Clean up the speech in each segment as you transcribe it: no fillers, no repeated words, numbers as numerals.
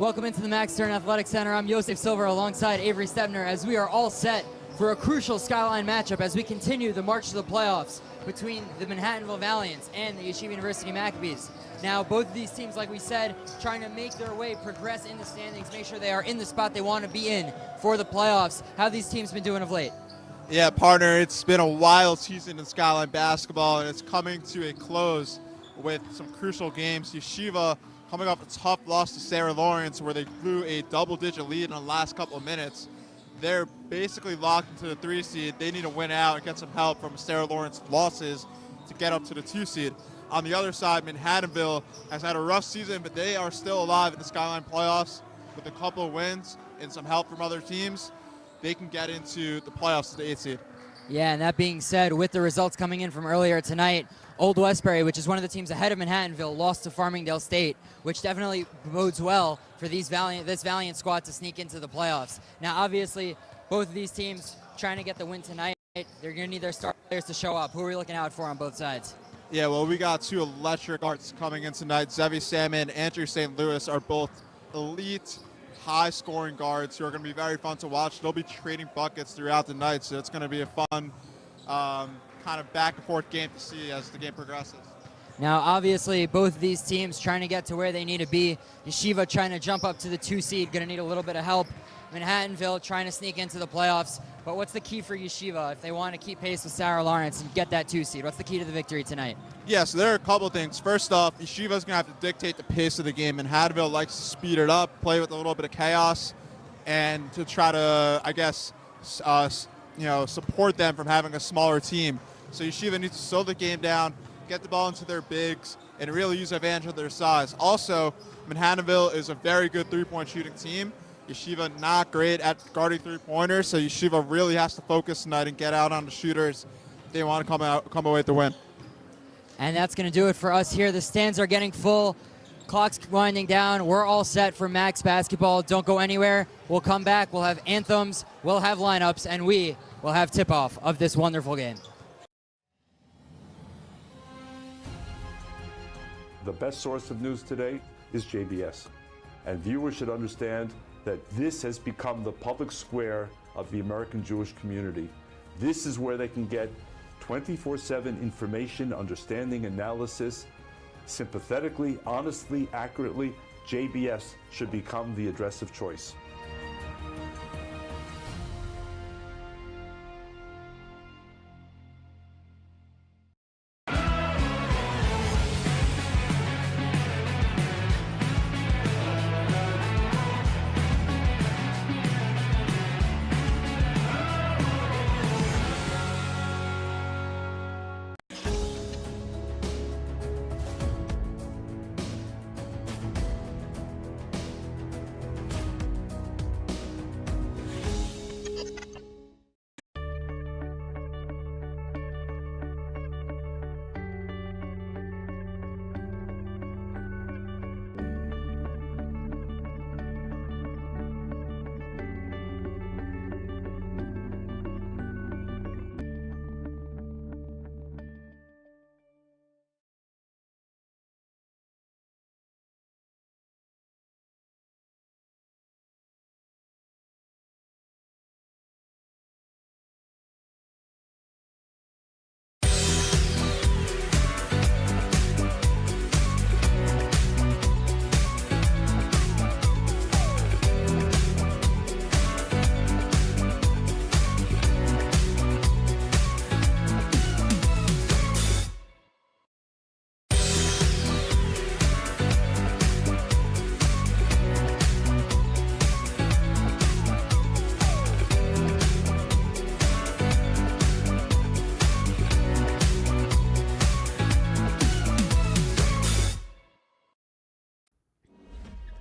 Welcome into the Max Stern Athletic Center. I'm Yosef Silver alongside Avery Stebner as we are all set for a crucial Skyline matchup as we continue the march to the playoffs between the Manhattanville Valiants and the Yeshiva University Maccabees. Now, both of these teams, like we said, trying to make their way, progress in the standings, make sure they are in the spot they want to be in for the playoffs. How have these teams been doing of late? Yeah, partner, it's been a wild season in Skyline basketball, and it's coming to a close with some crucial games. Yeshiva coming off a tough loss to Sarah Lawrence where they blew a double-digit lead in the last couple of minutes. They're basically locked into the 3 seed. They need to win out and get some help from Sarah Lawrence losses to get up to the 2 seed. On the other side, Manhattanville has had a rough season, but they are still alive in the Skyline playoffs with a couple of wins and some help from other teams. They can get into the playoffs as the 8 seed. Yeah, and that being said, with the results coming in from earlier tonight, Old Westbury, which is one of the teams ahead of Manhattanville, lost to Farmingdale State, which definitely bodes well for this Valiant squad to sneak into the playoffs. Now, obviously, both of these teams trying to get the win tonight. They're going to need their star players to show up. Who are we looking out for on both sides? Yeah, well, we got 2 electric guards coming in tonight. Zevi Salmon, Andrew St. Louis are both elite, high-scoring guards who are going to be very fun to watch. They'll be trading buckets throughout the night, so it's going to be a fun kind of back-and-forth game to see as the game progresses. Now, obviously, both of these teams trying to get to where they need to be. Yeshiva trying to jump up to the 2 seed, going to need a little bit of help. Manhattanville trying to sneak into the playoffs. But what's the key for Yeshiva if they want to keep pace with Sarah Lawrence and get that 2 seed? What's the key to the victory tonight? Yeah, so there are a couple of things. First off, Yeshiva's going to have to dictate the pace of the game, and Manhattanville likes to speed it up, play with a little bit of chaos, and to try to, I guess, support them from having a smaller team. So Yeshiva needs to slow the game down, get the ball into their bigs, and really use advantage of their size. Also, Manhattanville is a very good three-point shooting team. Yeshiva not great at guarding three-pointers, so Yeshiva really has to focus tonight and get out on the shooters if they want to come away with the win. And that's going to do it for us here. The stands are getting full. Clock's winding down. We're all set for Max basketball. Don't go anywhere. We'll come back. We'll have anthems. We'll have lineups. And we will have tip-off of this wonderful game. The best source of news today is JBS. And viewers should understand that this has become the public square of the American Jewish community. This is where they can get 24/7 information, understanding, analysis, sympathetically, honestly, accurately. JBS should become the address of choice.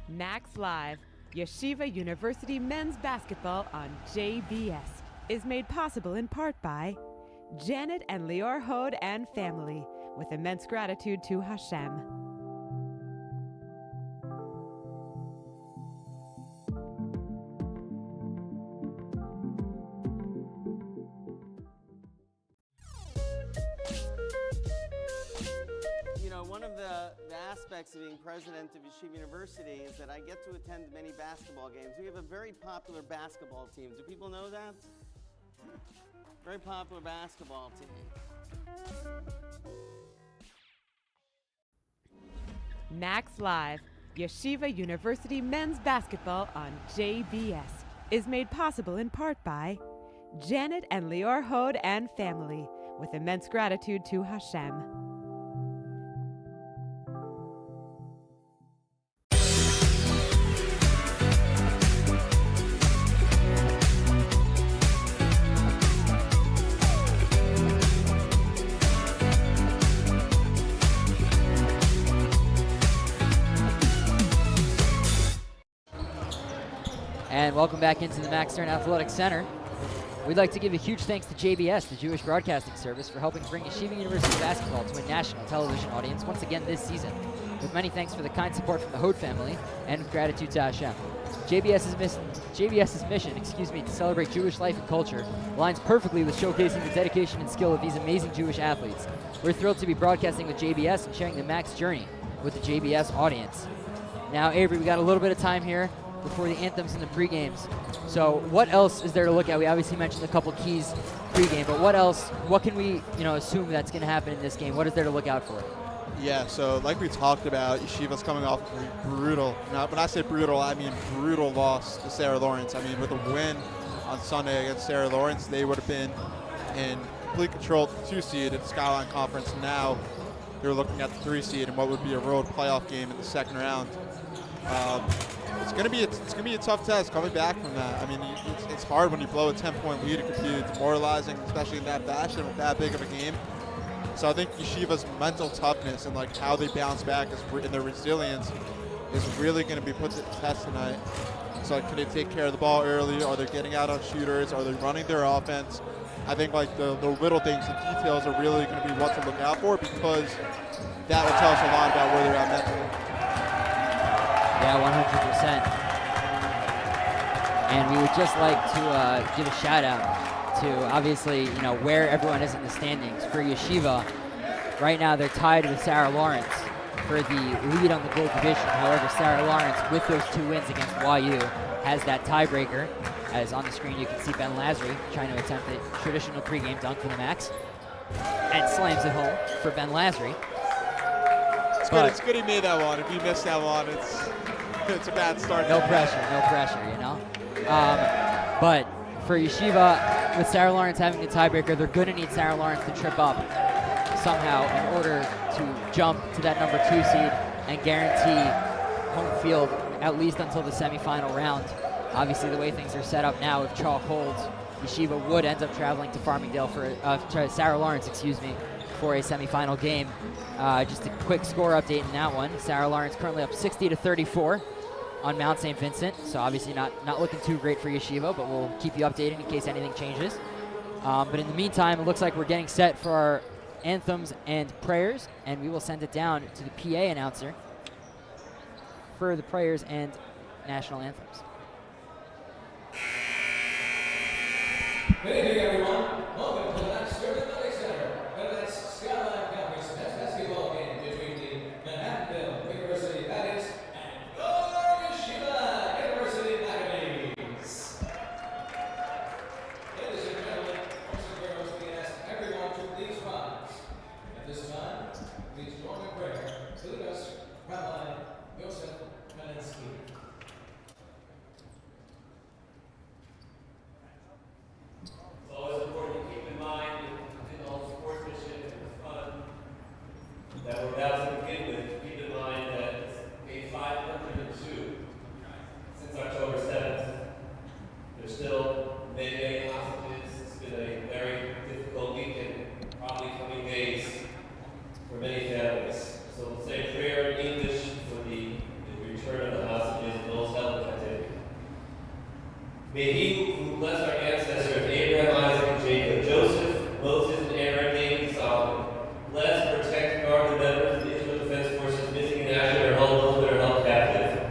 Max Live, Yeshiva University men's basketball on JBS, is made possible in part by Janet and Lior Hod and family, with immense gratitude to Hashem. One of the aspects of being president of Yeshiva University is that I get to attend many basketball games. We have a very popular basketball team. Do people know that? Very popular basketball team. Max Live, Yeshiva University men's basketball on JBS, is made possible in part by Janet and Lior Hode and family, with immense gratitude to Hashem. And welcome back into the Max Stern Athletic Center. We'd like to give a huge thanks to JBS, the Jewish Broadcasting Service, for helping bring Yeshiva University basketball to a national television audience once again this season. With many thanks for the kind support from the Hode family and gratitude to Hashem. JBS's mission, to celebrate Jewish life and culture aligns perfectly with showcasing the dedication and skill of these amazing Jewish athletes. We're thrilled to be broadcasting with JBS and sharing the Max journey with the JBS audience. Now, Avery, we got a little bit of time here before the anthems and the pre-games. So what else is there to look at? We obviously mentioned a couple keys pre-game, but what else, what can we assume that's going to happen in this game? What is there to look out for? Yeah, so like we talked about, Yeshiva's coming off a brutal, now when I say brutal, I mean brutal loss to Sarah Lawrence. I mean, with a win on Sunday against Sarah Lawrence, they would have been in complete control of the 2 seed in the Skyline Conference. Now they're looking at the 3 seed and what would be a road playoff game in the second round. It's gonna be a tough test coming back from that. I mean, it's hard when you blow a 10-point lead. It could be demoralizing, especially in that fashion with that big of a game. So I think Yeshiva's mental toughness and like how they bounce back and their resilience is really going to be put to the test tonight. So can they take care of the ball early? Are they getting out on shooters? Are they running their offense? I think like the little things, the details are really going to be what to look out for, because that will tell us a lot about where they're at mentally. Yeah, 100%. And we would just like to give a shout out to obviously, where everyone is in the standings. For Yeshiva, right now they're tied with Sarah Lawrence for the lead on the gold division. However, Sarah Lawrence, with those 2 wins against YU, has that tiebreaker. As on the screen, you can see Ben Lazary trying to attempt a traditional pregame dunk for the Max, and slams it home for Ben Lazary. It's good he made that one. If you missed that one, it's a bad start. No pressure, But for Yeshiva, with Sarah Lawrence having the tiebreaker, they're going to need Sarah Lawrence to trip up somehow in order to jump to that number 2 seed and guarantee home field at least until the semifinal round. Obviously, the way things are set up now, if chalk holds, Yeshiva would end up traveling to Farmingdale for Sarah Lawrence, for a semifinal game. Just a quick score update in that one. Sarah Lawrence currently up 60-34 on Mount St. Vincent, so obviously not looking too great for Yeshiva, but we'll keep you updated in case anything changes. But in the meantime, it looks like we're getting set for our anthems and prayers, and we will send it down to the PA announcer for the prayers and national anthems. Good evening, everyone. Welcome to the Max Stern Athletic Center. Tonight's Skyline Conference men's basketball game between the Manhattanville University Valiants and Yeshiva University Academies. Ladies and gentlemen, boys and girls, we ask everyone to please rise. At this time, please join in prayer to lead us, Rabbi Yosef. It's always important to keep in mind in all sportsmanship and fun that we're about to begin with. Keep in mind that it's day 502 since October 7th. There's still many hostages. It's been a very difficult week and probably coming days for many families. So we'll say a prayer in English for the return of the hostages and those held in captivity. May he who blessed our ancestors Abraham, Isaac, and Jacob, Joseph, Moses, and Aaron, David, and Solomon, bless, protect, and guard the members of the Israel Defense Forces missing in action or held those that are held captive.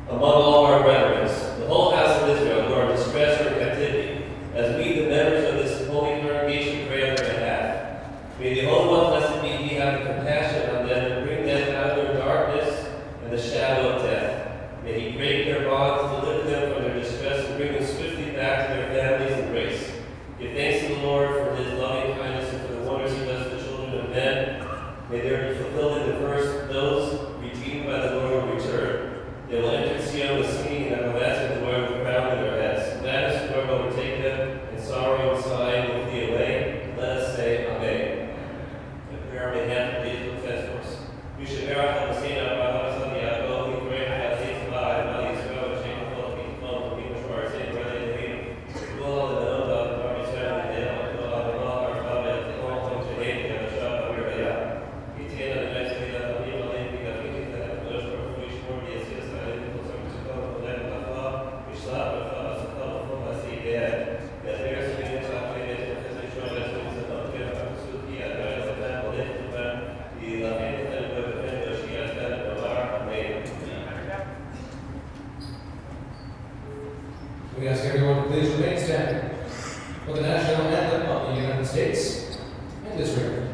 Among all our brethren, the whole house of Israel who are distressed or in captivity, as we, the members of this holy congregation, pray on their behalf. May the Holy One, blessed be He, have compassion on them and bring hits in this round.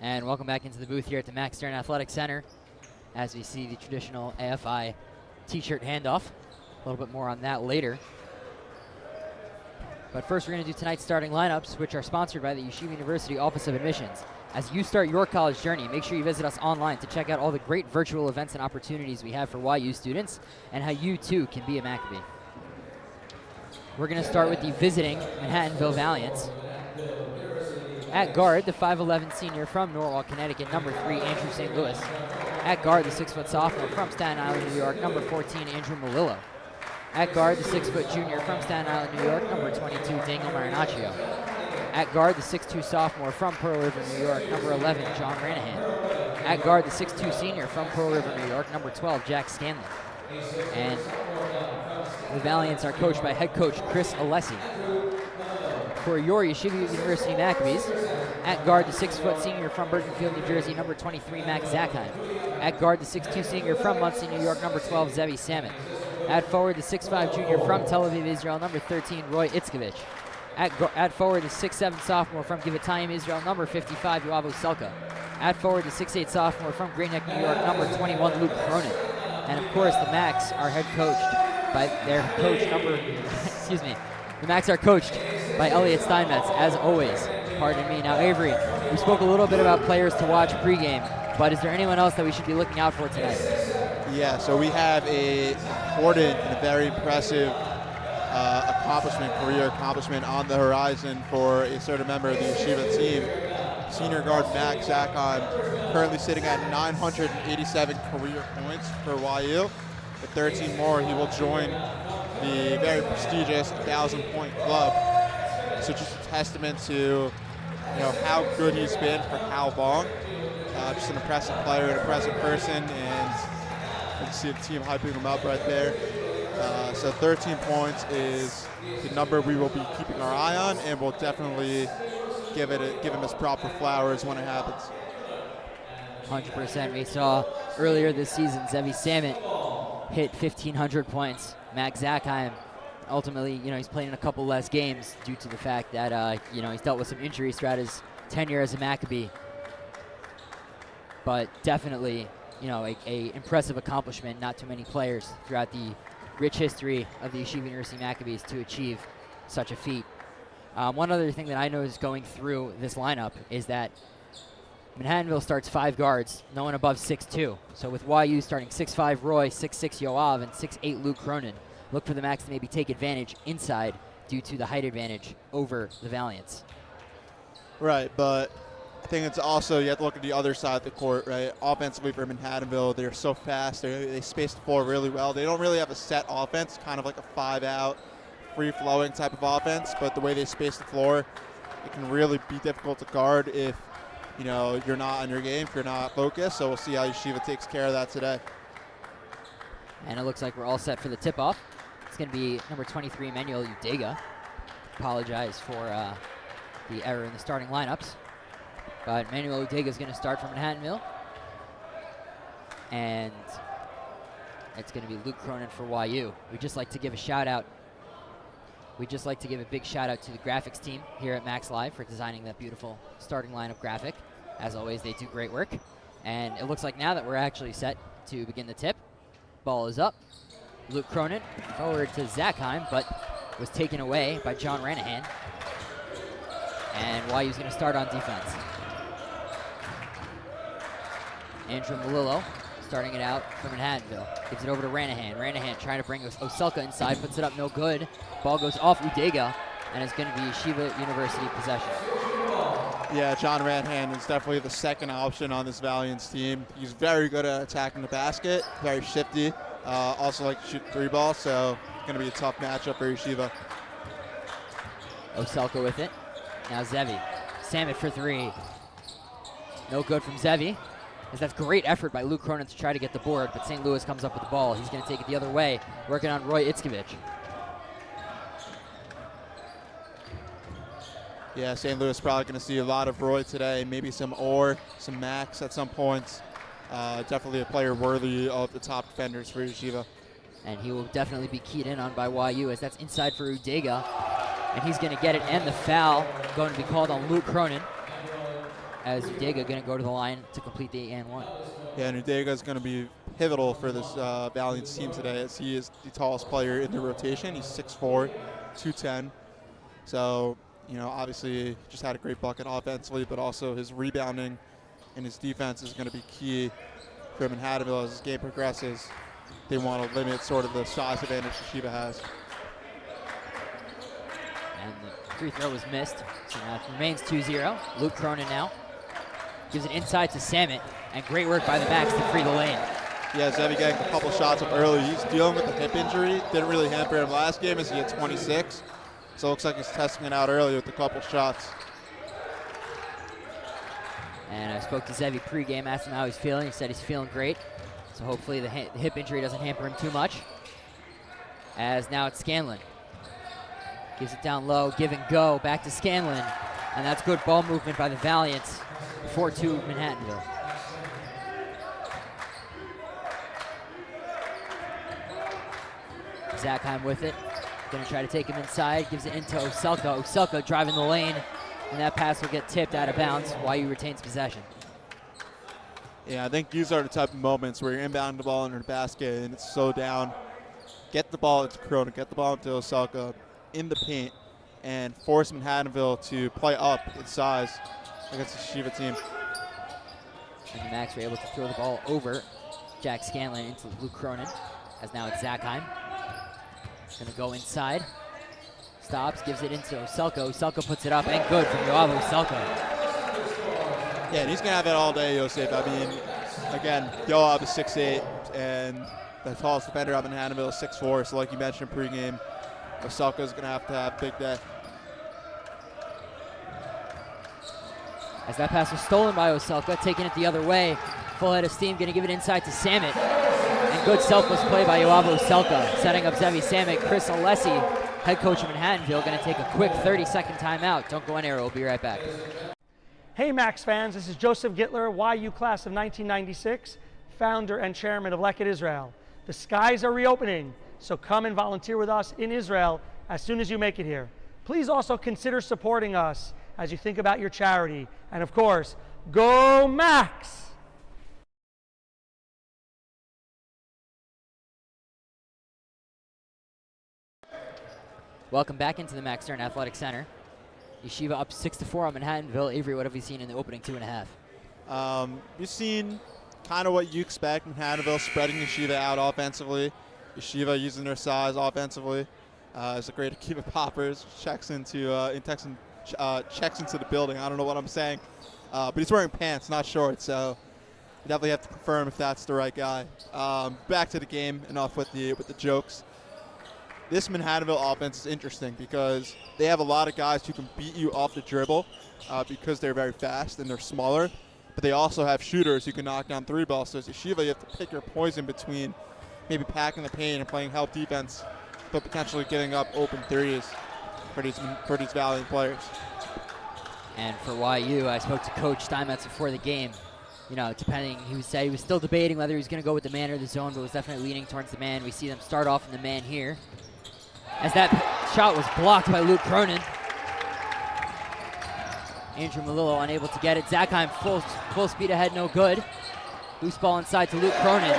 And welcome back into the booth here at the Max Stern Athletic Center as we see the traditional AFI t-shirt handoff. A little bit more on that later. But first we're going to do tonight's starting lineups, which are sponsored by the Yeshiva University Office of Admissions. As you start your college journey, make sure you visit us online to check out all the great virtual events and opportunities we have for YU students and how you too can be a Maccabee. We're going to start with the visiting Manhattanville Valiants. At guard, the 5'11 senior from Norwalk, Connecticut, number 3, Andrew St. Louis. At guard, the 6' sophomore from Staten Island, New York, number 14, Andrew Melillo. At guard, the 6' junior from Staten Island, New York, number 22, Daniel Marinaccio. At guard, the 6'2 sophomore from Pearl River, New York, number 11, John Ranahan. At guard, the 6'2 senior from Pearl River, New York, number 12, Jack Scanlon. And the Valiants are coached by head coach Chris Alessi. For your Yeshiva University Maccabees, at guard, the 6' senior from Burtonfield, New Jersey, number 23, Max Zakheim. At guard, the 6'2 senior from Muncie, New York, number 12, Zevi Salmon. At forward, the 6'5 junior from Tel Aviv, Israel, number 13, Roy Itzkovich. At forward, the 6'7 sophomore from Givatayim, Israel, number 55, Yoav Selka. At forward, the 6'8 sophomore from Great Neck, New York, number 21, Luke Cronin. And of course, the Macs are head coached by their coach number, excuse me, the Macs are coached by Elliot Steinmetz, as always. Pardon me. Now, Avery, we spoke a little bit about players to watch pregame, but is there anyone else that we should be looking out for tonight? Yeah, so we have a important and a very impressive career accomplishment on the horizon for a certain member of the Yeshiva team. Senior guard Max Zakheim, currently sitting at 987 career points for YU. With 13 more, he will join the very prestigious 1,000-point club. So just a testament to how good he's been for how long. Just an impressive player, an impressive person, and you can see the team hyping him up right there. So 13 points is the number we will be keeping our eye on, and we'll definitely give him his proper flowers when it happens. 100%. We saw earlier this season Zevi Salmon hit 1,500 points. Max Zakheim, ultimately, he's playing in a couple less games due to the fact that, he's dealt with some injuries throughout his tenure as a Maccabee. But definitely, you know, a impressive accomplishment. Not too many players throughout the rich history of the Yeshiva University Maccabees to achieve such a feat. One other thing that I noticed going through this lineup is that Manhattanville starts 5 guards, no one above 6'2". So with YU starting 6'5" Roy, 6'6" Yoav, and 6'8" Luke Cronin, look for the Macs to maybe take advantage inside due to the height advantage over the Valiants. Right, but I think it's also, you have to look at the other side of the court, right? Offensively for Manhattanville, they're so fast. They space the floor really well. They don't really have a set offense, kind of like a 5-out, free-flowing type of offense, but the way they space the floor, it can really be difficult to guard if, you know, you're not on your game, if you're not focused. So we'll see how Yeshiva takes care of that today. And it looks like we're all set for the tip-off. It's going to be number 23, Manuel Udega. Apologize for the error in the starting lineups. But Manuel Udega is going to start for Manhattanville. And it's going to be Luke Cronin for YU. We'd just like to give a shout-out. We'd just like to give a big shout-out to the graphics team here at Max Live for designing that beautiful starting lineup graphic. As always, they do great work. And it looks like now that we're actually set to begin the tip. Ball is up. Luke Cronin forward to Zachheim, but was taken away by John Ranahan. And YU's going to start on defense. Andrew Malillo starting it out from Manhattanville. Gives it over to Ranahan. Ranahan trying to bring Oselka inside, puts it up, no good. Ball goes off Udega, and it's going to be Yeshiva University possession. Yeah, John Ranahan is definitely the second option on this Valiants team. He's very good at attacking the basket, very shifty. Also like to shoot 3-ball, so going to be a tough matchup for Yeshiva. Oselka with it. Now Zevi. Samit for 3. No good from Zevi. That's great effort by Luke Cronin to try to get the board, but St. Louis comes up with the ball. He's going to take it the other way, working on Roy Itzkovich. Yeah, St. Louis probably going to see a lot of Roy today, maybe some Orr, some Max at some points. Definitely a player worthy of the top defenders for Yeshiva. And he will definitely be keyed in on by YU, as that's inside for Udega. And he's going to get it, and the foul going to be called on Luke Cronin, as Udega going to go to the line to complete the and 1. Yeah, and Udega is going to be pivotal for this Valiants team today, as he is the tallest player in the rotation. He's 6'4", 210. So, you know, obviously just had a great bucket offensively, but also his rebounding and his defense is going to be key for Manhattanville as this game progresses. They want to limit sort of the size advantage Yeshiva has. And the free throw was missed, so now it remains 2-0. Luke Cronin now gives it inside to Samit, and great work by the Macs to free the lane. Yeah, Zevi getting a couple shots up early. He's dealing with a hip injury. Didn't really hamper him last game as he had 26. So it looks like he's testing it out early with a couple shots. And I spoke to Zevi pregame, asked him how he's feeling. He said he's feeling great. So hopefully the hip injury doesn't hamper him too much. As now it's Scanlon. Gives it down low, give and go, back to Scanlon. And that's good ball movement by the Valiants. 4-2 Manhattanville. Zachheim with it. Gonna try to take him inside, gives it into Oselka. Oselka driving the lane, and that pass will get tipped out of bounds. YU retains possession. Yeah, I think these are the type of moments where you're inbounding the ball under the basket and it's so down. Get the ball into Cronin, get the ball into Oselka in the paint, and force Manhattanville to play up in size against the Yeshiva team. And the Macs were able to throw the ball over Jack Scanlon into Luke Cronin, as now it's Zachheim. Gonna go inside. Stops, gives it into Oselka. Oselka puts it up, and good from Yoav Oselka. Yeah, and he's going to have it all day, Yosef. I mean, again, Yoav is 6'8", and the tallest defender up in Manhattanville is 6'4", so like you mentioned pregame, Oselka is going to have a big day. As that pass was stolen by Oselka, taking it the other way. Full head of steam, gonna give it inside to Samit. And good selfless play by Yoav Oselka, setting up Zevi Samit. Chris Alessi, head coach of Manhattanville, gonna take a quick 30-second timeout. Don't go anywhere, we'll be right back. Hey Max fans, this is Joseph Gittler, YU class of 1996, founder and chairman of Leket Israel. The skies are reopening, so come and volunteer with us in Israel as soon as you make it here. Please also consider supporting us as you think about your charity. And of course, go Max! Welcome back into the Max Stern Athletic Center. Yeshiva up 6-4 on Manhattanville. Avery, what have we seen in the opening 2.5? We've seen kind of what you expect. Manhattanville spreading Yeshiva out offensively. Yeshiva using their size offensively. It's a great Akiva Poppers. Checks into the building. I don't know what I'm saying. But he's wearing pants, not shorts. So you definitely have to confirm if that's the right guy. Back to the game. Enough with the jokes. This Manhattanville offense is interesting because they have a lot of guys who can beat you off the dribble because they're very fast and they're smaller. But they also have shooters who can knock down three balls. So as Yeshiva, you have to pick your poison between maybe packing the paint and playing help defense, but potentially getting up open threes for these Valiant players. And for YU, I spoke to Coach Steinmetz before the game. You know, he said he was still debating whether he was going to go with the man or the zone, but was definitely leaning towards the man. We see them start off in the man here. As that shot was blocked by Luke Cronin. Andrew Melillo unable to get it. Zackheim full speed ahead, no good. Loose ball inside to Luke Cronin.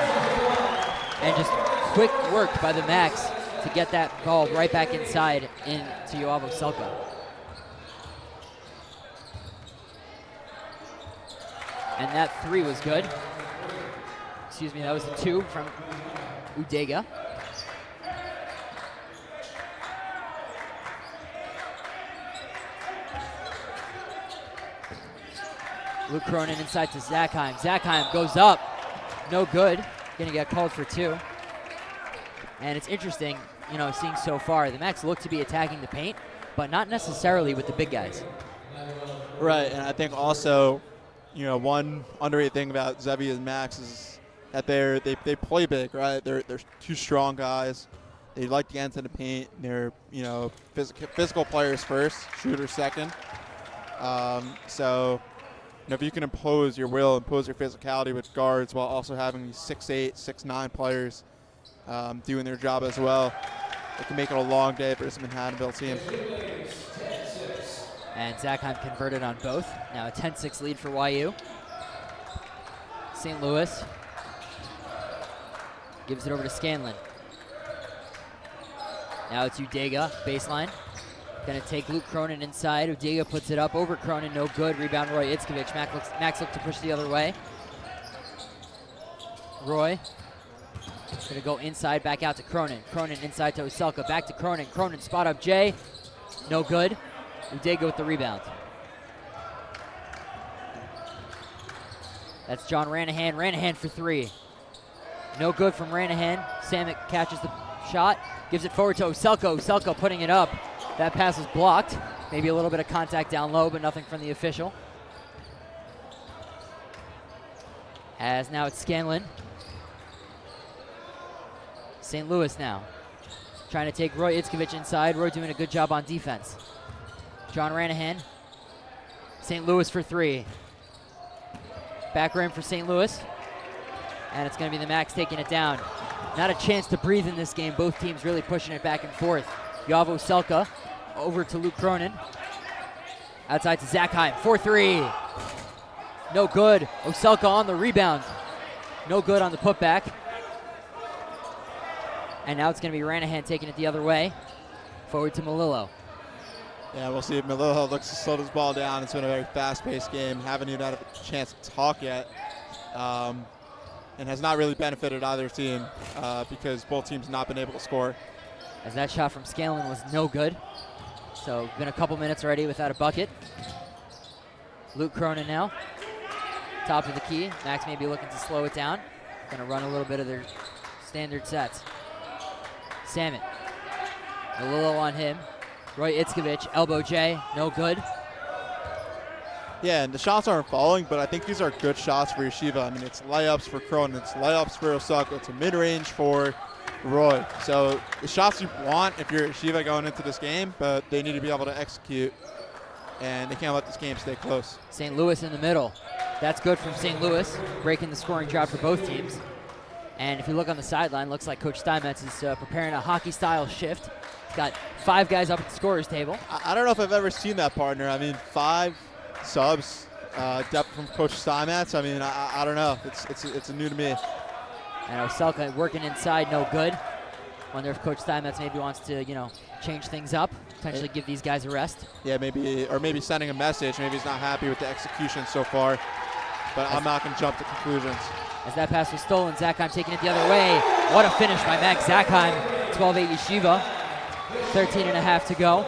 And just quick work by the Max to get that ball right back inside into Yoav Oselka. And that 3 was good. Excuse me, that was a 2 from Udega. Luke Cronin inside to Zackheim. Zackheim goes up. No good. Going to get called for 2. And it's interesting, you know, seeing so far, the Max look to be attacking the paint, but not necessarily with the big guys. Right, and I think also, you know, one underrated thing about Zevi and Max is that they play big, right? They're 2 strong guys. They like to get into the paint. They're, you know, physical players first, shooters second. So, you know, if you can impose your will, impose your physicality with guards while also having these 6'8", 6'9" players doing their job as well, it can make it a long day for this Manhattanville team. And Zackheim converted on both. Now a 10-6 lead for YU. St. Louis gives it over to Scanlon. Now it's Udega, baseline. Gonna take Luke Cronin inside. Udega puts it up over Cronin, no good. Rebound Roy Itzkovich. Max looks to push the other way. Roy gonna go inside, back out to Cronin. Cronin inside to Oselka, back to Cronin. Cronin spot up Jay, no good. Udega with the rebound. That's John Ranahan. Ranahan for 3. No good from Ranahan. Samet catches the shot, gives it forward to Oselka. Oselka putting it up. That pass was blocked. Maybe a little bit of contact down low, but nothing from the official. As now it's Scanlon. St. Louis now. Trying to take Roy Itzkovich inside. Roy doing a good job on defense. John Ranahan. St. Louis for 3. Back rim for St. Louis. And it's going to be the Max taking it down. Not a chance to breathe in this game. Both teams really pushing it back and forth. Yoav Oselka over to Luke Cronin. Outside to Zackheim. 4-3. No good. Oselka on the rebound. No good on the putback. And now it's going to be Ranahan taking it the other way. Forward to Melillo. Yeah, we'll see if Melillo looks to slow this ball down. It's been a very fast-paced game. Haven't even had a chance to talk yet. And has not really benefited either team because both teams have not been able to score. As that shot from Scanlon was no good. So been a couple minutes already without a bucket. Luke Cronin now. Top of the key. Max may be looking to slow it down. Gonna run a little bit of their standard sets. Samet. Melillo on him. Roy Itzkovich, elbow J, no good. Yeah, and the shots aren't falling, but I think these are good shots for Yeshiva. I mean, it's layups for Cronin, it's layups for Oselka, it's a mid-range for Roy. So the shots you want if you're Yeshiva going into this game, but they need to be able to execute, and they can't let this game stay close. St. Louis in the middle. That's good from St. Louis, breaking the scoring drought for both teams. And if you look on the sideline, looks like Coach Steinmetz is preparing a hockey-style shift. It's got 5 guys up at the scorer's table. I don't know if I've ever seen that, partner. I mean, 5 subs, depth from Coach Steinmetz. I mean, I don't know. It's new to me. And Oselka working inside, no good. Wonder if Coach Steinmetz maybe wants to, change things up, potentially give these guys a rest. Yeah, maybe sending a message. Maybe he's not happy with the execution so far. But I'm not going to jump to conclusions. As that pass was stolen, Zakheim taking it the other way. What a finish by Max Zakheim. 12-8 Yeshiva. 13.5 to go.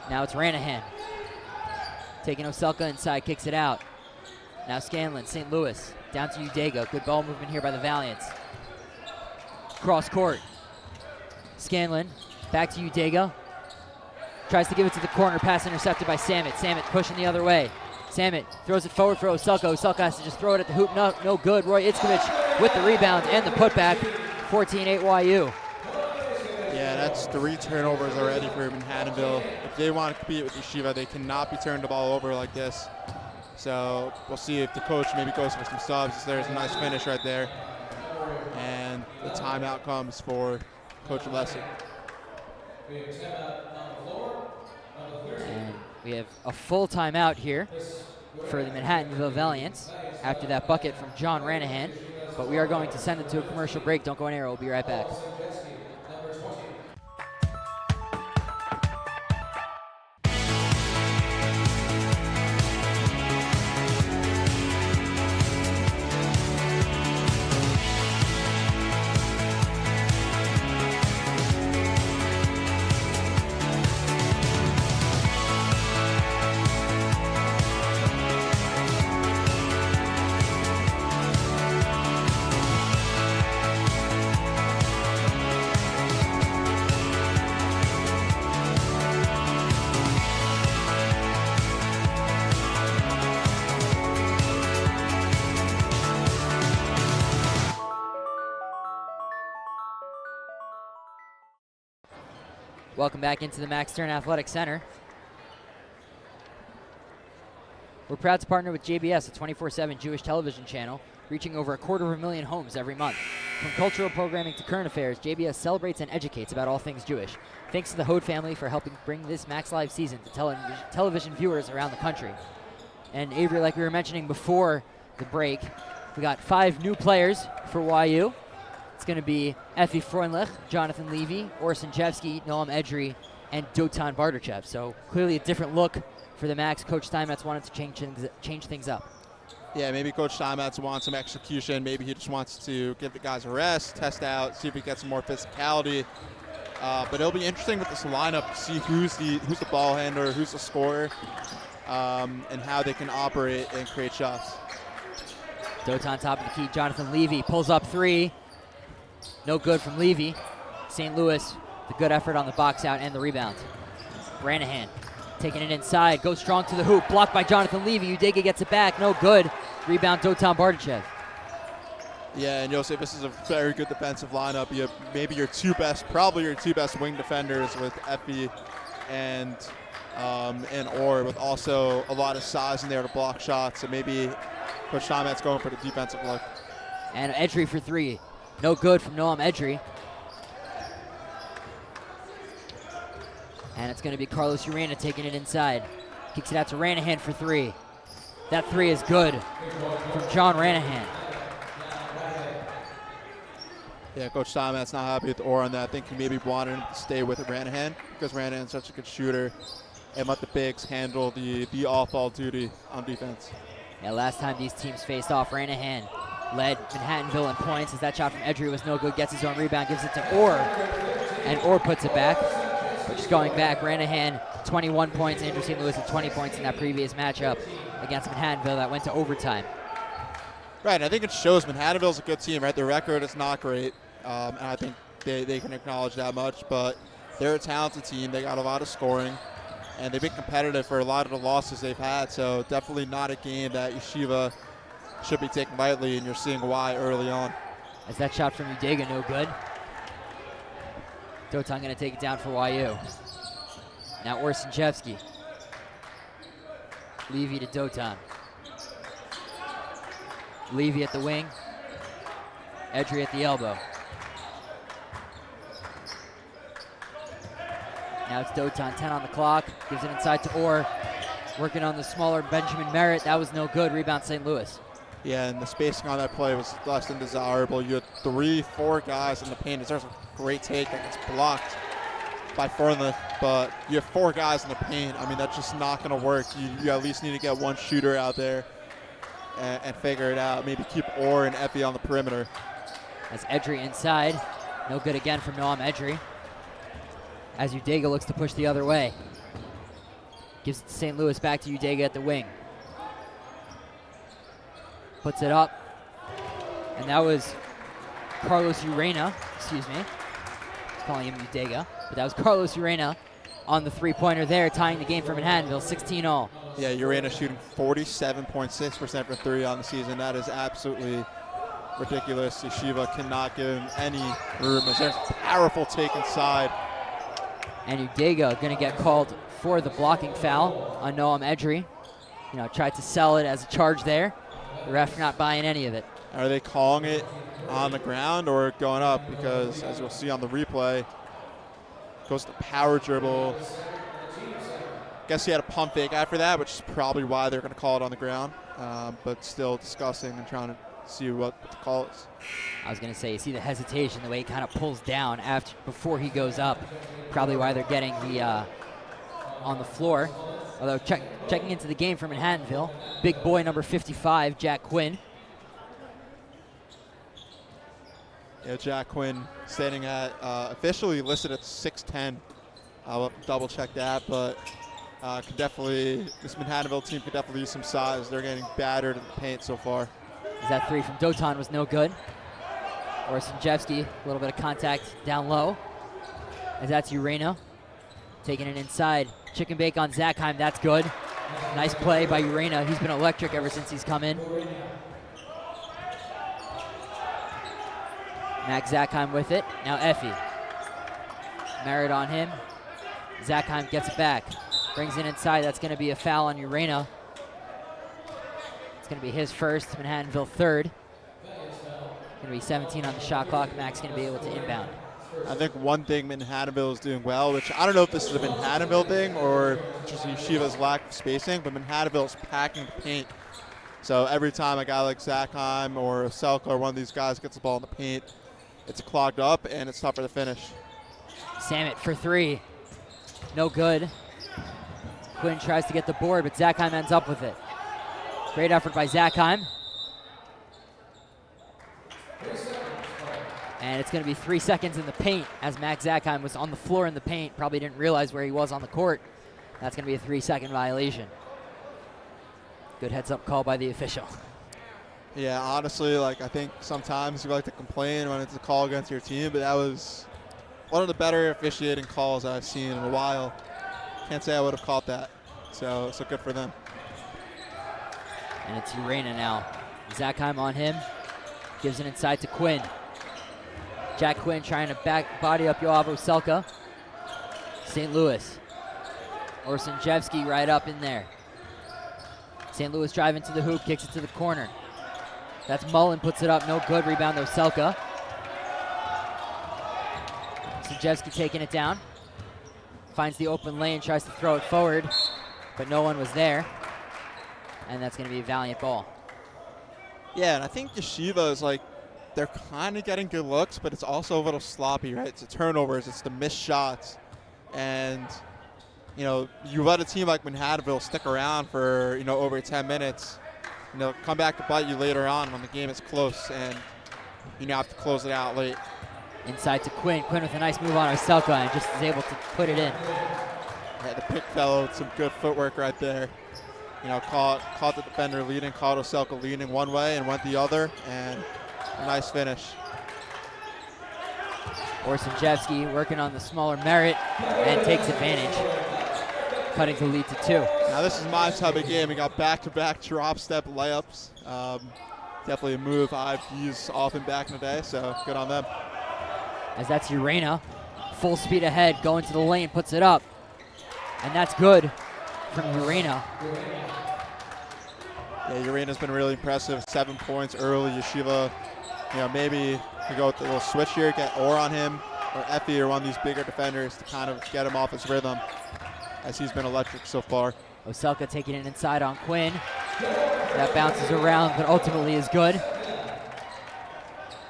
Now it's Ranahan. Taking Oselka inside, kicks it out. Now Scanlon, St. Louis. Down to Udega. Good ball movement here by the Valiants. Cross court. Scanlon, back to Udega. Tries to give it to the corner, pass intercepted by Samet. Samet pushing the other way. Samet throws it forward for Oselka. Oselka has to just throw it at the hoop. No good. Roy Itzkovich with the rebound and the putback. 14-8 YU. Yeah, that's 3 turnovers already for Manhattanville. If they want to compete with Yeshiva, they cannot be turning the ball over like this. So we'll see if the coach maybe goes for some subs. There's a nice finish right there. And the timeout comes for Coach Alessi. And we have a full timeout here for the Manhattanville Valiants after that bucket from John Ranahan. But we are going to send it to a commercial break. Don't go anywhere. We'll be right back. Welcome back into the Max Stern Athletic Center. We're proud to partner with JBS, a 24/7 Jewish television channel, reaching over 250,000 homes every month. From cultural programming to current affairs, JBS celebrates and educates about all things Jewish. Thanks to the Hode family for helping bring this Max Live season to television viewers around the country. And Avery, like we were mentioning before the break, we got 5 new players for YU. It's going to be Effie Freundlich, Jonathan Levy, Orson Jevsky, Noam Edry, and Dotan Barterchev. So clearly a different look for the Max. Coach Steinmetz wanted to change things up. Yeah, maybe Coach Steinmetz wants some execution. Maybe he just wants to give the guys a rest, test out, see if he gets some more physicality. But it'll be interesting with this lineup to see who's the ball handler, who's the scorer, and how they can operate and create shots. Dotan top of the key. Jonathan Levy pulls up 3. No good from Levy. St. Louis, the good effort on the box out and the rebound. Ranahan taking it inside, goes strong to the hoop, blocked by Jonathan Levy. Udega gets it back, no good. Rebound, Dotan Barterchev. Yeah, and Yosef, this is a very good defensive lineup. You have maybe probably your two best wing defenders with Effie and Orr, with also a lot of size in there to block shots. So maybe Coach Steinmetz going for the defensive look. And Edry for 3. No good from Noam Edry. And it's going to be Carlos Urena taking it inside. Kicks it out to Ranahan for 3. That 3 is good from John Ranahan. Yeah, Coach Steinmetz not happy with Orr on that. I think he maybe wanted him to stay with Ranahan because Ranahan's such a good shooter and let the bigs handle the off-ball duty on defense. Yeah, last time these teams faced off, Ranahan led Manhattanville in points as that shot from Edry was no good. Gets his own rebound, gives it to Orr, and Orr puts it back. But just going back, Ranahan 21 points, Andrew St. Louis with 20 points in that previous matchup against Manhattanville that went to overtime. Right, I think it shows Manhattanville's a good team, right? Their record is not great, and I think they can acknowledge that much, but they're a talented team. They got a lot of scoring, and they've been competitive for a lot of the losses they've had, so definitely not a game that Yeshiva should be taken lightly, and you're seeing why early on. As that shot from Udega, no good. Dotan going to take it down for YU. Now Orson Jevsky. Levy to Dotan. Levy at the wing. Edry at the elbow. Now it's Dotan, 10 on the clock. Gives it inside to Orr. Working on the smaller Benjamin Merritt. That was no good. Rebound St. Louis. Yeah, and the spacing on that play was less than desirable. You had 3-4 guys in the paint. There's a great take that gets blocked by Fernleth, but you have 4 guys in the paint. I mean, that's just not going to work. You at least need to get one shooter out there and figure it out. Maybe keep Orr and Effie on the perimeter. As Edry inside. No good again from Noam Edry. As Udega looks to push the other way. Gives it to St. Louis, back to Udega at the wing. Puts it up. And that was Carlos Urena, excuse me. I was calling him Udega. But that was Carlos Urena on the three-pointer there, tying the game for Manhattanville, 16-all. Yeah, Urena shooting 47.6% for 3 on the season. That is absolutely ridiculous. Yeshiva cannot give him any room. There's a powerful take inside. And Udega going to get called for the blocking foul on Noam Edry. You know, tried to sell it as a charge there. The ref not buying any of it. Are they calling it on the ground or going up? Because as you'll see on the replay, goes to power dribble. Guess he had a pump fake after that, which is probably why they're going to call it on the ground. But still discussing and trying to see what the call is. I was going to say, you see the hesitation, the way he kind of pulls down before he goes up. Probably why they're getting the on the floor. Although checking into the game from Manhattanville, big boy number 55, Jack Quinn. Yeah, Jack Quinn standing at officially listed at 6'10". I'll double check that, but this Manhattanville team could definitely use some size. They're getting battered in the paint so far. As that 3 from Dotan was no good. Orsinjevsky, a little bit of contact down low. As that's Urena. Taking it inside. Chicken bake on Zackheim, that's good. Nice play by Urena. He's been electric ever since he's come in. Max Zackheim with it. Now Effie. Merritt on him. Zackheim gets it back. Brings it inside. That's going to be a foul on Urena. It's going to be his first, Manhattanville third. Going to be 17 on the shot clock. Max going to be able to inbound. I think one thing Manhattanville is doing well, which I don't know if this is a Manhattanville thing or just Yeshiva's lack of spacing, but Manhattanville is packing the paint. So every time a guy like Zackheim or Selka or one of these guys gets the ball in the paint, it's clogged up and it's tougher to finish. Samet for 3. No good. Quinn tries to get the board, but Zackheim ends up with it. Great effort by Zackheim. And it's going to be 3 seconds in the paint as Max Zackheim was on the floor in the paint. Probably didn't realize where he was on the court. That's going to be a 3-second violation. Good heads-up call by the official. Yeah, honestly, I think sometimes you like to complain when it's a call against your team, but that was one of the better officiating calls I've seen in a while. Can't say I would have caught that, so good for them. And it's Urena now. Zackheim on him. Gives it inside to Quinn. Jack Quinn trying to back body up Yoav Oselka. St. Louis. Orsinjevsky right up in there. St. Louis driving to the hoop, kicks it to the corner. That's Mullen, puts it up, no good. Rebound Oselka. Orsinjevsky taking it down. Finds the open lane, tries to throw it forward, but no one was there. And that's going to be a Valiant ball. Yeah, and I think Yeshiva is they're kind of getting good looks, but it's also a little sloppy, right? It's the turnovers, it's the missed shots. And, you let a team like Manhattanville stick around for, over 10 minutes, come back to bite you later on when the game is close, and you have to close it out late. Inside to Quinn. Quinn with a nice move on Oselka and just is able to put it in. Yeah, the pick fellow with some good footwork right there. Caught the defender leading, caught Oselka leading one way and went the other, and a nice finish. Orsinjevsky working on the smaller Merritt and takes advantage, cutting to lead to 2. Now this is my type of game. We got back-to-back drop step layups. Definitely a move I've used often back in the day, so good on them. As that's Urena, full speed ahead, going to the lane, puts it up, and that's good from Urena. Yeah, Urena's been really impressive. 7 points early. Yeshiva, maybe we go with a little switch here, get Orr on him, or Effie or one of these bigger defenders to kind of get him off his rhythm, as he's been electric so far. Oselka taking it inside on Quinn. That bounces around, but ultimately is good.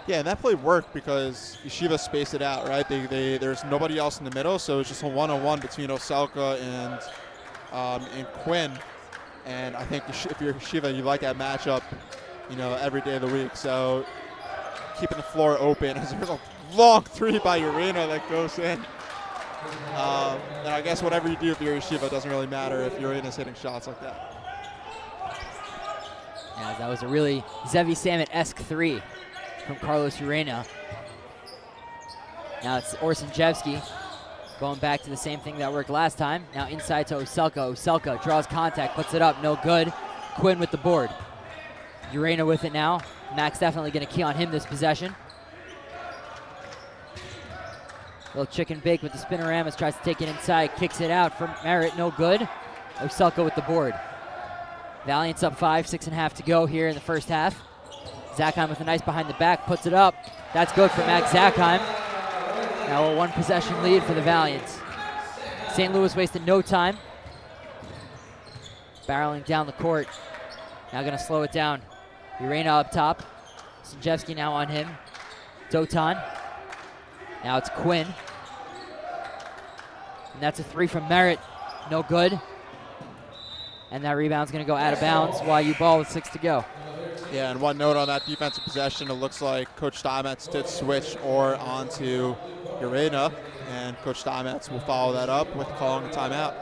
Yeah, and that play worked because Yeshiva spaced it out, right? There's nobody else in the middle, so it's just a one-on-one between Oselka and Quinn. And I think if you're Yeshiva, you like that matchup, every day of the week. So keeping the floor open, as there's a long three by Urena that goes in. And I guess whatever you do if you're Yeshiva, it doesn't really matter if Urena's hitting shots like that. Yeah, that was a really Zevi Samet-esque three from Carlos Urena. Now it's Orsanjevsky going back to the same thing that worked last time. Now inside to Oselka. Oselka draws contact, puts it up, no good. Quinn with the board. Urena with it now. Max definitely going to key on him this possession. Little chicken bake with the spinoramas, tries to take it inside, kicks it out from Merritt, no good. Oselka with the board. Valiants up 5, 6.5 to go here in the first half. Zakheim with a nice behind the back, puts it up. That's good for Max Zakheim. Now a one possession lead for the Valiants. St. Louis wasted no time. Barreling down the court. Now gonna slow it down. Urena up top. Sanjevsky now on him. Dotan. Now it's Quinn. And that's a three from Merritt. No good. And that rebound's going to go out of bounds. YU ball with 6 to go. Yeah, and one note on that defensive possession, it looks like Coach Steinmetz did switch Orr onto Urena, and Coach Steinmetz will follow that up with calling a timeout.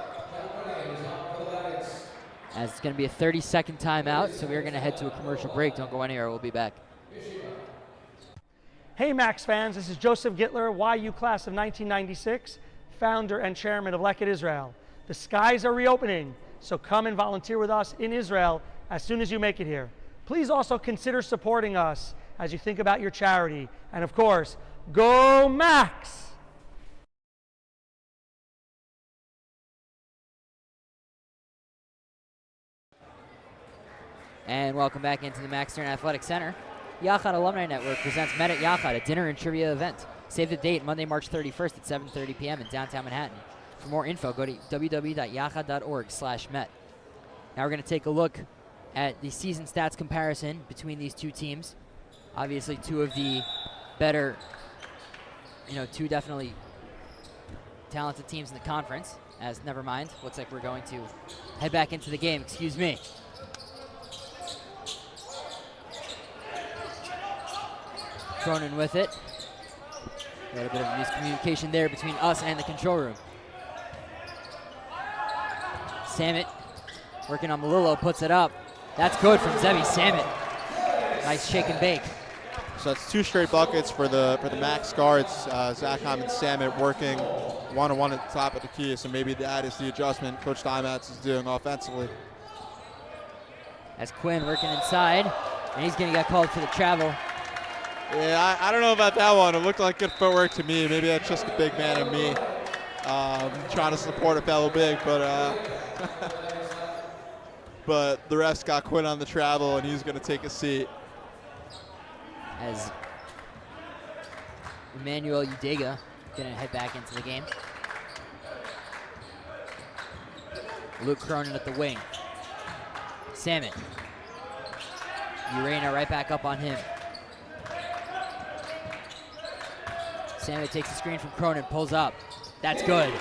As it's going to be a 30-second timeout, so we're going to head to a commercial break. Don't go anywhere. We'll be back. Hey Max fans, this is Joseph Gittler, YU class of 1996, founder and chairman of Leket Israel. The skies are reopening, so come and volunteer with us in Israel as soon as you make it here. Please also consider supporting us as you think about your charity. And of course, go Max! And welcome back into the Max Stern Athletic Center. Yachad Alumni Network presents Met at Yachad, a dinner and trivia event. Save the date, Monday, March 31st at 7:30 p.m. in downtown Manhattan. For more info, go to www.yachad.org/Met. Now we're going to take a look at the season stats comparison between these two teams. Obviously, two of the better, two definitely talented teams in the conference. As never mind, looks like we're going to head back into the game. Excuse me. Cronin with it. A little bit of miscommunication there between us and the control room. Samet working on Malillo, puts it up. That's good from Zevi Samet. Nice shake and bake. So that's 2 straight buckets for the Max guards. Zakheim and Samet working one-on-one at the top of the key. So maybe that is the adjustment Coach Steinmetz is doing offensively. As Quinn working inside, and he's going to get called for the travel. Yeah, I don't know about that one. It looked like good footwork to me. Maybe that's just the big man in me trying to support a fellow big, but but the refs got Quinn on the travel, and he's going to take a seat. As Emmanuel Udega going to head back into the game. Luke Cronin at the wing. Samet. Urena right back up on him. Samet takes the screen from Cronin, pulls up. That's good.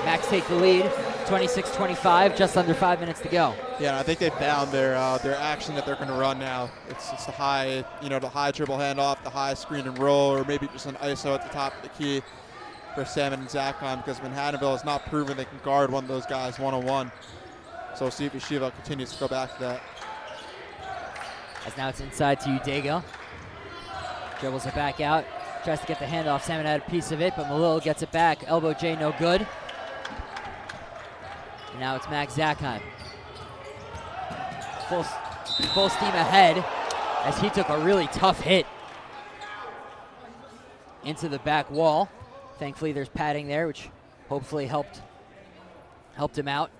Max take the lead, 26-25, just under 5 minutes to go. Yeah, I think they found their action that they're going to run now. It's the high, the high dribble handoff, the high screen and roll, or maybe just an ISO at the top of the key for Samet and Zakheim, because Manhattanville has not proven they can guard one of those guys one-on-one. So we'll see if Yeshiva continues to go back to that. As now it's inside to Udega. Dribbles it back out. Tries to get the handoff. Samet had a piece of it, but Malillo gets it back. Elbow J, no good. And now it's Max Zakheim. Full steam ahead as he took a really tough hit into the back wall. Thankfully, there's padding there, which hopefully helped him out.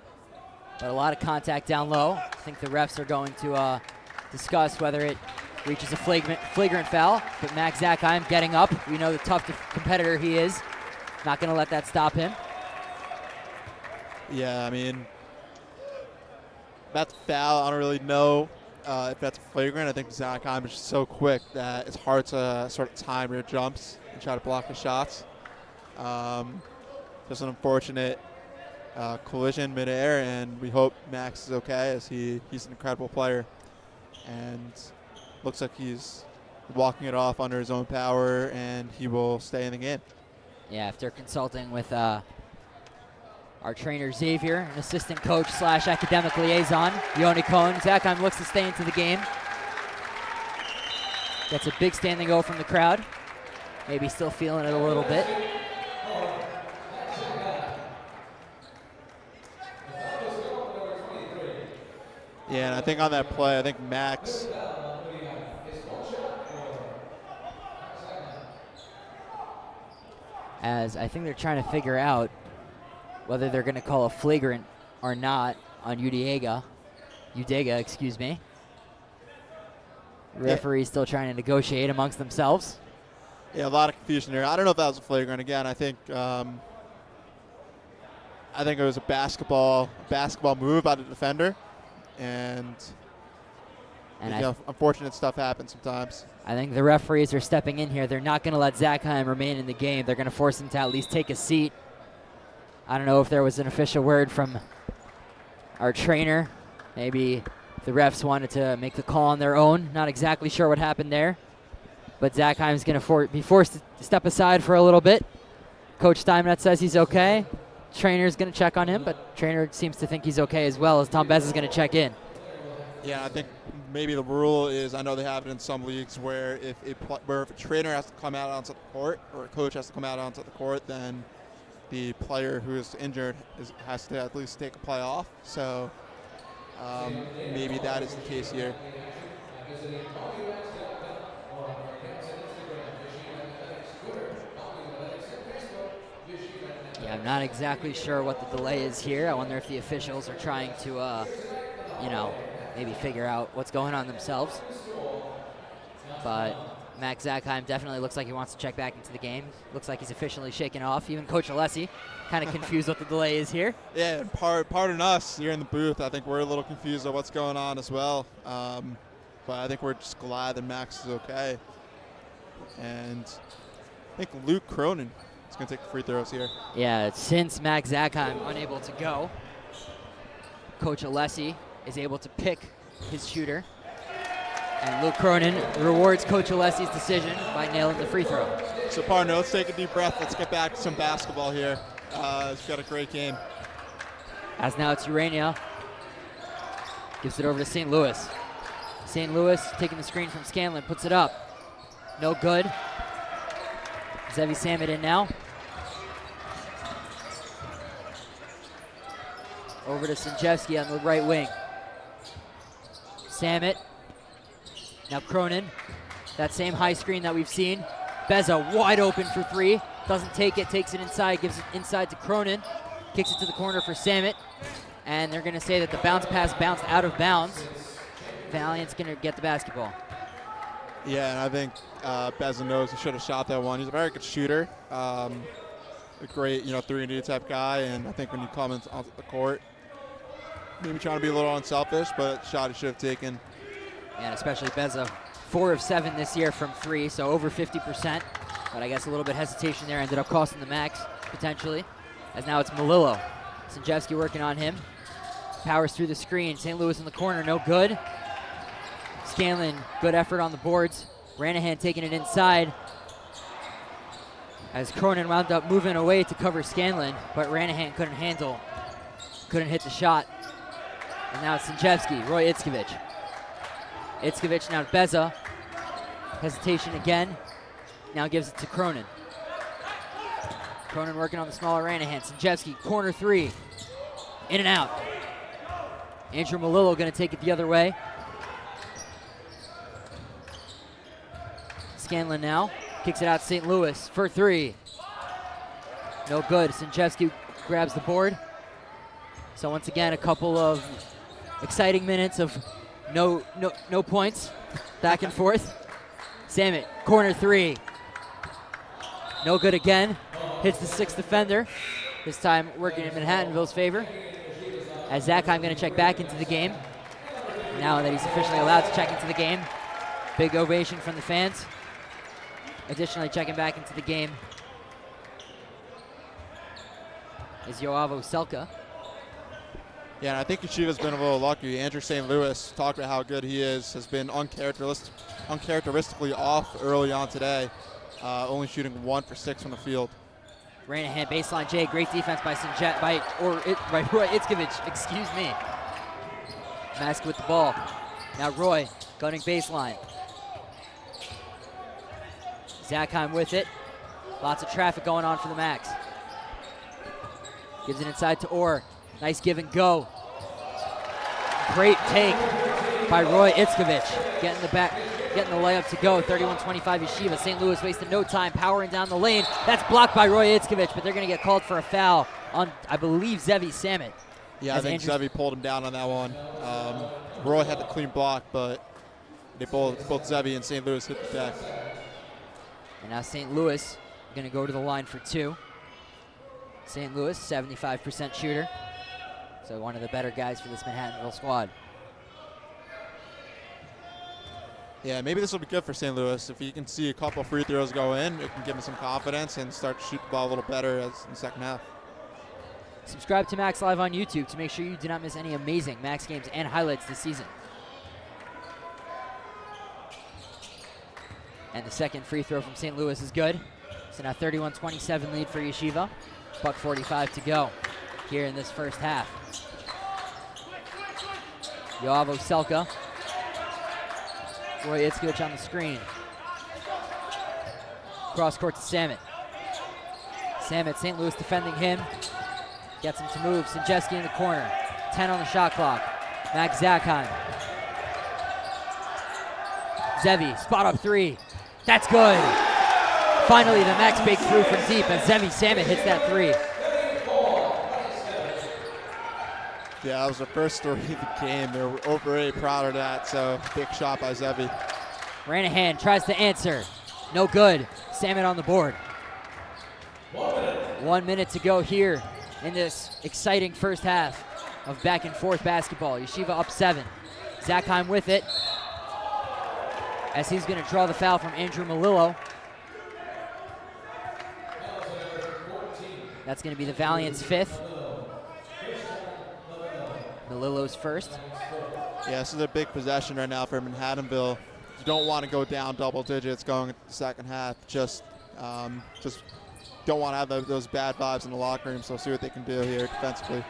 But a lot of contact down low. I think the refs are going to discuss whether it reaches a flagrant foul, but Max Zackheim getting up. We know the tough competitor he is. Not going to let that stop him. Yeah, I mean, that's foul. I don't really know if that's flagrant. I think Zackheim is just so quick that it's hard to sort of time your jumps and try to block the shots. Just an unfortunate collision midair, and we hope Max is okay, as he's an incredible player. And looks like he's walking it off under his own power, and he will stay in the game. Yeah, after consulting with our trainer Xavier, an assistant coach / academic liaison, Yoni Cohen, Zackheim looks to stay into the game. Gets a big standing O from the crowd. Maybe still feeling it a little bit. Yeah, and I think on that play, I think Max as I think they're trying to figure out whether they're going to call a flagrant or not on Udega, excuse me. Referee's still trying to negotiate amongst themselves. Yeah, a lot of confusion there. I don't know if that was a flagrant. Again, I think it was a basketball move by the defender, and unfortunate stuff happens sometimes. I think the referees are stepping in here. They're not going to let Zackheim remain in the game. They're going to force him to at least take a seat. I don't know if there was an official word from our trainer. Maybe the refs wanted to make the call on their own. Not exactly sure what happened there. But Zackheim's going to be forced to step aside for a little bit. Coach Steinmetz says he's okay. Trainer's going to check on him, but trainer seems to think he's okay as well, as Tom Bez is going to check in. Yeah, I think maybe the rule is, I know they have it in some leagues, where if a trainer has to come out onto the court, or a coach has to come out onto the court, then the player who is injured has to at least take a play off. So maybe that is the case here. Yeah, I'm not exactly sure what the delay is here. I wonder if the officials are trying to, maybe figure out what's going on themselves. But Max Zackheim definitely looks like he wants to check back into the game. Looks like he's officially shaken off. Even Coach Alessi kind of confused what the delay is here. Yeah, pardon us here in the booth. I think we're a little confused on what's going on as well. But I think we're just glad that Max is okay. And I think Luke Cronin is going to take the free throws here. Yeah, since Max Zackheim unable to go, Coach Alessi is able to pick his shooter. And Luke Cronin rewards Coach Alessi's decision by nailing the free throw. So, partner, let's take a deep breath. Let's get back to some basketball here. It's got a great game. As now it's Urania. Gives it over to St. Louis. St. Louis taking the screen from Scanlon, puts it up. No good. Zevi Samit in now. Over to Sinjevsky on the right wing. Samit. Now Cronin. That same high screen that we've seen. Beza wide open for three. Doesn't take it, takes it inside, gives it inside to Cronin. Kicks it to the corner for Samit. And they're going to say that the bounce pass bounced out of bounds. Valiant's going to get the basketball. Yeah, and I think Beza knows he should have shot that one. He's a very good shooter. A great, 3-and-D type guy. And I think when you come onto the court, maybe trying to be a little unselfish, but shot he should have taken. And especially Beza, 4 of 7 this year from 3, so over 50%. But I guess a little bit hesitation there ended up costing the Max, potentially. As now it's Malillo. Sinjevsky working on him. Powers through the screen. St. Louis in the corner, no good. Scanlon, good effort on the boards. Ranahan taking it inside. As Cronin wound up moving away to cover Scanlon, but Ranahan couldn't hit the shot. And now it's Sinjevsky, Roy Itzkovich. Itzkovich now to Beza. Hesitation again. Now gives it to Cronin. Cronin working on the smaller Ranahan. Sinjevsky, corner three. In and out. Andrew Malillo going to take it the other way. Scanlon now. Kicks it out to St. Louis for three. No good. Sinjevsky grabs the board. So once again, a couple of exciting minutes of No points. Back and forth. Samit, corner three. No good again. Hits the sixth defender. This time working in Manhattanville's favor. As Zakheim going to check back into the game. Now that he's officially allowed to check into the game. Big ovation from the fans. Additionally, checking back into the game is Yoavo Selka. Yeah, and I think Yeshiva's been a little lucky. Andrew St. Louis talked about how good he is, has been uncharacteristically off early on today, only shooting 1 for 6 from the field. Ranahan, baseline J, great defense by Roy Itzkovich, excuse me. Mask with the ball. Now Roy, gunning baseline. Zakheim with it. Lots of traffic going on for the Max. Gives it inside to Orr. Nice give and go. Great take by Roy Itzkovich. Getting the layup to go. 31-25 Yeshiva. St. Louis wasted no time powering down the lane. That's blocked by Roy Itzkovich, but they're going to get called for a foul on, I believe, Zevi Samit. Yeah, I think Zevi pulled him down on that one. Roy had the clean block, but they both Zevi and St. Louis hit the deck. And now St. Louis going to go to the line for 2. St. Louis, 75% shooter. So one of the better guys for this Manhattanville squad. Yeah, maybe this will be good for St. Louis. If he can see a couple free throws go in, it can give him some confidence and start to shoot the ball a little better in the second half. Subscribe to Max Live on YouTube to make sure you do not miss any amazing Max games and highlights this season. And the second free throw from St. Louis is good. So now 31-27 lead for Yeshiva. $1:45 to go here in this first half. Yoavo Selka. Roy Itzkovich on the screen. Cross court to Samit. Samit, St. Louis defending him. Gets him to move. Sinjewski in the corner. 10 on the shot clock. Max Zakheim. Zevi, spot up 3. That's good. Finally, the Max breaks through from deep as Zevi Samit hits that 3. Yeah, that was the first story of the game. They were very proud of that, so big shot by Zevi. Ranahan tries to answer. No good. Samit on the board. 1 minute to go here in this exciting first half of back and forth basketball. Yeshiva up 7. Zakheim with it as he's going to draw the foul from Andrew Melillo. That's going to be the Valiants' 5th. Melillo's first. Yeah, this is a big possession right now for Manhattanville. You don't want to go down double digits going into the second half. Just don't want to have those bad vibes in the locker room, so see what they can do here defensively.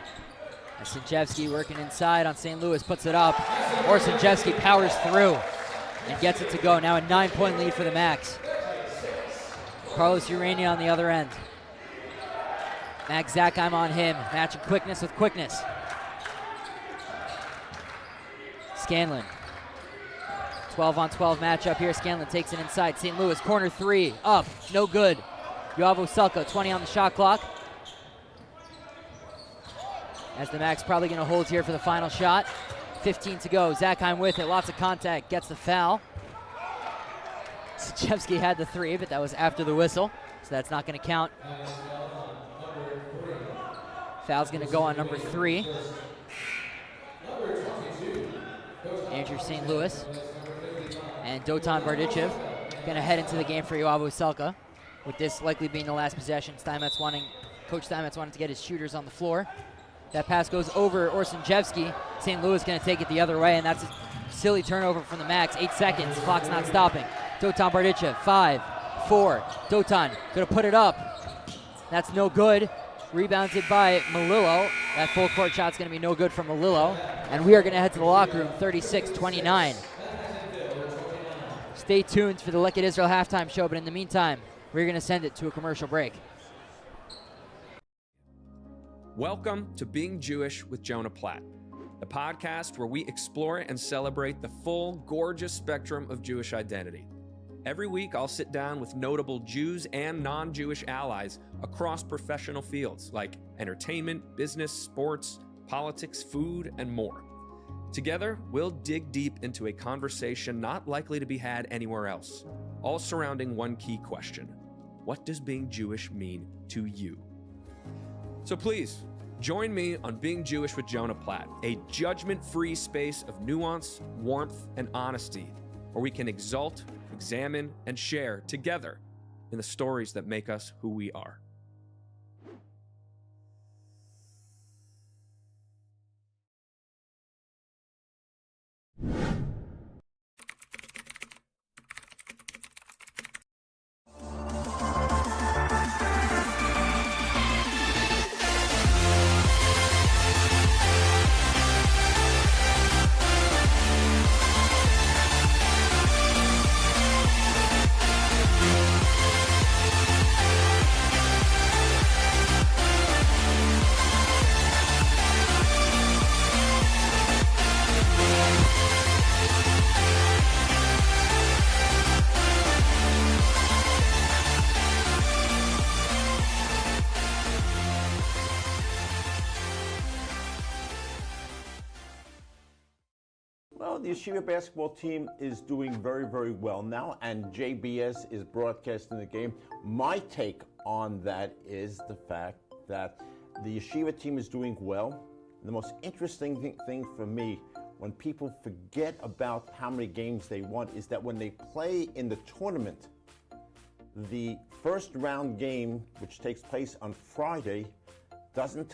Sinjewski working inside on St. Louis, puts it up. Or Sinjewski powers through and gets it to go. Now a 9-point lead for the Max. Carlos Urania on the other end. Max Zakheim on him, matching quickness with quickness. Scanlon. 12-on-12 matchup here. Scanlon takes it inside. St. Louis, corner 3, up, no good. Yoavo Selka, 20 on the shot clock. As the Max probably going to hold here for the final shot. 15 to go. Zakheim with it, lots of contact, gets the foul. Sinjewski had the 3, but that was after the whistle, so that's not going to count. Foul's going to go on number 3. Andrew St. Louis. And Dotan Bardichev going to head into the game for Yoavo Selka. With this likely being the last possession, Coach Steinmetz wanting to get his shooters on the floor. That pass goes over Orsinjevsky. St. Louis going to take it the other way, and that's a silly turnover from the Max. 8 seconds, clock's not stopping. Dotan Bardichev, 5, 4. Dotan going to put it up. That's no good. Rebounded by Melillo. That full court shot's going to be no good from Melillo. And we are going to head to the locker room, 36-29. Stay tuned for the Lekit Israel halftime show, but in the meantime, we're going to send it to a commercial break. Welcome to Being Jewish with Jonah Platt, the podcast where we explore and celebrate the full, gorgeous spectrum of Jewish identity. Every week, I'll sit down with notable Jews and non-Jewish allies across professional fields like entertainment, business, sports, politics, food, and more. Together, we'll dig deep into a conversation not likely to be had anywhere else, all surrounding one key question: what does being Jewish mean to you? So please, join me on Being Jewish with Jonah Platt, a judgment-free space of nuance, warmth, and honesty, where we can exalt, examine, and share together in the stories that make us who we are. Well, the Yeshiva basketball team is doing very, very well now, and JBS is broadcasting the game. My take on that is the fact that the Yeshiva team is doing well. The most interesting thing for me, when people forget about how many games they won, is that when they play in the tournament, the first round game, which takes place on Friday, doesn't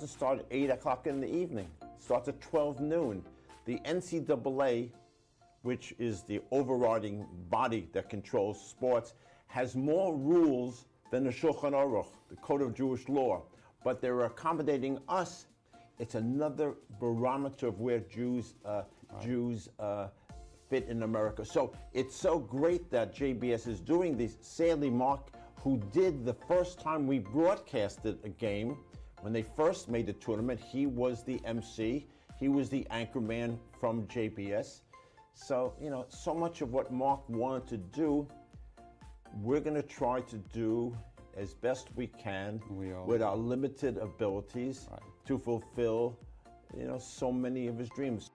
start at 8 o'clock in the evening. It starts at 12 noon. The NCAA, which is the overriding body that controls sports, has more rules than the Shulchan Aruch, the Code of Jewish Law. But they're accommodating us. It's another barometer of where Jews fit in America. So it's so great that JBS is doing this. Sadly, Mark, who did the first time we broadcasted a game, when they first made the tournament, he was the MC. He was the anchor man from JBS. So, you know, so much of what Mark wanted to do, we're going to try to do as best we can with our limited abilities to fulfill, you know, so many of his dreams.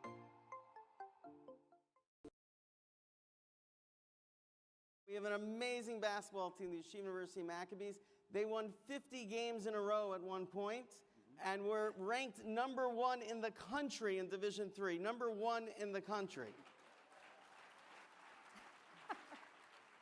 We have an amazing basketball team, the Yeshiva University Maccabees. They won 50 games in a row at one point. And we're ranked number 1 in the country in Division III. Number 1 in the country.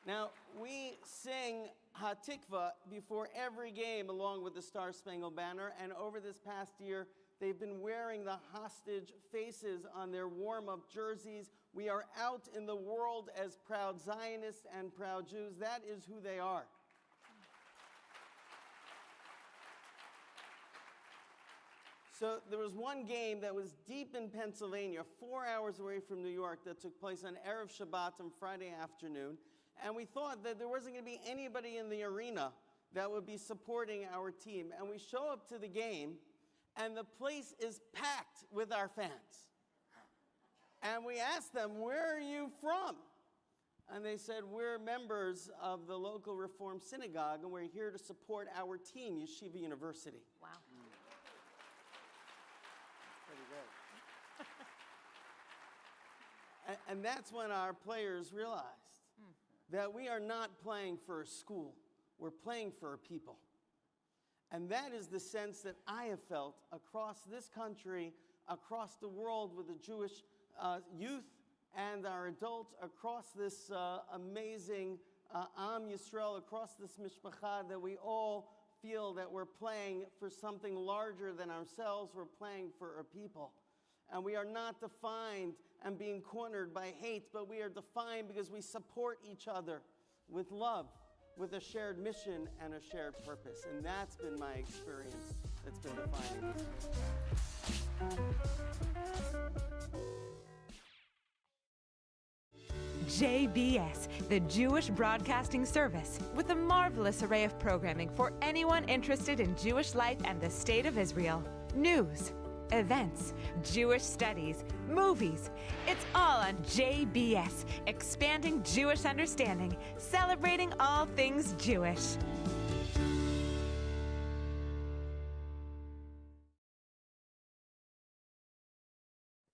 Now, we sing Hatikva before every game along with the Star Spangled Banner. And over this past year, they've been wearing the hostage faces on their warm-up jerseys. We are out in the world as proud Zionists and proud Jews. That is who they are. So there was one game that was deep in Pennsylvania, 4 hours away from New York, that took place on Erev Shabbat on Friday afternoon. And we thought that there wasn't going to be anybody in the arena that would be supporting our team. And we show up to the game, and the place is packed with our fans. And we asked them, "Where are you from?" And they said, "We're members of the local Reform Synagogue, and we're here to support our team, Yeshiva University." Wow. And that's when our players realized that we are not playing for a school, we're playing for a people. And that is the sense that I have felt across this country, across the world with the Jewish youth and our adults, across this amazing Am Yisrael, across this mishpacha, that we all feel that we're playing for something larger than ourselves, we're playing for a people. And we are not defined and being cornered by hate, but we are defined because we support each other with love, with a shared mission and a shared purpose. And that's been my experience that's been defining this. JBS, the Jewish Broadcasting Service, with a marvelous array of programming for anyone interested in Jewish life and the State of Israel. News, events, Jewish studies, movies. It's all on JBS, expanding Jewish understanding, celebrating all things Jewish.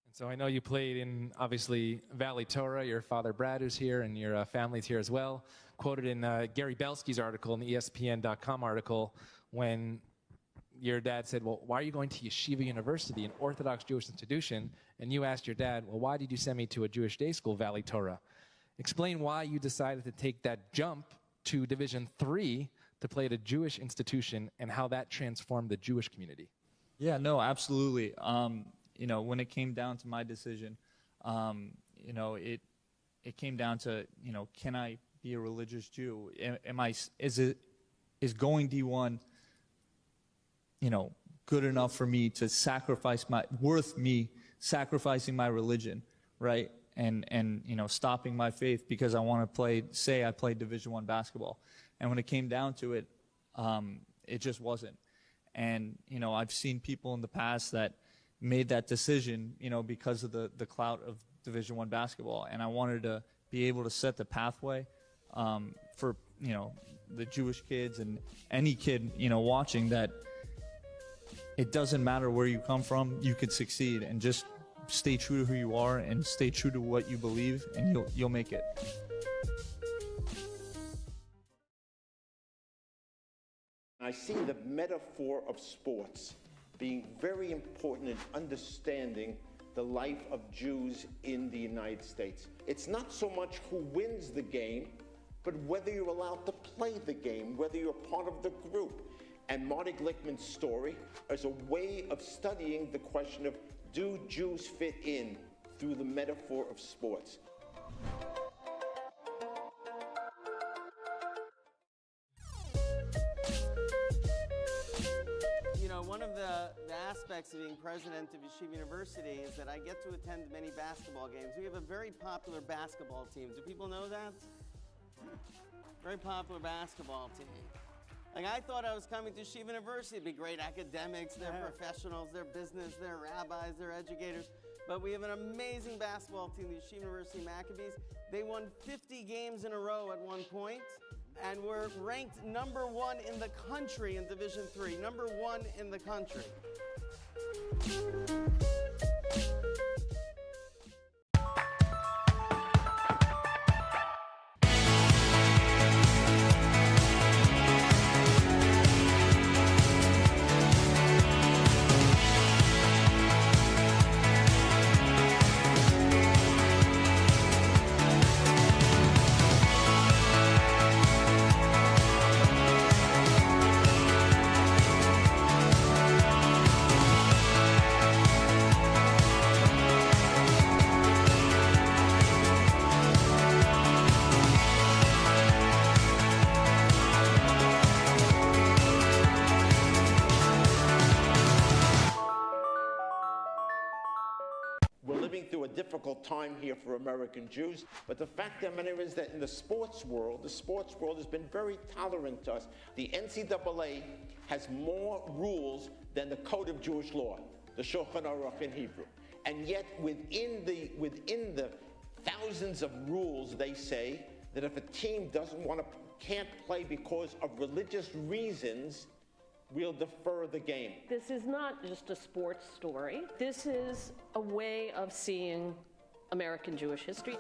And So I know you played in, obviously, Valley Torah. Your father, Brad, who's here, and your family's here as well. Quoted in Gary Belsky's article, in the ESPN.com article, when your dad said, well, why are you going to Yeshiva University, an Orthodox Jewish institution? And you asked your dad, well, why did you send me to a Jewish day school, Valley Torah? Explain why you decided to take that jump to Division III to play at a Jewish institution and how that transformed the Jewish community. Yeah, no, absolutely. You know, when it came down to my decision, you know, it came down to, you know, can I be a religious Jew? Is going D1, you know, good enough for me to sacrifice worth me sacrificing my religion, right? And you know, stopping my faith because I want to say I played Division I basketball. And when it came down to it, it just wasn't. And, you know, I've seen people in the past that made that decision, you know, because of the clout of Division I basketball. And I wanted to be able to set the pathway for, you know, the Jewish kids and any kid, you know, watching, that it doesn't matter where you come from, you could succeed, and just stay true to who you are and stay true to what you believe, and you'll make it. I see the metaphor of sports being very important in understanding the life of Jews in the United States. It's not so much who wins the game, but whether you're allowed to play the game, whether you're part of the group. And Marty Glickman's story is a way of studying the question of, do Jews fit in through the metaphor of sports? You know, one of the aspects of being president of Yeshiva University is that I get to attend many basketball games. We have a very popular basketball team. Do people know that? Very popular basketball team. Like, I thought I was coming to Yeshiva University. It'd be great academics, they're professionals, they're business, they're rabbis, they're educators. But we have an amazing basketball team, the Yeshiva University Maccabees. They won 50 games in a row at one point, and we're ranked #1 in the country in Division III, #1 in the country. Through a difficult time here for American Jews, but the fact of the matter is that in the sports world has been very tolerant to us. The NCAA has more rules than the Code of Jewish Law, the Shulchan Aruch in Hebrew, and yet within the thousands of rules, they say that if a team can't play because of religious reasons, we'll defer the game. This is not just a sports story. This is a way of seeing American Jewish history.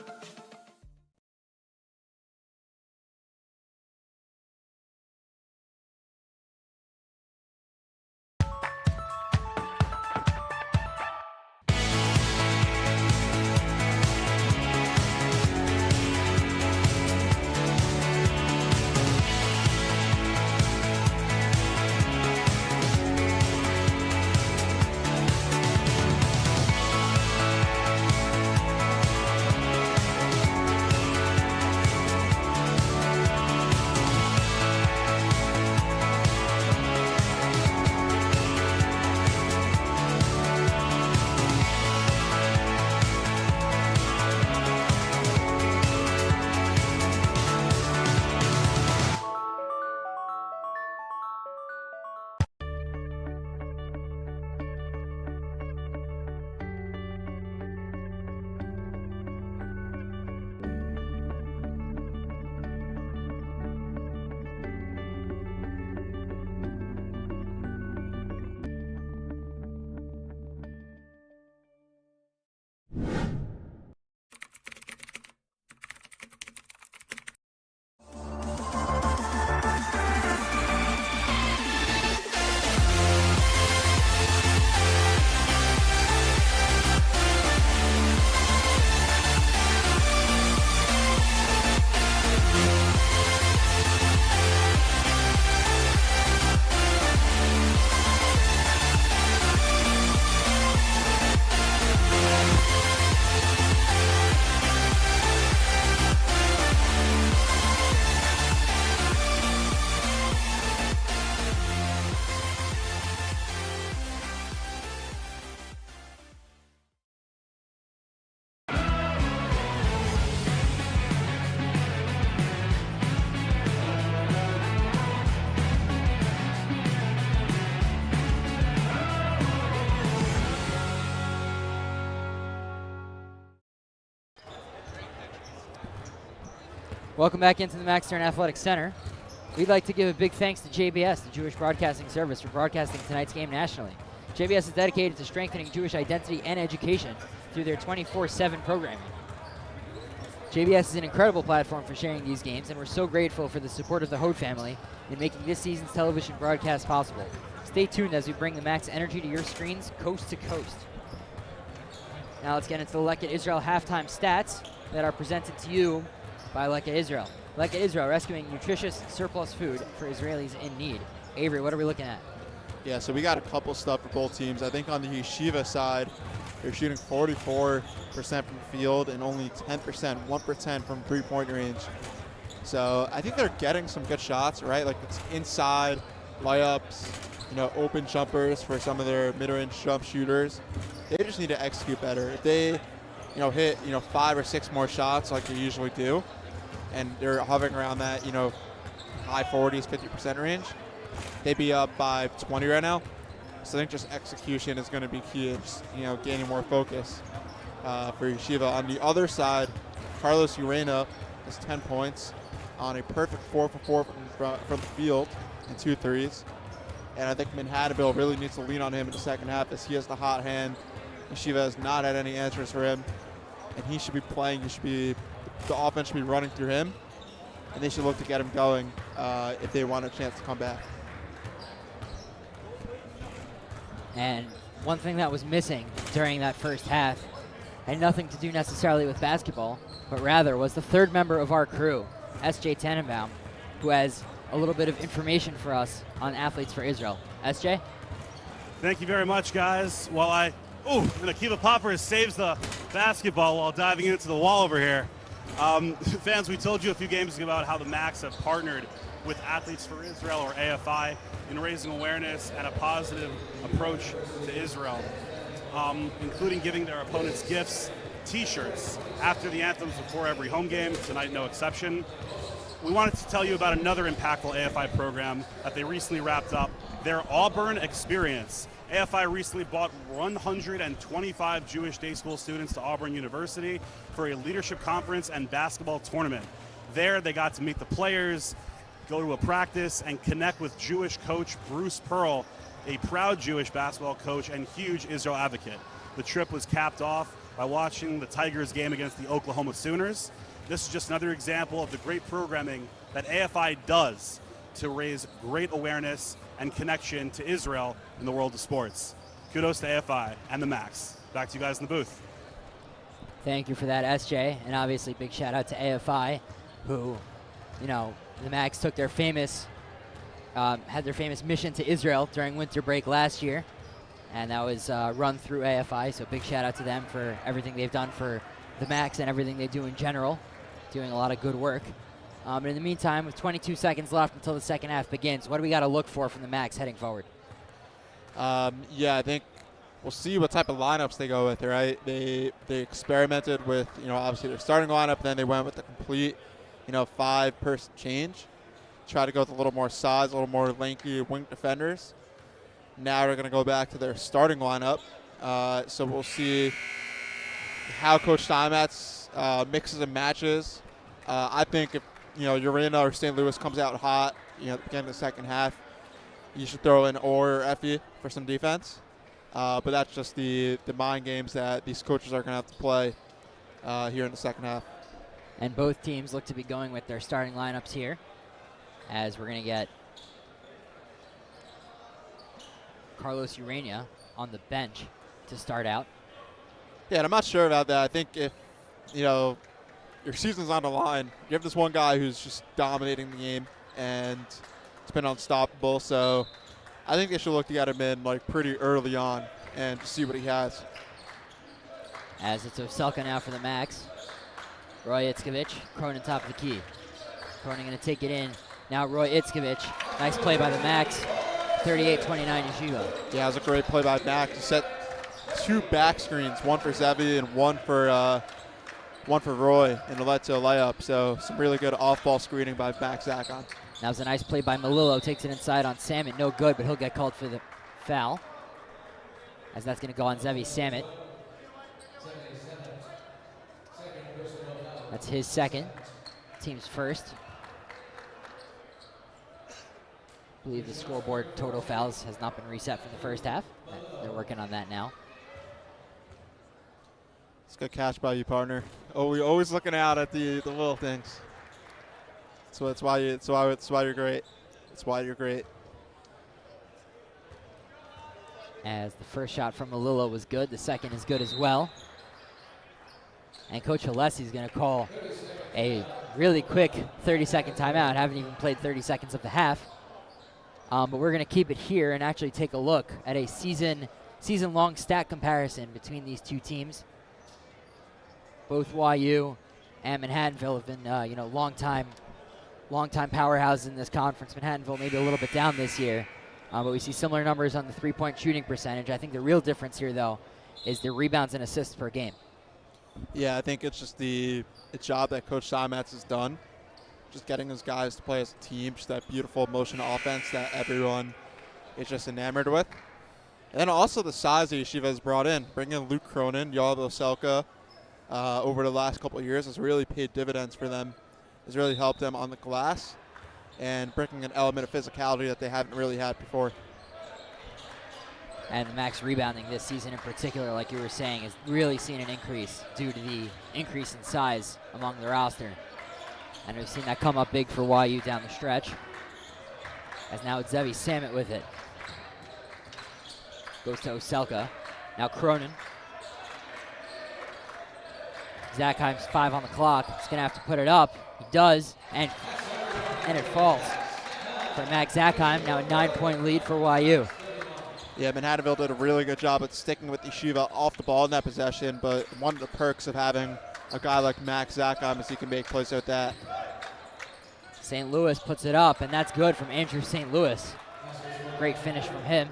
Welcome back into the Max Stern Athletic Center. We'd like to give a big thanks to JBS, the Jewish Broadcasting Service, for broadcasting tonight's game nationally. JBS is dedicated to strengthening Jewish identity and education through their 24/7 programming. JBS is an incredible platform for sharing these games, and we're so grateful for the support of the Hode family in making this season's television broadcast possible. Stay tuned as we bring the Max energy to your screens coast to coast. Now let's get into the Lekka Israel halftime stats that are presented to you by Lekka Israel. Lekka Israel rescuing nutritious surplus food for Israelis in need. Avery, what are we looking at? Yeah, so we got a couple stuff for both teams. I think on the Yeshiva side, they're shooting 44% from the field and only 1% from three-point range. So I think they're getting some good shots, right? Like it's inside layups, open jumpers for some of their mid-range jump shooters. They just need to execute better. If they, hit, 5 or 6 more shots like they usually do, and they're hovering around that, high 40s, 50% range, they'd be up by 20 right now. So I think just execution is going to be key. Just, gaining more focus for Yeshiva. On the other side, Carlos Urena has 10 points on a perfect 4 for 4 from the field and 2 threes. And I think Manhattanville really needs to lean on him in the second half as he has the hot hand. Yeshiva has not had any answers for him, and he should be playing. The offense should be running through him, and they should look to get him going if they want a chance to come back. And one thing that was missing during that first half had nothing to do necessarily with basketball, but rather was the third member of our crew, S.J. Tannenbaum, who has a little bit of information for us on Athletes for Israel. S.J.? Thank you very much, guys. And Akiva Popper saves the basketball while diving into the wall over here. Fans, we told you a few games ago about how the Max have partnered with Athletes for Israel, or AFI, in raising awareness and a positive approach to Israel, including giving their opponents gifts, T-shirts, after the anthems before every home game, tonight no exception. We wanted to tell you about another impactful AFI program that they recently wrapped up, their Auburn Experience. AFI recently brought 125 Jewish day school students to Auburn University for a leadership conference and basketball tournament. There, they got to meet the players, go to a practice, and connect with Jewish coach Bruce Pearl, a proud Jewish basketball coach and huge Israel advocate. The trip was capped off by watching the Tigers game against the Oklahoma Sooners. This is just another example of the great programming that AFI does to raise great awareness and connection to Israel in the world of sports. Kudos to AFI and the Max. Back to you guys in the booth. Thank you for that, SJ. And obviously, big shout out to AFI, who, the Max took their had their famous mission to Israel during winter break last year. And that was run through AFI. So big shout out to them for everything they've done for the Max and everything they do in general, doing a lot of good work. But in the meantime, with 22 seconds left until the second half begins, what do we got to look for from the Max heading forward? I think we'll see what type of lineups they go with, right? They experimented with, obviously their starting lineup, then they went with the complete, 5-person change. Try to go with a little more size, a little more lanky wing defenders. Now they're going to go back to their starting lineup. So we'll see how Coach Steinmetz mixes and matches. I think if, Urena or St. Louis comes out hot, at the beginning of the second half, you should throw in Orr or Effie for some defense. But that's just the mind games that these coaches are going to have to play here in the second half. And both teams look to be going with their starting lineups here, as we're going to get Carlos Urena on the bench to start out. Yeah, and I'm not sure about that. I think if, your season's on the line, you have this one guy who's just dominating the game, and it's been unstoppable. So I think they should look to get him in pretty early on and see what he has. As it's Oselka now for the Max. Roy Itzkovich, Cronin top of the key. Cronin going to take it in. Now Roy Itzkovich. Nice play by the Max. 38-29 Yeshiva. Yeah, it was a great play by Max. He set 2 back screens, one for Zevi and one for Roy, and it led to a layup. So some really good off-ball screening by Max Zakon. That was a nice play by Malillo. Takes it inside on Samet. No good, but he'll get called for the foul, as that's going to go on Zevi Samet. That's his second. teams first. I believe the scoreboard total fouls has not been reset from the first half. They're working on that now. It's a good catch by you, partner. Oh, we're always looking out at the little things. So that's why you're great. That's why you're great. As the first shot from Malillo was good, the second is good as well. And Coach Alessi is going to call a really quick 30-second timeout. Haven't even played 30 seconds of the half. But we're going to keep it here and actually take a look at a season-long stat comparison between these two teams. Both YU and Manhattanville have been, long-time powerhouses in this conference. Manhattanville maybe a little bit down this year, but we see similar numbers on the three-point shooting percentage. I think the real difference here, though, is the rebounds and assists per game. Yeah, I think it's just the job that Coach Simetz has done, just getting his guys to play as a team, just that beautiful motion offense that everyone is just enamored with. And then also the size that Yeshiva has brought in, bringing in Luke Cronin, Yoav Oselka, over the last couple of years has really paid dividends for them. Has really helped them on the glass and bringing an element of physicality that they haven't really had before. And the max rebounding this season in particular, like you were saying, has really seen an increase due to the increase in size among the roster. And we've seen that come up big for YU down the stretch. As now it's Zevi Samet with it. Goes to Oselka. Now Cronin. Zackheim's 5 on the clock. He's going to have to put it up. He does, and it falls for Max Zackheim. Now a 9-point lead for YU. Yeah, Manhattanville did a really good job at sticking with Yeshiva off the ball in that possession, but one of the perks of having a guy like Max Zackheim is he can make plays with that. St. Louis puts it up, and that's good from Andrew St. Louis. Great finish from him.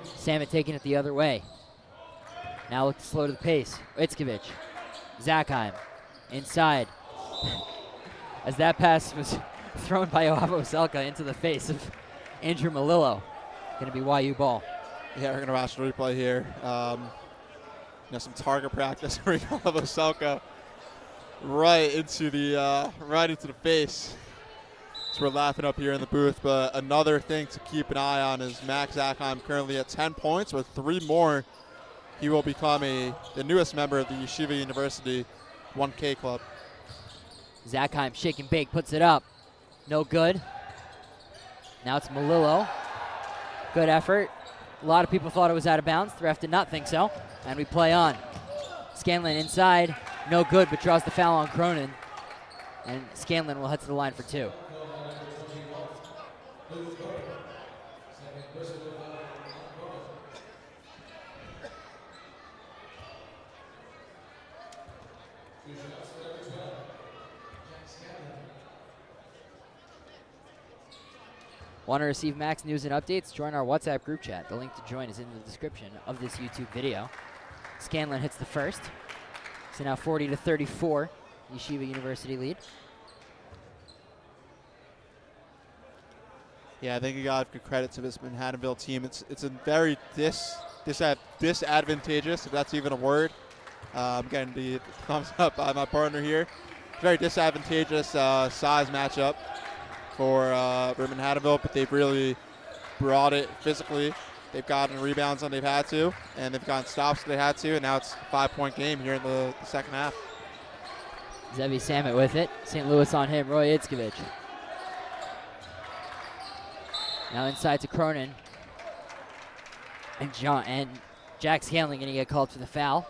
Samet taking it the other way. Now look to slow to the pace. Itzkovich. Zackheim inside. As that pass was thrown by Yoav Oselka into the face of Andrew Malillo. Going to be YU ball. Yeah, we're going to watch the replay here. Some target practice for Yoav Oselka right into the face. So we're laughing up here in the booth. But another thing to keep an eye on is Max Zackheim currently at 10 points. With 3 more, he will become the newest member of the Yeshiva University 1K club. Zackheim, shake and bake, puts it up. No good. Now it's Malillo. Good effort. A lot of people thought it was out of bounds. The ref did not think so. And we play on. Scanlon inside. No good, but draws the foul on Cronin. And Scanlon will head to the line for 2. Want to receive Max news and updates? Join our WhatsApp group chat. The link to join is in the description of this YouTube video. Scanlon hits the first. So now 40-34, Yeshiva University lead. Yeah, I think you got to give credit to this Manhattanville team. It's a very disadvantageous, if that's even a word. I'm getting the thumbs up by my partner here. Very disadvantageous size matchup for Manhattanville, but they've really brought it physically. They've gotten rebounds when they've had to, and they've gotten stops when they had to, and now it's a 5-point game here in the second half. Zevi Samet with it. St. Louis on him, Roy Itzkovich. Now inside to Cronin. And Jack Scanlon going to get called for the foul.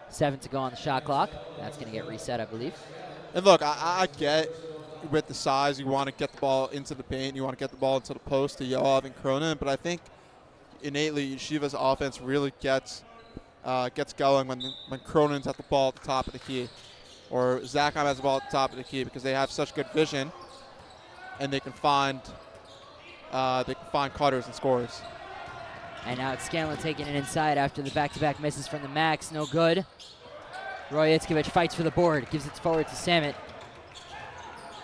7 to go on the shot clock. That's going to get reset, I believe. And look, I get with the size, you want to get the ball into the paint, you want to get the ball into the post to Yoav and Cronin, but I think innately Yeshiva's offense really gets going when Cronin's at the ball at the top of the key, or Zackheim has the ball at the top of the key, because they have such good vision and they can find cutters and scorers. And now it's Scanlon taking it inside after the back-to-back misses from the Max. No good. Roy Itzkovich fights for the board, gives it forward to Samet.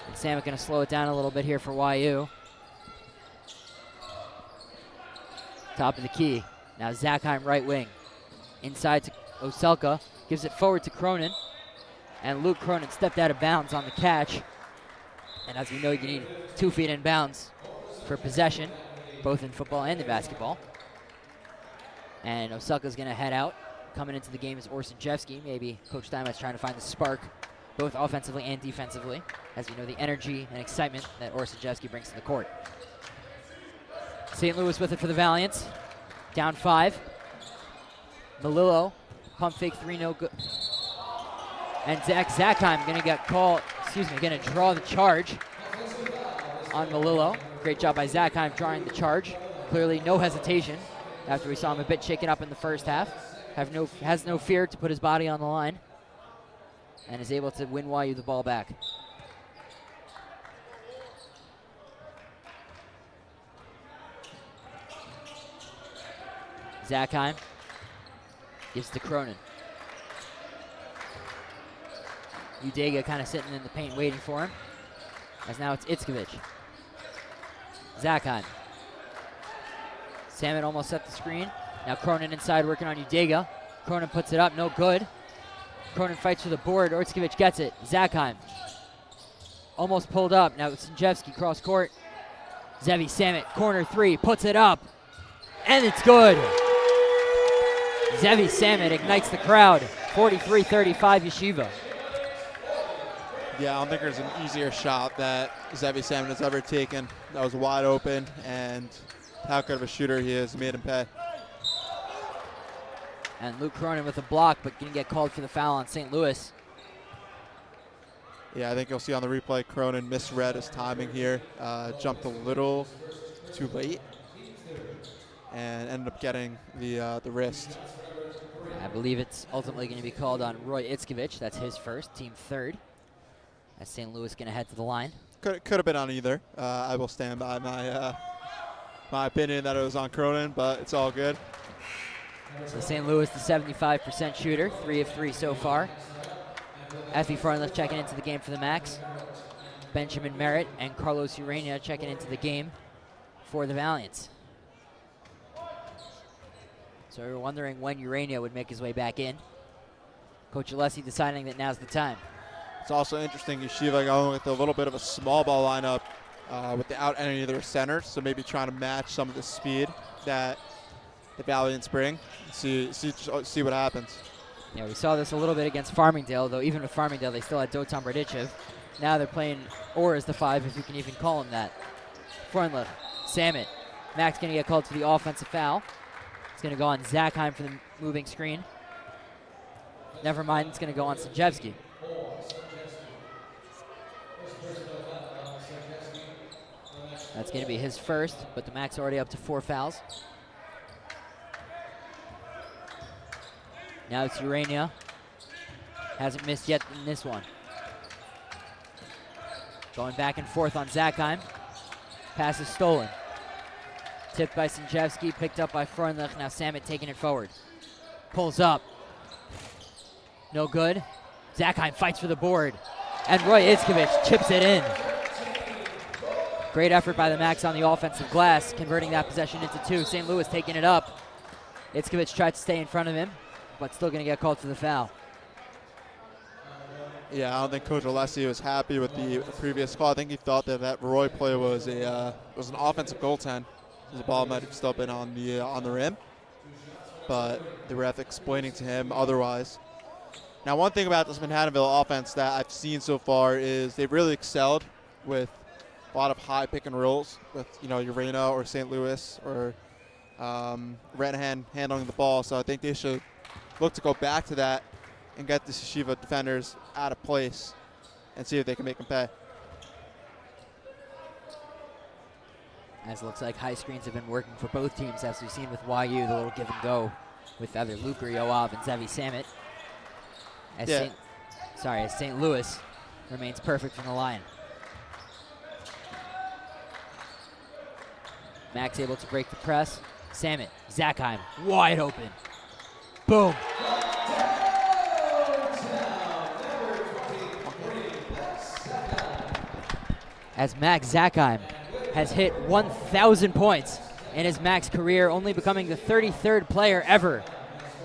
And Samet going to slow it down a little bit here for YU. Top of the key. Now Zackheim right wing. Inside to Oselka. Gives it forward to Cronin. And Luke Cronin stepped out of bounds on the catch. And as we know, you need 2 feet in bounds for possession, both in football and in basketball. And Osaka's going to head out. Coming into the game is Orsajewski. Maybe Coach Steinmetz trying to find the spark, both offensively and defensively, as we know the energy and excitement that Orsajewski brings to the court. St. Louis with it for the Valiants. Down 5. Melillo, pump fake 3, no good. And Zakheim going to get called, going to draw the charge on Melillo. Great job by Zakheim drawing the charge. Clearly no hesitation after we saw him a bit shaken up in the first half. Has no fear to put his body on the line and is able to win YU the ball back. Zakheim gives to Cronin. Udega kind of sitting in the paint waiting for him. As now it's Itzkovich. Zakheim. Salmon almost set the screen. Now Cronin inside working on Udega. Cronin puts it up, no good. Cronin fights for the board. Itzkovich gets it. Zakheim. Almost pulled up. Now Sinjevsky cross court. Zevi Samit, corner 3, puts it up. And it's good. Zevi Samit ignites the crowd. 43-35 Yeshiva. Yeah, I don't think there's an easier shot that Zevi Salmon has ever taken. That was wide open, and how good of a shooter he is. Made him pay. And Luke Cronin with a block, but going to get called for the foul on St. Louis. Yeah, I think you'll see on the replay, Cronin misread his timing here. Jumped a little too late and ended up getting the wrist. I believe it's ultimately going to be called on Roy Itzkovich. That's his first, team third. As St. Louis going to head to the line. Could have been on either. I will stand by my opinion that it was on Cronin, but it's all good. So St. Louis, the 75% shooter, 3 of 3 so far. Effie Farnless checking into the game for the Max. Benjamin Merritt and Carlos Urania checking into the game for the Valiants. So we were wondering when Urania would make his way back in. Coach Alessi deciding that now's the time. It's also interesting, Yeshiva going with a little bit of a small ball lineup without any of their centers, so maybe trying to match some of the speed that the Valiants bring. See what happens. Yeah, we saw this a little bit against Farmingdale, though even with Farmingdale, they still had Dotan Bradichev. Now they're playing Orr as the 5, if you can even call him that. Freundlich, Samit. Max going to get called for the offensive foul. It's going to go on Zakheim for the moving screen. Never mind, it's going to go on Sinjevsky. That's going to be his first, but the Max already up to 4 fouls. Now it's Urania. Hasn't missed yet in this one. Going back and forth on Zakheim. Pass is stolen. Tipped by Sinjevsky, picked up by Freundlich. Now Samit taking it forward. Pulls up. No good. Zakheim fights for the board. And Roy Itzkovich chips it in. Great effort by the Max on the offensive glass, converting that possession into 2. St. Louis taking it up. Itzkovich tried to stay in front of him, but still going to get called for the foul. Yeah, I don't think Coach Alessi was happy with the previous call. I think he thought that Roy play was an offensive goaltend. The ball might have still been on the rim, but the ref explaining to him otherwise. Now, one thing about this Manhattanville offense that I've seen so far is they've really excelled with a lot of high pick and rolls with Urania or St. Louis or Renahan handling the ball. So I think they should look to go back to that and get the Yeshiva defenders out of place and see if they can make them pay. As it looks like high screens have been working for both teams, as we've seen with YU, the little give and go with either Luke or Yoav and Zevi Samit. As St. Louis remains perfect from the line. Max able to break the press. Samit, Zakheim, wide open. Boom. As Max Zakheim has hit 1,000 points in his Max career, only becoming the 33rd player ever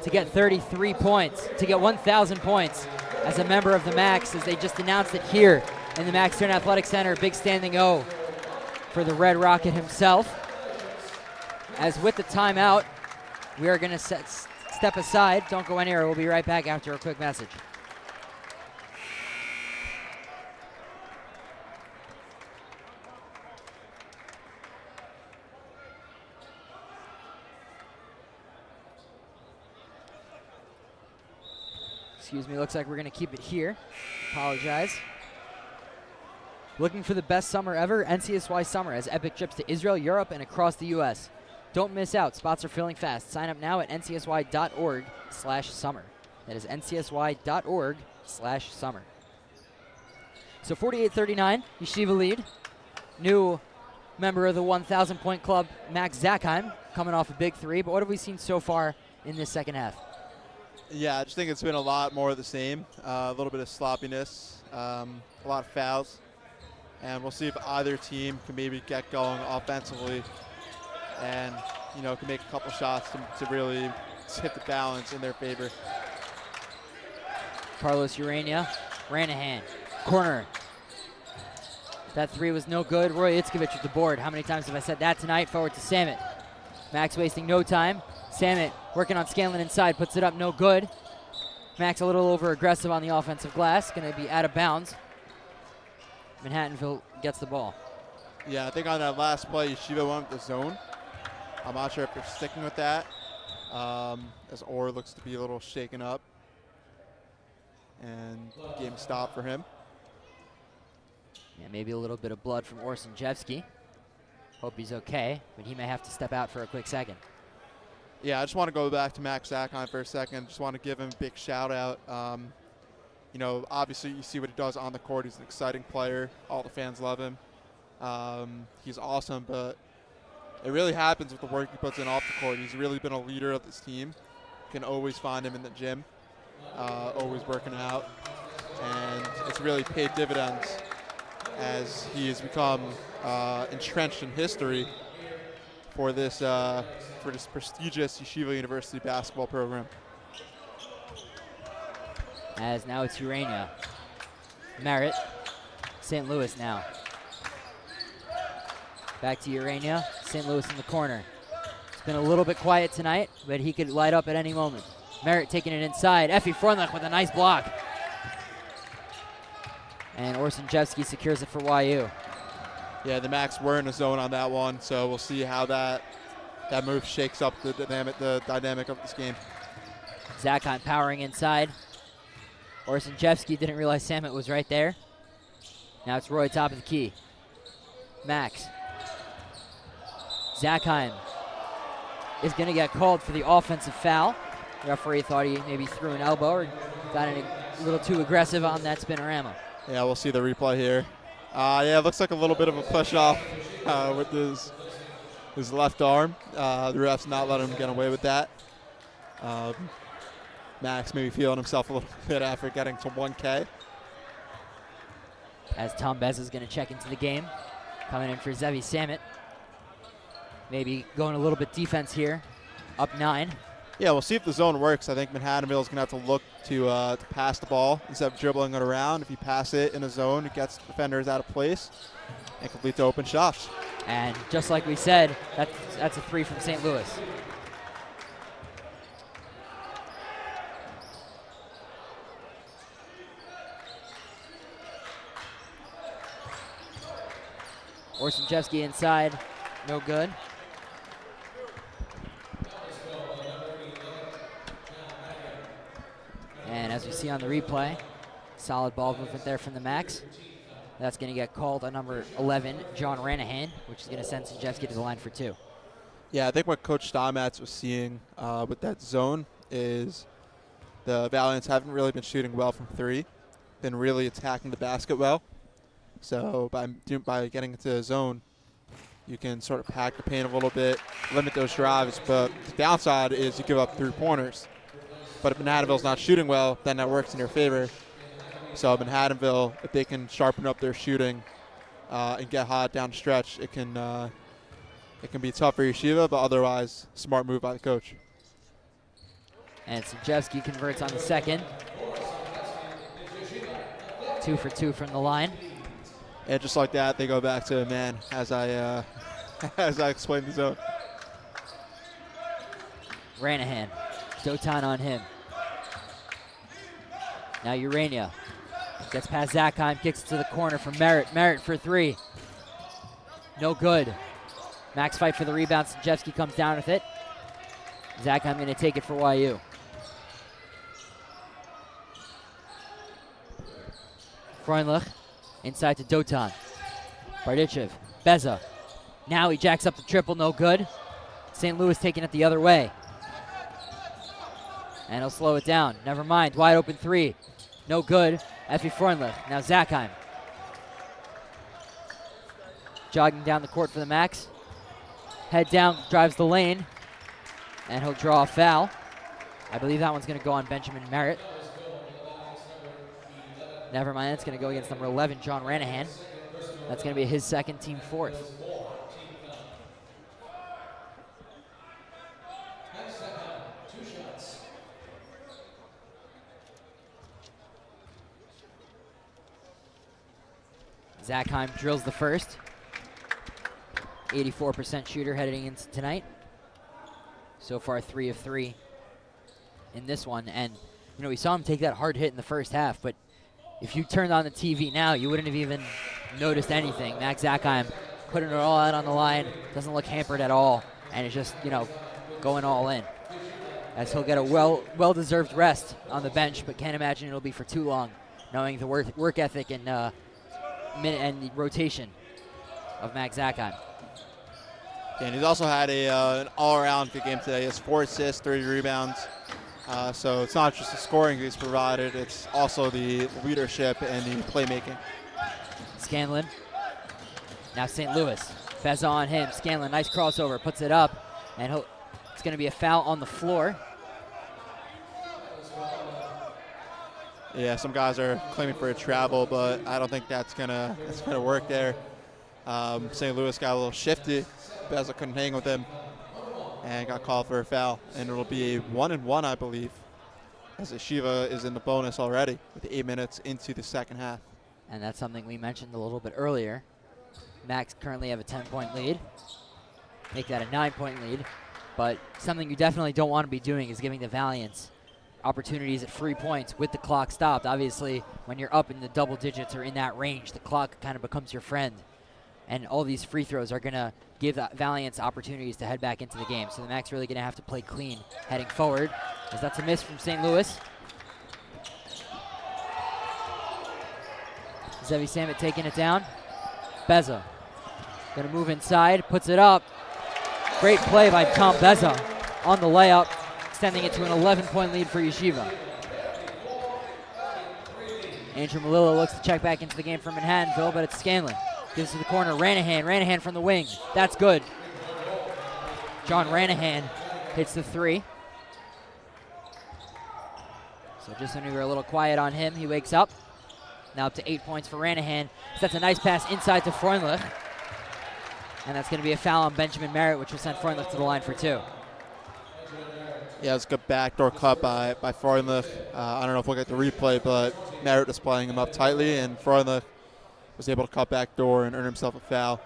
to get 33 points, to get 1,000 points as a member of the Max, as they just announced it here in the Max Stern Athletic Center. Big standing O for the Red Rocket himself. As with the timeout, we are going to step aside. Don't go anywhere. We'll be right back after a quick message. Excuse me, looks like we're going to keep it here. Apologize. Looking for the best summer ever? NCSY Summer has epic trips to Israel, Europe, and across the U.S. Don't miss out. Spots are filling fast. Sign up now at ncsy.org/summer. That is ncsy.org/summer. So 48-39, Yeshiva lead. New member of the 1,000-point club, Max Zakheim, coming off a big three. But what have we seen so far in this second half? Yeah, I just think it's been a lot more of the same. A little bit of sloppiness, a lot of fouls. And we'll see if either team can maybe get going offensively and, you know, can make a couple shots to really hit the balance in their favor. Carlos Urania, Ranahan, corner. That three was no good. Roy Itzkovich with the board. How many times have I said that tonight? Forward to Samet. Max wasting no time. Samet working on Scanlon inside, puts it up, no good. Max a little over aggressive on the offensive glass, going to be out of bounds. Manhattanville gets the ball. Yeah, I think on that last play, Yeshiva went with the zone. I'm not sure if they're sticking with that, as Orr looks to be a little shaken up. And game stopped for him. Yeah, maybe a little bit of blood from Orson Jevsky. Hope he's okay, but he may have to step out for a quick second. Yeah, I just want to go back to Max Zakheim for a second. Just want to give him a big shout out. You know, obviously you see what he does on the court. He's an exciting player. All the fans love him. He's awesome, but it really happens with the work he puts in off the court. He's really been a leader of this team. You can always find him in the gym, always working out. And it's really paid dividends as he has become entrenched in history for this prestigious Yeshiva University basketball program. As now it's Urania. Merritt, St. Louis now. Back to Urania, St. Louis in the corner. It's been a little bit quiet tonight, but he could light up at any moment. Merritt taking it inside. Effie Freundlich with a nice block. And Orson Jevsky secures it for YU. Yeah, the Max were in the zone on that one, so we'll see how that move shakes up the dynamic of this game. Zakheim powering inside. Orson Jevsky didn't realize Samet was right there. Now it's Roy top of the key. Max. Zakheim is going to get called for the offensive foul. The referee thought he maybe threw an elbow or got a little too aggressive on that spinorama. Yeah, we'll see the replay here. Yeah, it looks like a little bit of a push off with his left arm. The ref's not letting him get away with that. Max maybe feeling himself a little bit after getting to 1K. As Tom Bez is going to check into the game. Coming in for Zevi Samet. Maybe going a little bit defense here. Up 9. Yeah, we'll see if the zone works. I think Manhattanville is going to have to look to pass the ball instead of dribbling it around. If you pass it in a zone, it gets defenders out of place and can lead to open shots. And just like we said, that's a three from St. Louis. Orson Jevsky inside, no good. And as we see on the replay, solid ball movement there from the Max. That's going to get called on number 11, John Ranahan, which is going to send Jevsky to the line for 2. Yeah, I think what Coach Steinmetz was seeing with that zone is the Valiants haven't really been shooting well from 3, been really attacking the basket well. So by getting into the zone, you can sort of pack the paint a little bit, limit those drives. But the downside is you give up 3-pointers. But if Manhattanville's not shooting well, then that works in your favor. So Manhattanville, if they can sharpen up their shooting and get hot down the stretch, it can be tough for Yeshiva, but otherwise, smart move by the coach. And Jevsky converts on the second. 2 for 2 from the line. And just like that, they go back to a man as I as I explained the zone. Ranahan, Dotan on him. Now Urania gets past Zakheim, kicks it to the corner for Merritt. Merritt for 3. No good. Max fight for the rebound. Sanjevsky comes down with it. Zakheim going to take it for YU. Freundlich inside to Dotan. Bardichev, Beza. Now he jacks up the triple, no good. St. Louis taking it the other way. And he'll slow it down. Never mind, wide open 3. No good. Effie Freundlich. Now Zakheim. Jogging down the court for the Max. Head down, drives the lane. And he'll draw a foul. I believe that one's going to go on Benjamin Merritt. Never mind, it's going to go against number 11, John Ranahan. That's going to be his second, team fourth. Zakheim drills the first. 84% shooter heading into tonight. So far 3 of 3 in this one. And, you know, we saw him take that hard hit in the first half, but if you turned on the TV now, you wouldn't have even noticed anything. Max Zakheim putting it all out on the line, doesn't look hampered at all, and is just, you know, going all in. As he'll get a well-deserved rest on the bench, but can't imagine it'll be for too long, knowing the work ethic and minute and rotation of Max Zakheim. And he's also had an all-around good game today. He has 4 assists, 30 rebounds. So it's not just the scoring he's provided, it's also the leadership and the playmaking. Scanlon. Now St. Louis. Feza on him. Scanlon, nice crossover, puts it up, and it's going to be a foul on the floor. Yeah, some guys are claiming for a travel, but I don't think that's gonna work there. St. Louis got a little shifty. Beza couldn't hang with him and got called for a foul. And it'll be a 1-and-1, I believe, as Yeshiva is in the bonus already with 8 minutes into the second half. And that's something we mentioned a little bit earlier. Max currently have a 10-point lead. Make that a 9-point lead. But something you definitely don't want to be doing is giving the Valiants opportunities at free points with the clock stopped. Obviously, when you're up in the double digits or in that range, the clock kind of becomes your friend. And all these free throws are going to give the Valiants opportunities to head back into the game. So the Max really going to have to play clean heading forward, as that's a miss from St. Louis. Zevi Samit taking it down. Beza going to move inside, puts it up. Great play by Tom Beza on the layup, extending it to an 11-point lead for Yeshiva. Andrew Malillo looks to check back into the game for Manhattanville, but it's Scanlon. Gives to the corner, Ranahan. Ranahan from the wing. That's good. John Ranahan hits the 3. So just when we were a little quiet on him, he wakes up. Now up to 8 points for Ranahan. Sets a nice pass inside to Freundlich. And that's going to be a foul on Benjamin Merritt, which will send Freundlich to the line for 2. Yeah, it's a good backdoor cut by Freundlich. I don't know if we'll get the replay, but Merritt is playing him up tightly, and Freundlich was able to cut back door and earn himself a foul.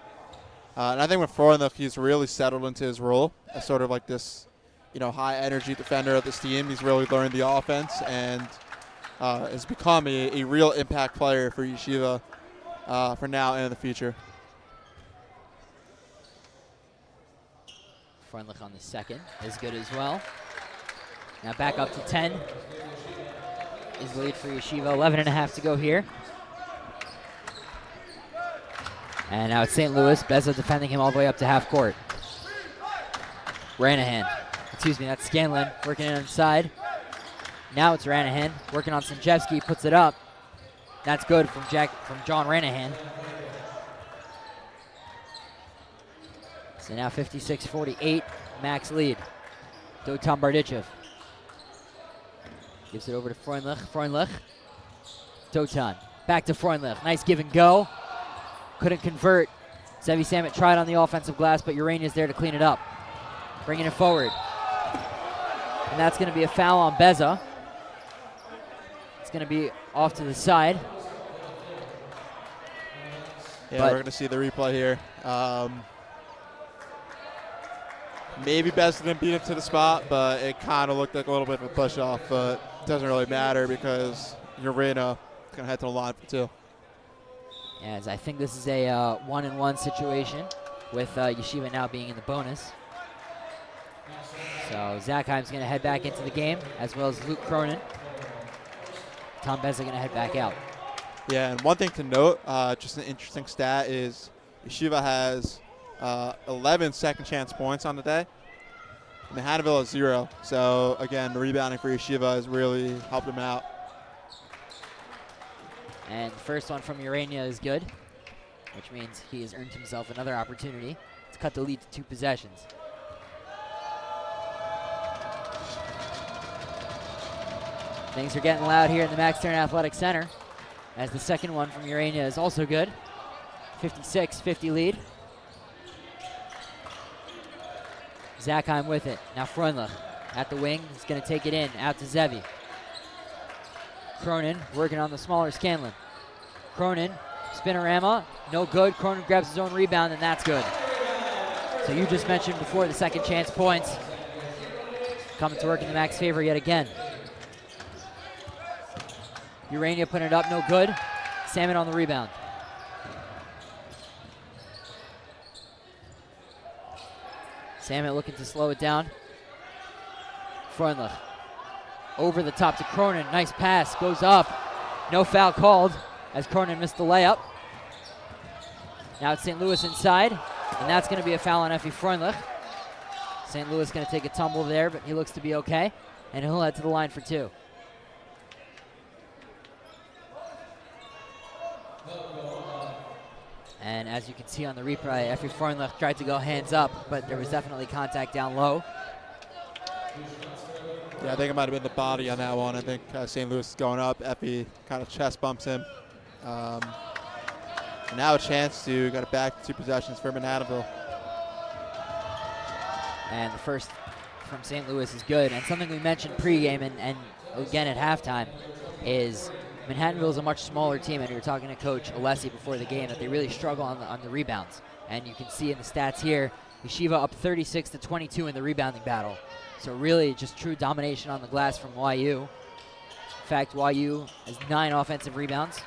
And I think with Freundlich, he's really settled into his role as sort of like this, you know, high-energy defender of this team. He's really learned the offense and has become a real impact player for Yeshiva for now and in the future. Freundlich on the second is good as well. Now back up to 10 is the lead for Yeshiva. 11.5 to go here. And now it's St. Louis. Beza defending him all the way up to half court. Ranahan. Excuse me, that's Scanlon working it inside. Now it's Ranahan working on Sanjevsky, puts it up. That's good from John Ranahan. So now 56-48, Max lead. Dotan Bardichev gives it over to Freundlich. Freundlich. Dotan back to Freundlich. Nice give and go. Couldn't convert. Zevi Samit tried on the offensive glass, but Urania's there to clean it up. Bringing it forward. And that's going to be a foul on Beza. It's going to be off to the side. Yeah, But we're going to see the replay here. Maybe best didn't beat him to the spot, but it kind of looked like a little bit of a push-off, but it doesn't really matter because Urena is going to head to the line for 2. as I think this is a 1-and-1 situation with Yeshiva now being in the bonus. So Zackheim's going to head back into the game, as well as Luke Cronin. Tom Bezza going to head back out. Yeah, and one thing to note, just an interesting stat, is Yeshiva has 11 second chance points on the day. Manhattanville has 0. So, again, the rebounding for Yeshiva has really helped them out. And the first one from Urania is good, which means he has earned himself another opportunity to cut the lead to 2 possessions. Things are getting loud here in the Max Stern Athletic Center, as the second one from Urania is also good. 56-50 lead. Zackheim with it. Now Freundlich at the wing. He's going to take it in. Out to Zevi. Cronin working on the smaller Scanlon. Cronin, spinorama, no good. Cronin grabs his own rebound, and that's good. So you just mentioned before the second chance points coming to work in the Max favor yet again. Urania putting it up, no good. Salmon on the rebound. Salmon looking to slow it down. Freundlich over the top to Cronin. Nice pass, goes up. No foul called as Cronin missed the layup. Now it's St. Louis inside, and that's going to be a foul on Effie Freundlich. St. Louis going to take a tumble there, but he looks to be okay, and he'll head to the line for 2. And as you can see on the replay, Effie Freundlich tried to go hands up, but there was definitely contact down low. Yeah, I think it might have been the body on that one. I think St. Louis is going up. Effie kind of chest bumps him. And now a chance to get it back to 2 possessions for Manhattanville. And the first from St. Louis is good. And something we mentioned pregame and again at halftime is Manhattanville is a much smaller team, and we were talking to Coach Alessi before the game that they really struggle on the rebounds. And you can see in the stats here, Yeshiva up 36-22 in the rebounding battle. So really just true domination on the glass from YU. In fact, YU has 9 offensive rebounds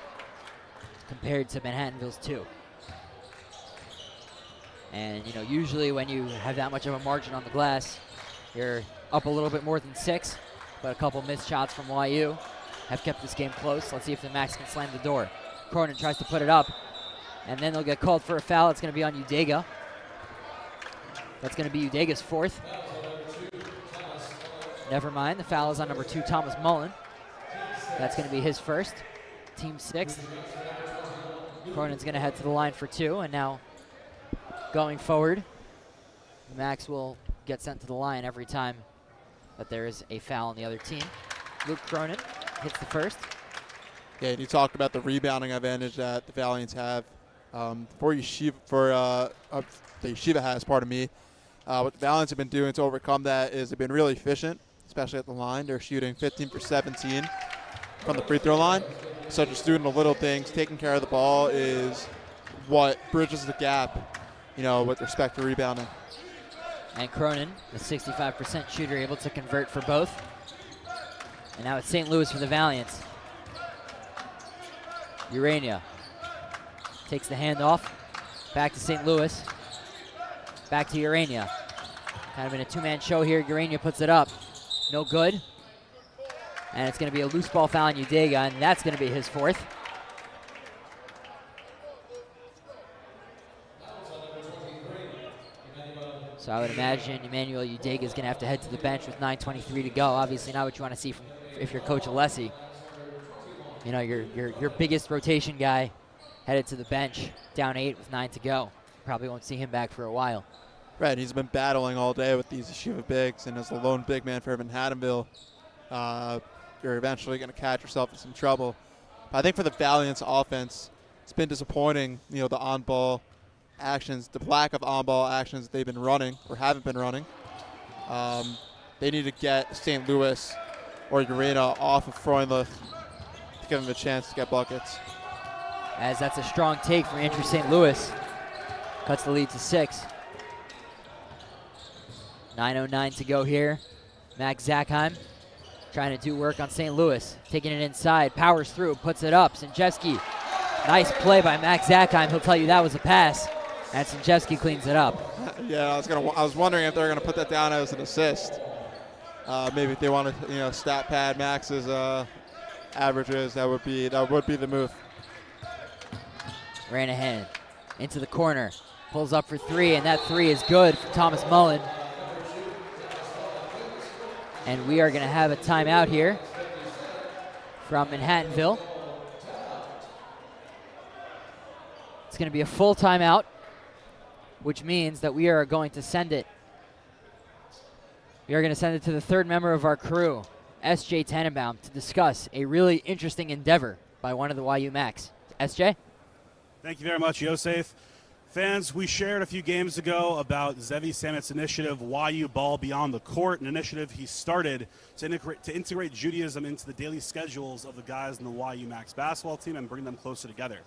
compared to Manhattanville's 2. And you know, usually when you have that much of a margin on the glass, you're up a little bit more than 6, but a couple missed shots from YU have kept this game close. Let's see if the Max can slam the door. Cronin tries to put it up, and then they'll get called for a foul. It's going to be on Udega. That's going to be Udega's 4th. Never mind, the foul is on number 2, Thomas Mullen. That's going to be his 1st, team 6th. Cronin's going to head to the line for 2, and now going forward, Max will get sent to the line every time that there is a foul on the other team. Luke Cronin hits the 1st. Yeah, and you talked about the rebounding advantage that the Valiants have. For Yeshiva, the Yeshiva has, pardon me. What the Valiants have been doing to overcome that is they've been really efficient, especially at the line. They're shooting 15 for 17 from the free throw line. So just doing the little things, taking care of the ball is what bridges the gap, you know, with respect to rebounding. And Cronin, the 65% shooter, able to convert for both. And now it's St. Louis for the Valiants. Urania takes the handoff. Back to St. Louis. Back to Urania. Kind of in a 2-man show here. Urania puts it up. No good. And it's going to be a loose ball foul on Udega, and that's going to be his 4th. So I would imagine Emmanuel Udega is going to have to head to the bench with 9:23 to go. Obviously not what you want to see from if you're Coach Alessi. You know, your biggest rotation guy headed to the bench, down 8 with 9 to go. Probably won't see him back for a while. Right, he's been battling all day with these Yeshiva bigs, and as the lone big man for Manhattanville, you're eventually going to catch yourself in some trouble. But I think for the Valiants offense, it's been disappointing, you know, the on-ball actions, the lack of on-ball actions that they've been running or haven't been running. They need to get St. Louis or Urena off of Freundlich to give them a chance to get buckets. as that's a strong take from Andrew St. Louis. Cuts the lead to 6. 9:09 to go here. Max Zakheim trying to do work on St. Louis. Taking it inside, powers through, puts it up. Sinjevsky, nice play by Max Zakheim. He'll tell you that was a pass. And Sinjevsky cleans it up. Yeah, I was wondering if they're going to put that down as an assist. Maybe if they want to, stat pad Max's averages, that would be the move. Ranahan into the corner, pulls up for 3, and that 3 is good for Thomas Mullen. And we are going to have a timeout here from Manhattanville. It's going to be a full timeout, which means that we are going to send it. We are going to send it to the third member of our crew, S.J. Tannenbaum, to discuss a really interesting endeavor by one of the YU Macs. S.J.? Thank you very much, Yosef. Fans, we shared a few games ago about Zevi Samet's initiative, YU Ball Beyond the Court, an initiative he started to integrate Judaism into the daily schedules of the guys in the YU Macs basketball team and bring them closer together.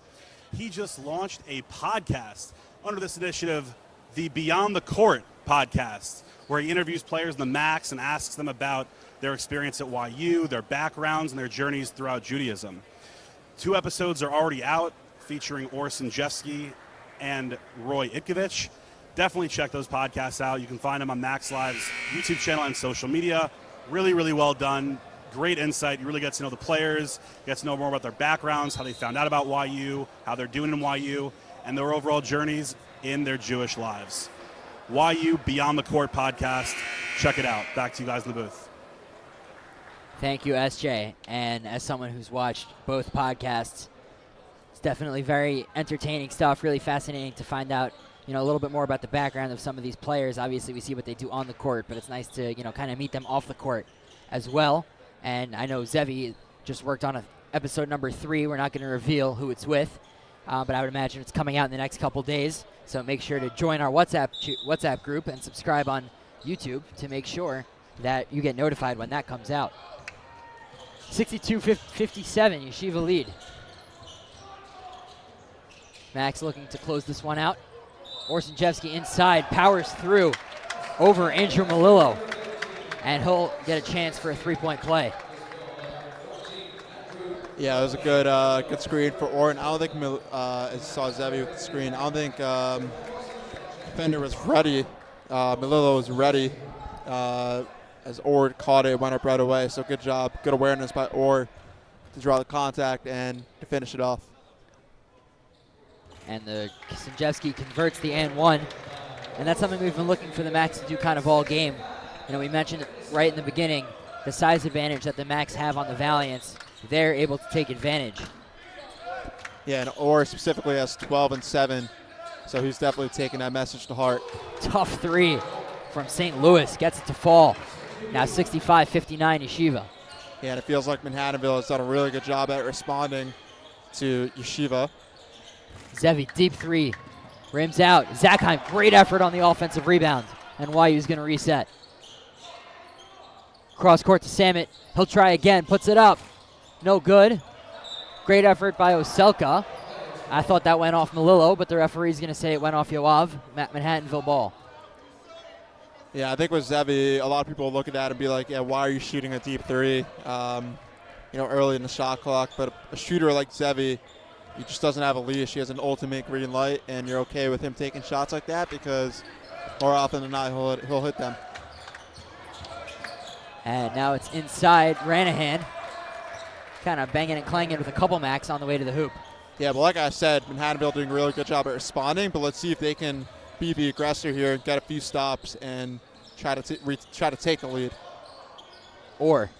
He just launched a podcast under this initiative, the Beyond the Court podcast, where he interviews players in the Macs and asks them about their experience at YU, their backgrounds, and their journeys throughout Judaism. 2 episodes are already out, featuring Orson Jeffsky and Roy Itkovich. Definitely check those podcasts out. You can find them on Max Live's YouTube channel and social media. Really, really well done. Great insight. You really get to know the players, get to know more about their backgrounds, how they found out about YU, how they're doing in YU, and their overall journeys in their Jewish lives. YU Beyond the Court podcast. Check it out. Back to you guys in the booth. Thank you, SJ. And as someone who's watched both podcasts, it's definitely very entertaining stuff, really fascinating to find out, a little bit more about the background of some of these players. Obviously, we see what they do on the court, but it's nice to, kind of meet them off the court as well. And I know Zevi just worked on episode number 3. We're not going to reveal who it's with, but I would imagine it's coming out in the next couple days. So make sure to join our WhatsApp group and subscribe on YouTube to make sure that you get notified when that comes out. 62-57, Yeshiva lead. Max looking to close this one out. Orson-Jevsky inside, powers through over Andrew Malillo, and he'll get a chance for a 3-point play. Yeah, it was a good screen for Orton. I don't think I saw Zevi with the screen. I don't think defender was ready. Malillo was ready as Orr caught it, went up right away. So good job, good awareness by Orr to draw the contact and to finish it off. And the Sinjevsky converts the and-1, and that's something we've been looking for the Macs to do kind of all game. We mentioned right in the beginning the size advantage that the Macs have on the Valiants. They're able to take advantage. Yeah, and Orr specifically has 12 and 7, so he's definitely taking that message to heart. Tough 3 from St. Louis, gets it to fall. Now 65-59 Yeshiva. Yeah, and it feels like Manhattanville has done a really good job at responding to Yeshiva. Zevi, deep 3, rims out. Zakheim, great effort on the offensive rebound, and YU's going to reset. Cross court to Samet, he'll try again, puts it up. No good. Great effort by Oselka. I thought that went off Malillo, but the referee's going to say it went off Yoav. Manhattanville ball. Yeah, I think with Zevi, a lot of people look at that and be like, yeah, why are you shooting a deep 3, early in the shot clock? But a shooter like Zevi, he just doesn't have a leash. He has an ultimate green light, and you're okay with him taking shots like that because more often than not, he'll hit them. And now it's inside Ranahan. Kind of banging and clanging with a couple Macs on the way to the hoop. Yeah, but like I said, Manhattanville doing a really good job at responding, but let's see if they can be the aggressor here, get a few stops, and try to take the lead. Or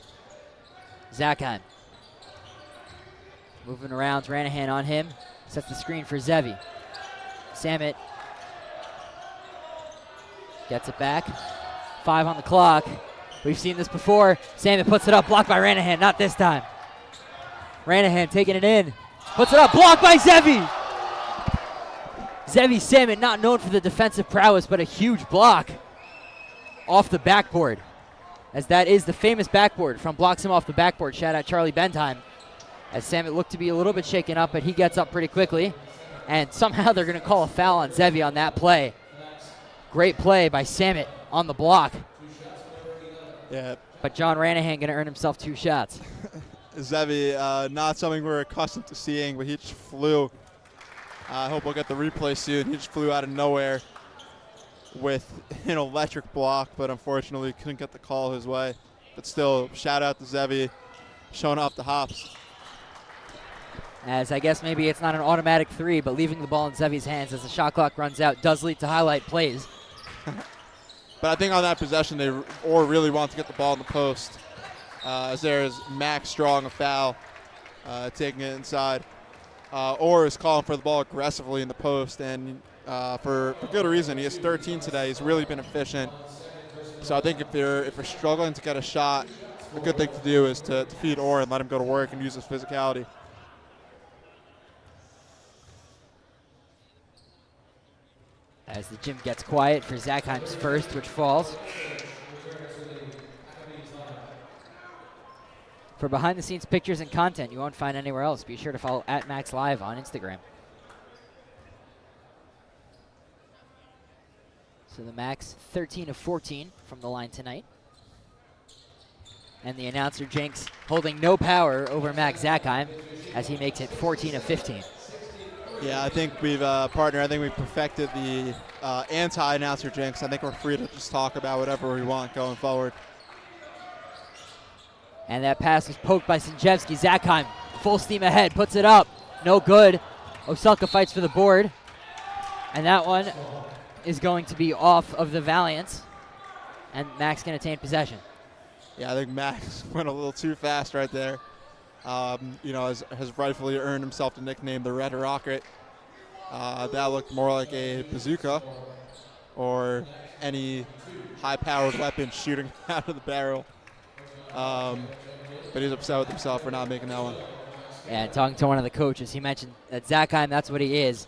Zakheim. Moving around, Ranahan on him. Sets the screen for Zevi. Samet gets it back. 5 on the clock. We've seen this before. Samet puts it up, blocked by Ranahan, not this time. Ranahan taking it in. Puts it up, blocked by Zevi. Zevi Samet, not known for the defensive prowess, but a huge block off the backboard. As that is the famous backboard from Blocks Him Off the Backboard. Shout out Charlie Bentheim. as Samet looked to be a little bit shaken up, but he gets up pretty quickly. And somehow they're going to call a foul on Zevi on that play. Great play by Samet on the block. Yeah. But John Ranahan going to earn himself 2 shots. Zevi, not something we're accustomed to seeing, but he just flew. I hope we'll get the replay soon. He just flew out of nowhere with an electric block, but unfortunately couldn't get the call his way. But still, shout out to Zevi, showing off the hops. As I guess maybe it's not an automatic 3, but leaving the ball in Zevi's hands as the shot clock runs out does lead to highlight plays. But I think on that possession, they really want to get the ball in the post. As there's Max drawing a foul, taking it inside. Or is calling for the ball aggressively in the post, and for good reason. He has 13 today. He's really been efficient. So I think if you're struggling to get a shot, a good thing to do is to feed Orr and let him go to work and use his physicality. As the gym gets quiet for Zackheim's first, which falls. For behind-the-scenes pictures and content you won't find anywhere else, be sure to follow @MaxLive on Instagram. So the Max 13 of 14 from the line tonight. And the announcer Jenks holding no power over Max Zackheim as he makes it 14 of 15. Yeah, I think we've, partner, I think we've perfected the anti-announcer jinx. I think we're free to just talk about whatever we want going forward. And that pass was poked by Sinjevsky. Zackheim, full steam ahead, puts it up. No good. Oselka fights for the board. And that one is going to be off of the Valiants. And Max going to take possession. Yeah, I think Max went a little too fast right there. Has rightfully earned himself the nickname the Red Rocket. That looked more like a bazooka or any high-powered weapon shooting out of the barrel. But he's upset with himself for not making that one. And talking to one of the coaches, he mentioned that Zackheim, that's what he is.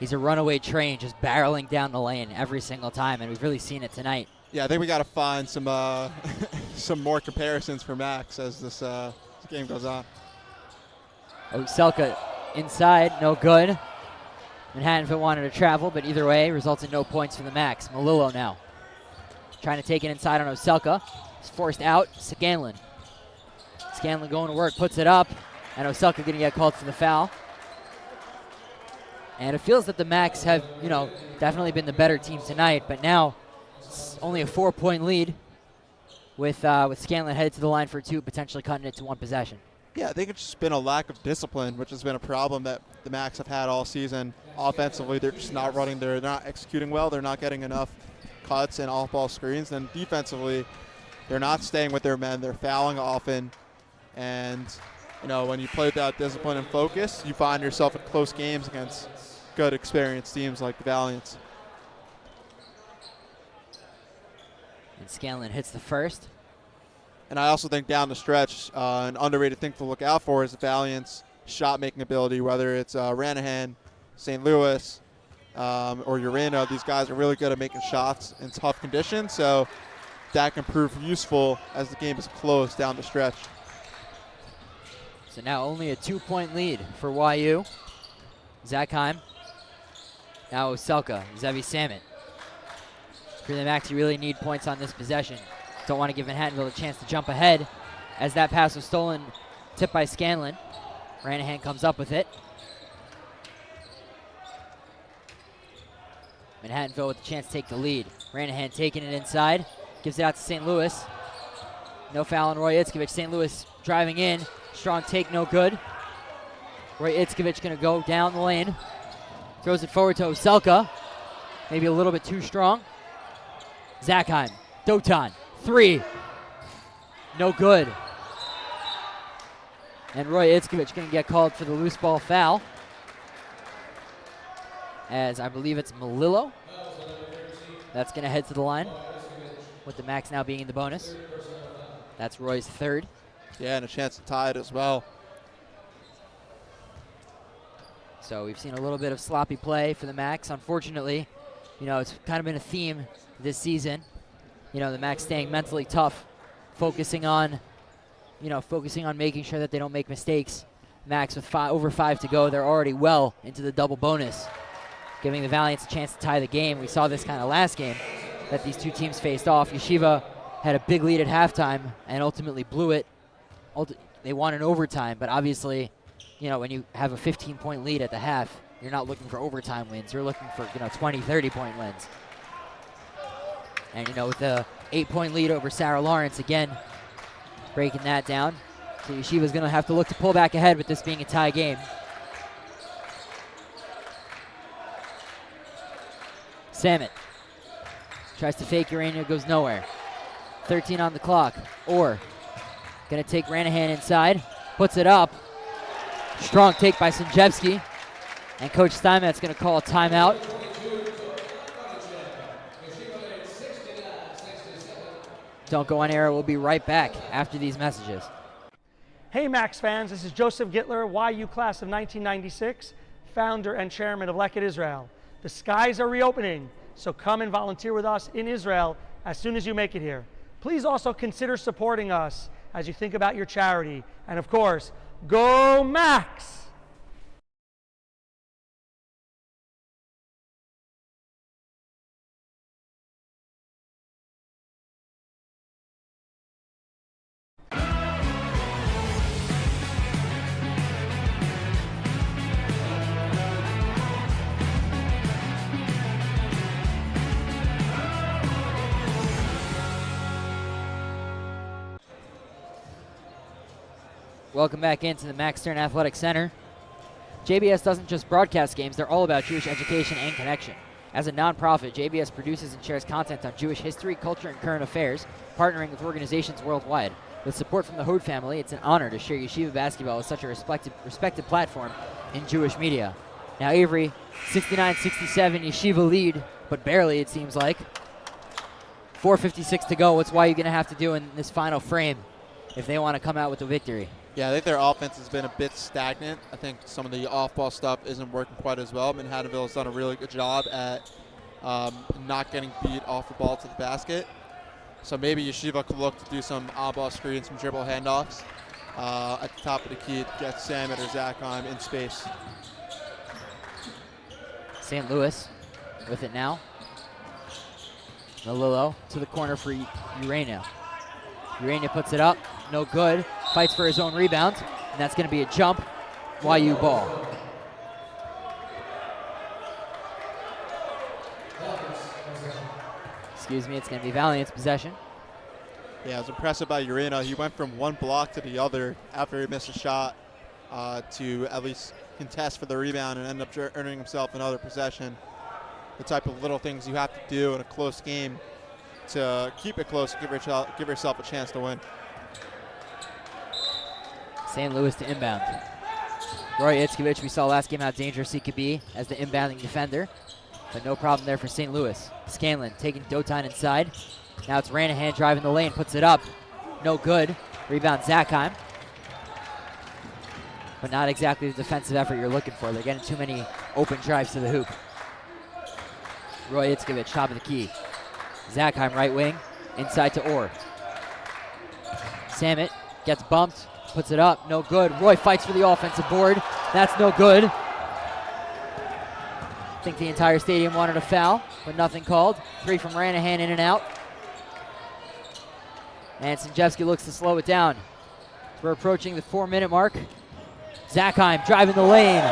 He's a runaway train just barreling down the lane every single time, and we've really seen it tonight. Yeah, I think we got to find some some more comparisons for Max as this game goes on. Oselka inside, no good. Manhattanville wanted to travel, but either way, results in no points for the Max. Malillo now trying to take it inside on Oselka. He's forced out. Scanlon going to work, puts it up, and Oselka going to get called for the foul. And it feels that the Max have, definitely been the better team tonight, but now it's only a 4-point lead with Scanlon headed to the line for 2, potentially cutting it to 1 possession. Yeah, I think it's just been a lack of discipline, which has been a problem that the Max have had all season. Offensively, they're just not running. They're not executing well. They're not getting enough cuts and off-ball screens. Then defensively, they're not staying with their men. They're fouling often. And, when you play without discipline and focus, you find yourself in close games against good, experienced teams like the Valiants. And Scanlon hits the first. And I also think down the stretch, an underrated thing to look out for is the Valiants' shot-making ability, whether it's Ranahan, St. Louis, or Urena. These guys are really good at making shots in tough conditions, so that can prove useful as the game is close down the stretch. So now only a 2-point lead for YU. Zackheim. Now Oselka, Zevi Samet. For the Max, you really need points on this possession. Don't want to give Manhattanville a chance to jump ahead as that pass was stolen, tipped by Scanlon. Ranahan comes up with it. Manhattanville with the chance to take the lead. Ranahan taking it inside, gives it out to St. Louis. No foul on Roy Itzkovich. St. Louis driving in. Strong take, no good. Roy Itzkovich going to go down the lane. Throws it forward to Oselka. Maybe a little bit too strong. Zackheim, Dotan, 3. No good. And Roy Itzkovich going to get called for the loose ball foul. As I believe it's Malillo. That's going to head to the line, with the Max now being in the bonus. That's Roy's 3rd. Yeah, and a chance to tie it as well. So we've seen a little bit of sloppy play for the Max. Unfortunately, it's kind of been a theme this season. The Max staying mentally tough, focusing on making sure that they don't make mistakes. Max with over 5 to go. They're already well into the double bonus, giving the Valiants a chance to tie the game. We saw this kind of last game that these two teams faced off. Yeshiva had a big lead at halftime and ultimately blew it. They won in overtime, but obviously, you know, when you have a 15-point lead at the half, you're not looking for overtime wins. You're looking for, 20, 30-point wins. And, with the 8-point lead over Sarah Lawrence, again, breaking that down. So Yeshiva's going to have to look to pull back ahead with this being a tie game. Samet tries to fake Urania, goes nowhere. 13 on the clock. Orr going to take Ranahan inside, puts it up. Strong take by Sinjevsky. And Coach Steinmetz going to call a timeout. Don't go on air. We'll be right back after these messages. Hey Max fans, this is Joseph Gittler, YU class of 1996, founder and chairman of Leket Israel. The skies are reopening, so come and volunteer with us in Israel as soon as you make it here. Please also consider supporting us as you think about your charity. And of course, go Max! Welcome back into the Max Stern Athletic Center. JBS doesn't just broadcast games, they're all about Jewish education and connection. As a nonprofit, JBS produces and shares content on Jewish history, culture, and current affairs, partnering with organizations worldwide. With support from the Hode family, it's an honor to share Yeshiva basketball with such a respected platform in Jewish media. Now Avery, 69-67, Yeshiva lead, but barely it seems like. 4:56 to go. What's YU going to have to do in this final frame if they want to come out with the victory? Yeah, I think their offense has been a bit stagnant. I think some of the off-ball stuff isn't working quite as well. Manhattanville has done a really good job at not getting beat off the ball to the basket. So maybe Yeshiva could look to do some on-ball screens, some dribble handoffs at the top of the key to get Samet or Zachheim in space. St. Louis with it now. Malillo to the corner for Urania. Urania puts it up, no good. Fights for his own rebound, and that's going to be a jump. YU ball. Excuse me, it's going to be Valiants possession. Yeah, I was impressive by Urania. He went from one block to the other after he missed a shot to at least contest for the rebound and end up earning himself another possession. The type of little things you have to do in a close game to keep it close and give yourself a chance to win. St. Louis to inbound. Roy Itzkovich, we saw last game how dangerous he could be as the inbounding defender, but no problem there for St. Louis. Scanlon taking Dotan inside. Now it's Ranahan driving the lane, puts it up. No good. Rebound Zachheim. But not exactly the defensive effort you're looking for. They're getting too many open drives to the hoop. Roy Itzkovich, top of the key. Zachheim right wing, inside to Orr. Samet gets bumped, puts it up, no good. Roy fights for the offensive board. That's no good. I think the entire stadium wanted a foul, but nothing called. 3 from Ranahan, in and out. And Sinjevsky looks to slow it down. We're approaching the 4-minute mark. Zachheim driving the lane,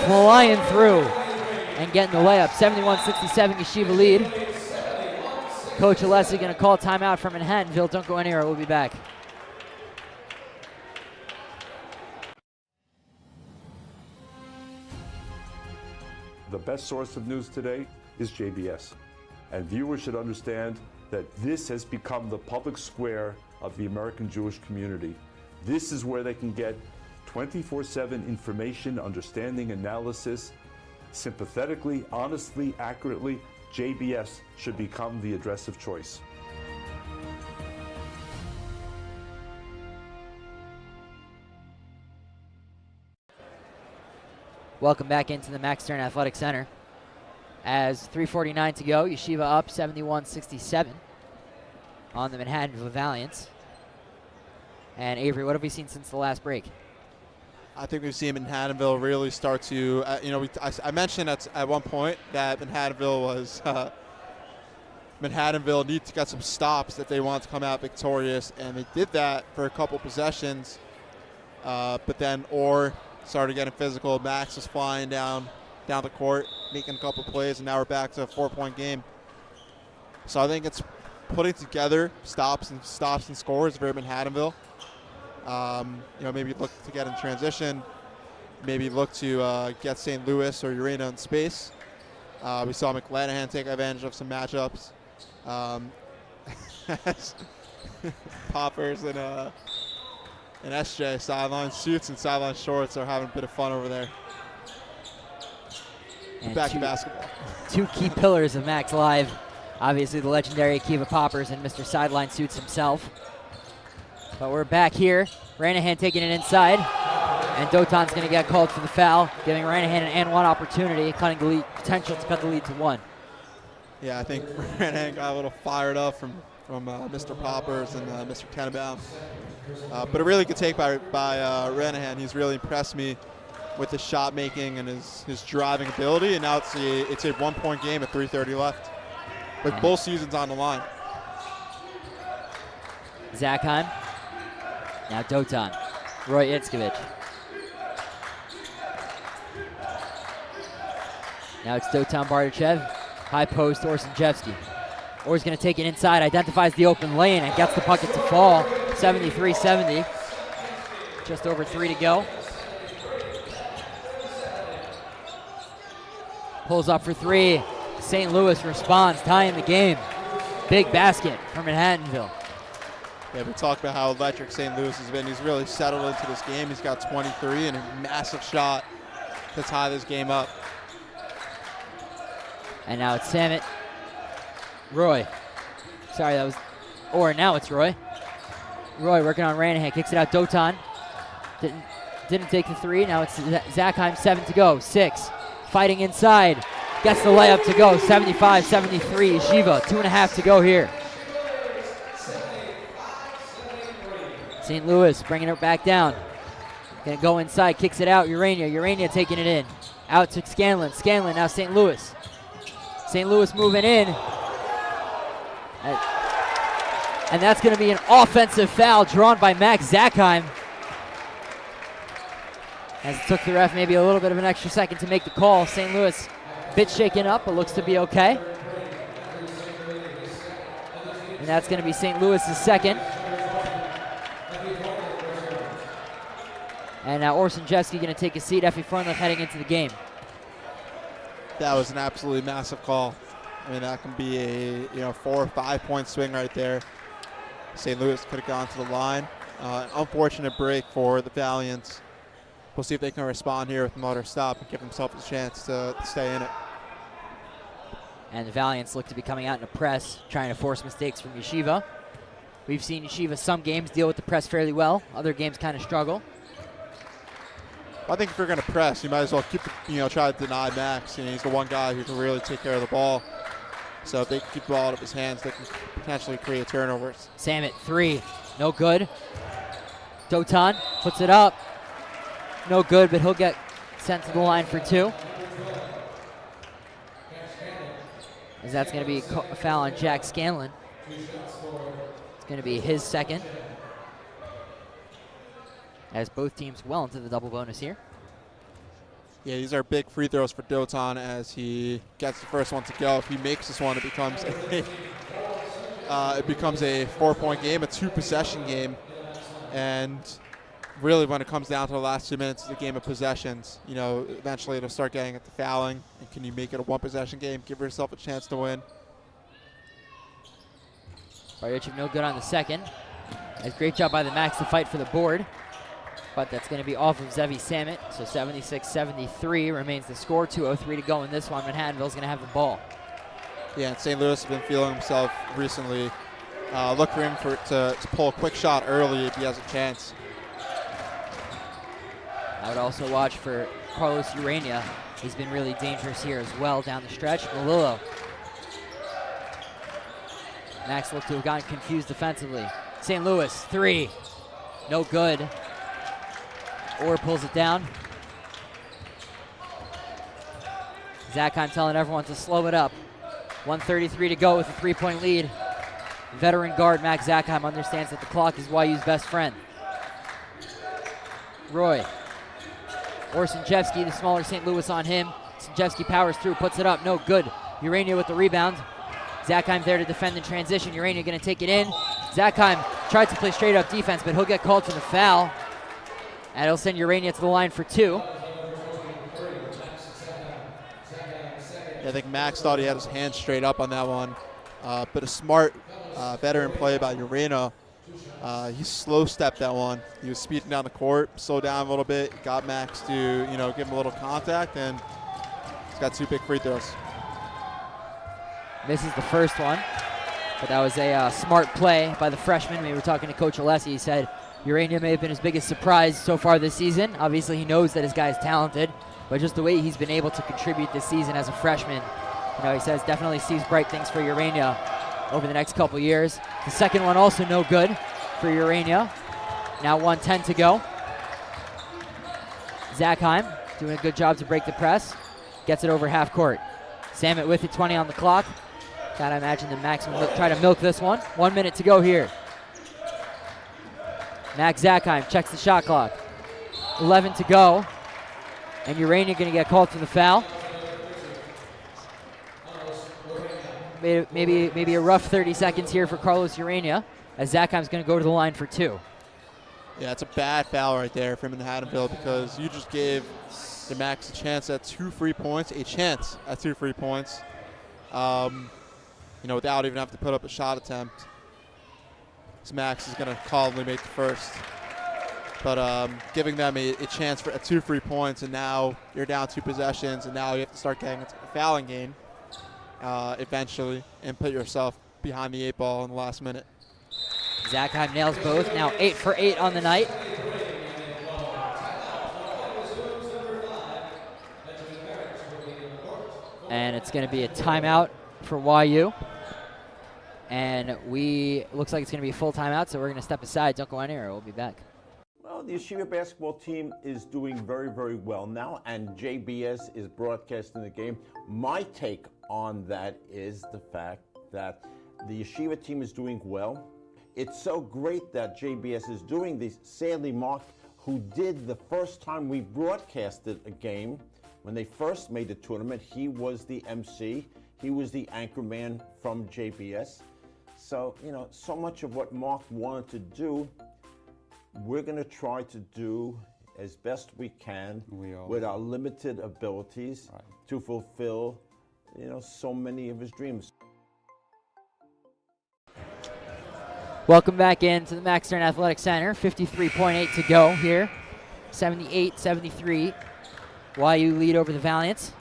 flying through, and getting the layup. 71-67 Yeshiva lead. Coach Alessi going to call a timeout from Manhattanville. Don't go anywhere. We'll be back. The best source of news today is JBS. And viewers should understand that this has become the public square of the American Jewish community. This is where they can get 24/7 information, understanding, analysis, sympathetically, honestly, accurately. JBS should become the address of choice. Welcome back into the Max Stern Athletic Center. As 3:49 to go, Yeshiva up 71-67 on the Manhattanville Valiants. And Avery, what have we seen since the last break? I think we've seen Manhattanville really start to, I mentioned at one point that Manhattanville needed to get some stops if they wanted to come out victorious, and they did that for a couple possessions. But then Orr started getting physical. Max was flying down the court, making a couple plays, and now we're back to a 4-point game. So I think it's putting together stops and scores for Manhattanville. Maybe look to get in transition. Maybe look to get St. Louis or Urena in space. We saw McLanahan take advantage of some matchups. Poppers and SJ, sideline suits and sideline shorts, are having a bit of fun over there. And back to basketball. Two key pillars of Max Live. Obviously the legendary Akiva Poppers and Mr. Sideline Suits himself. But we're back here. Ranahan taking it inside. And Dotan's going to get called for the foul, giving Ranahan an and one opportunity, cutting the lead, potential to cut the lead to 1. Yeah, I think Ranahan got a little fired up from Mr. Poppers and Mr. Tenenbaum. But a really good take by Ranahan. He's really impressed me with his shot making and his driving ability. And now it's a 1-point game at 3:30 left, with both seasons on the line. Zakheim. Now Dotan. Roy Itzkovich. Now it's Dotan Bardachev. High post, Orsanjevsky. Orr's going to take it inside, identifies the open lane, and gets the bucket to fall. 73-70. Just over 3 to go. Pulls up for 3. St. Louis responds, tying the game. Big basket from Manhattanville. Yeah, we talked about how electric St. Louis has been. He's really settled into this game. He's got 23 and a massive shot to tie this game up. And now it's Samet. Roy. Sorry, that was Orr. Now it's Roy. Roy working on Ranahan. Kicks it out. Dotan. Didn't take the 3. Now it's Zakheim. 7 to go. 6. Fighting inside. Gets the layup to go. 75-73. Yeshiva. 2.5 to go here. St. Louis bringing it back down. Gonna go inside, kicks it out. Urania taking it in. Out to Scanlon. Scanlon, now St. Louis. St. Louis moving in. And that's gonna be an offensive foul drawn by Max Zakheim. As it took the ref maybe a little bit of an extra second to make the call. St. Louis a bit shaken up, but looks to be okay. And that's gonna be St. Louis's second. And now Orsanjevsky going to take a seat. Effie Freundlich heading into the game. That was an absolutely massive call. I mean, that can be a 4 or 5 point swing right there. St. Louis could have gone to the line. An unfortunate break for the Valiants. We'll see if they can respond here with another stop and give themselves a chance to stay in it. And the Valiants look to be coming out in a press, trying to force mistakes from Yeshiva. We've seen Yeshiva some games deal with the press fairly well. Other games kind of struggle. I think if you're going to press, you might as well try to deny Max. He's the one guy who can really take care of the ball. So if they can keep the ball out of his hands, they can potentially create turnovers. Samet, 3, no good. Dotan puts it up, no good, but he'll get sent to the line for 2. As that's going to be a foul on Jack Scanlon. It's going to be his second. As both teams well into the double bonus here. Yeah, these are big free throws for Dotan as he gets the first one to go. If he makes this one, it becomes a 4-point game, a 2-possession game. And really when it comes down to the last 2 minutes, it's a game of possessions. Eventually it'll start getting at the fouling. And can you make it a 1-possession game? Give yourself a chance to win. Bardachev no good on the second. Nice great job by the Max to fight for the board. But that's going to be off of Zevi Samet. So 76-73 remains the score. 2:03 to go in this one. Manhattanville's going to have the ball. Yeah, and St. Louis has been feeling himself recently. Look for him to pull a quick shot early if he has a chance. I would also watch for Carlos Urania. He's been really dangerous here as well down the stretch. Malillo. Max looked to have gotten confused defensively. St. Louis, 3. No good. Orr pulls it down. Zakheim telling everyone to slow it up. 1:33 to go with a 3-point lead. Veteran guard Max Zakheim understands that the clock is YU's best friend. Roy. Or Sanjevsky, the smaller St. Louis on him. Sanjevsky powers through, puts it up, no good. Urania with the rebound. Zakheim there to defend in transition. Urania gonna take it in. Zakheim tried to play straight up defense, but he'll get called for the foul. And it'll send Urania to the line for 2. I think Max thought he had his hand straight up on that one. But a smart veteran play by Urania. He slow-stepped that one. He was speeding down the court, slowed down a little bit, got Max to give him a little contact, and he's got 2 big free throws. Misses the first one, but that was a smart play by the freshman. We were talking to Coach Alessi. He said Urania may have been his biggest surprise so far this season. Obviously, he knows that his guy is talented, but just the way he's been able to contribute this season as a freshman, he says definitely sees bright things for Urania over the next couple years. The second one also no good for Urania. Now 1:10 to go. Zakheim doing a good job to break the press. Gets it over half court. Samet with it, 20 on the clock. Gotta imagine that Max will try to milk this one. 1 minute to go here. Max Zakheim checks the shot clock. 11 to go. And Urania gonna get called for the foul. Maybe a rough 30 seconds here for Carlos Urania, as Zakheim's going to go to the line for 2. Yeah, it's a bad foul right there for Manhattanville because you just gave the Max a chance at 2 free points, without even having to put up a shot attempt. So Max is going to calmly make the first. But giving them a chance for 2 free points, and now you're down 2 possessions, and now you have to start getting into a fouling game. Eventually, and put yourself behind the 8 ball in the last minute. Zakheim nails both, now 8 for 8 on the night. And it's going to be a timeout for YU. And looks like it's going to be a full timeout, so we're going to step aside. Don't go anywhere, we'll be back. Well, the Yeshiva basketball team is doing very, very well now, and JBS is broadcasting the game. My take on that is the fact that the Yeshiva team is doing well. It's so great that JBS is doing this. Sadly, Mark, who did the first time we broadcasted a game, when they first made the tournament, he was the MC. He was the anchor man from JBS. So, so much of what Mark wanted to do, we're going to try to do as best we can with our limited abilities to fulfill, so many of his dreams. Welcome back into the Max Stern Athletic Center. 53.8 to go here. 78-73. YU lead over the Valiants.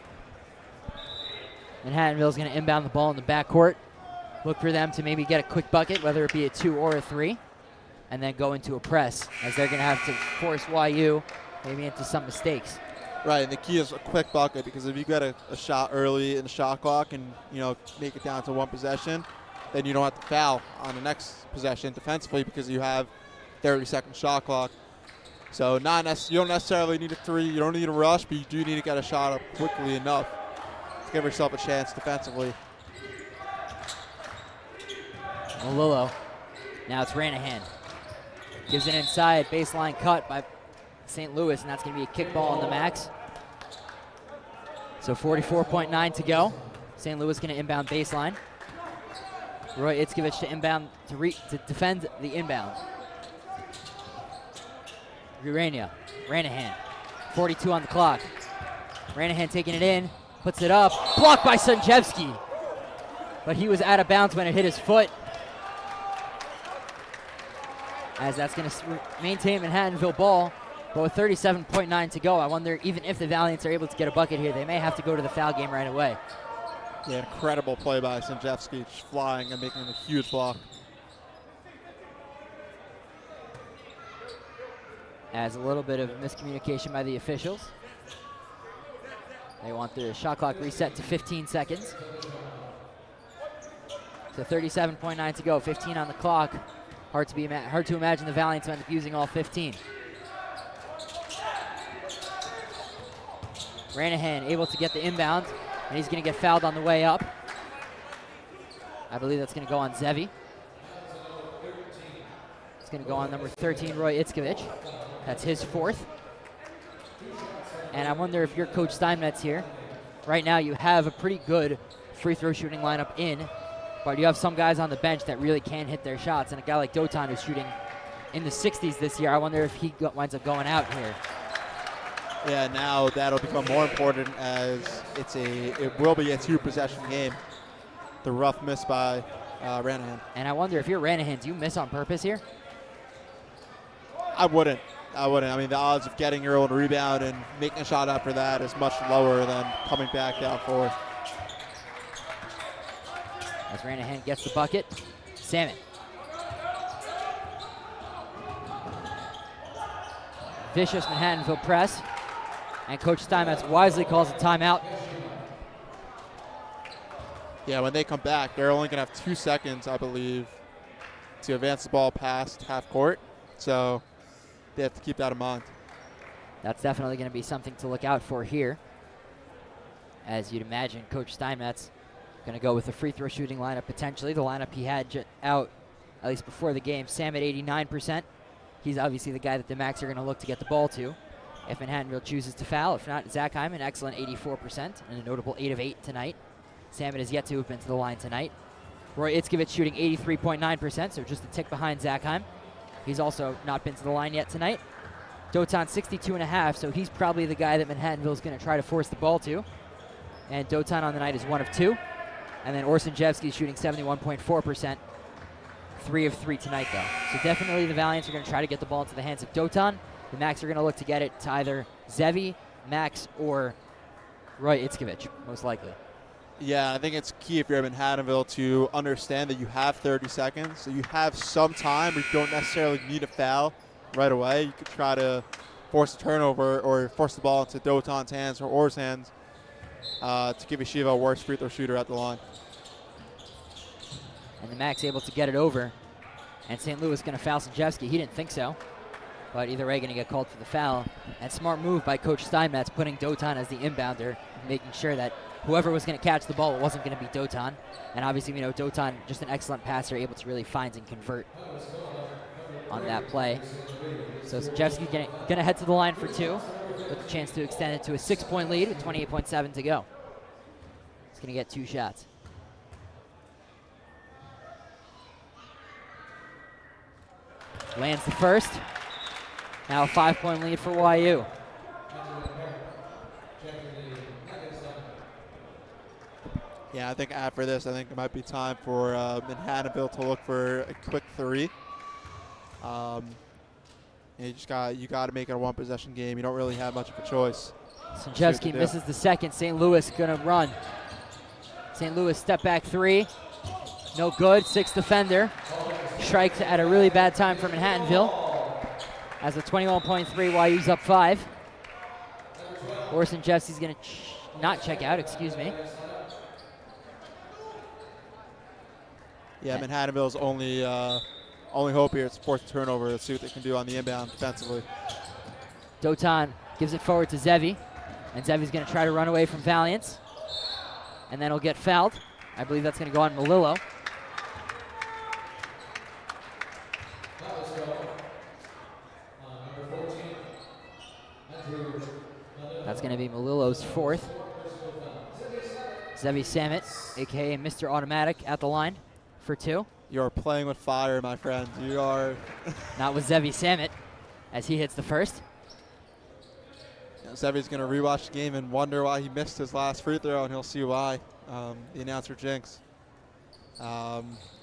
Manhattanville is going to inbound the ball in the backcourt. Look for them to maybe get a quick bucket, whether it be a 2 or a 3, and then go into a press, as they're going to have to force YU maybe into some mistakes. Right, and the key is a quick bucket, because if you get a shot early in the shot clock and make it down to 1 possession, then you don't have to foul on the next possession defensively because you have 30-second shot clock. So you don't necessarily need a 3, you don't need a rush, but you do need to get a shot up quickly enough to give yourself a chance defensively. Malillo. Now it's Ranahan. Gives it inside, baseline cut by St. Louis, and that's going to be a kickball on the Max. So 44.9 to go. St. Louis going to inbound baseline. Roy Itzkevich to inbound to defend the inbound. Ranahan. 42 on the clock. Ranahan taking it in, puts it up, blocked by Sanjevsky. But he was out of bounds when it hit his foot. As that's going to maintain Manhattanville ball. But with 37.9 to go, I wonder even if the Valiants are able to get a bucket here, they may have to go to the foul game right away. Yeah, incredible play by Sanjevsky, just flying and making a huge block. As a little bit of miscommunication by the officials. They want the shot clock reset to 15 seconds. So 37.9 to go, 15 on the clock. Hard to imagine the Valiants end up using all 15. Ranahan able to get the inbound, and he's going to get fouled on the way up. I believe that's going to go on Zevi. It's going to go on number 13, Roy Itzkovich. That's his fourth. And I wonder if you're Coach Steinmetz here. Right now you have a pretty good free throw shooting lineup in, but you have some guys on the bench that really can't hit their shots, and a guy like Dotan who's shooting in the 60s this year. I wonder if he winds up going out here. Yeah, now that'll become more important as it will be a 2-possession game. The rough miss by Ranahan. And I wonder if you're Ranahan, do you miss on purpose here? I wouldn't. I mean, the odds of getting your own rebound and making a shot after that is much lower than coming back down forward. As Ranahan gets the bucket, Salmon. Vicious Manhattanville press, and Coach Steinmetz wisely calls a timeout. Yeah, when they come back, they're only going to have 2 seconds, I believe, to advance the ball past half court. So they have to keep that in mind. That's definitely going to be something to look out for here. As you'd imagine, Coach Steinmetz going to go with the free throw shooting lineup potentially. The lineup he had out, at least before the game, Sam at 89%. He's obviously the guy that the Macs are going to look to get the ball to if Manhattanville chooses to foul. If not, Zach Hyman, excellent 84% and a notable 8 of 8 tonight. Salmon has yet to have been to the line tonight. Roy Itzkovich shooting 83.9%, so just a tick behind Zach Hyman. He's also not been to the line yet tonight. Dotan 62.5, so he's probably the guy that Manhattanville is going to try to force the ball to. And Dotan on the night is 1 of 2. And then Orson Jevsky shooting 71.4%. 3 of 3 tonight, though. So definitely the Valiants are going to try to get the ball into the hands of Dotan. The Macs are going to look to get it to either Zevi, Max, or Roy Itzkovich, most likely. Yeah, I think it's key if you're in Manhattanville to understand that you have 30 seconds. So you have some time. You don't necessarily need a foul right away. You could try to force a turnover or force the ball into Dotan's hands or Orr's hands to give Yeshiva a worse free throw shooter at the line. And the Macs able to get it over. And St. Louis going to foul Sanjevsky. He didn't think so. But either way, going to get called for the foul. And smart move by Coach Steinmetz, putting Dotan as the inbounder, making sure that whoever was going to catch the ball, it wasn't going to be Dotan. And obviously, we know Dotan, just an excellent passer, able to really find and convert on that play. So Sanjevsky going to head to the line for 2 with a chance to extend it to a 6-point lead with 28.7 to go. He's going to get 2 shots. Lands the first. Now a 5-point lead for YU. Yeah, I think after this, it might be time for Manhattanville to look for a quick 3. You got to make it a 1-possession game. You don't really have much of a choice. Sanjevsky misses the second. St. Louis going to run. St. Louis step back 3. No good. 6th defender. Strikes at a really bad time for Manhattanville. As a 21.3, YU's up 5. Orson Jeffsey's going to not check out, excuse me. Yeah, Manhattanville's only hope here is to force a turnover. Let's see what they can do on the inbound defensively. Dotan gives it forward to Zevi. And Zevi's going to try to run away from Valiants. And then he'll get fouled. I believe that's going to go on Malillo. That's going to be Malillo's 4th. Zevi Samet, a.k.a. Mr. Automatic, at the line for 2. You're playing with fire, my friend. You are. Not with Zevi Samet, as he hits the first. Zevi's going to rewatch the game and wonder why he missed his last free throw, and he'll see why. The announcer jinx.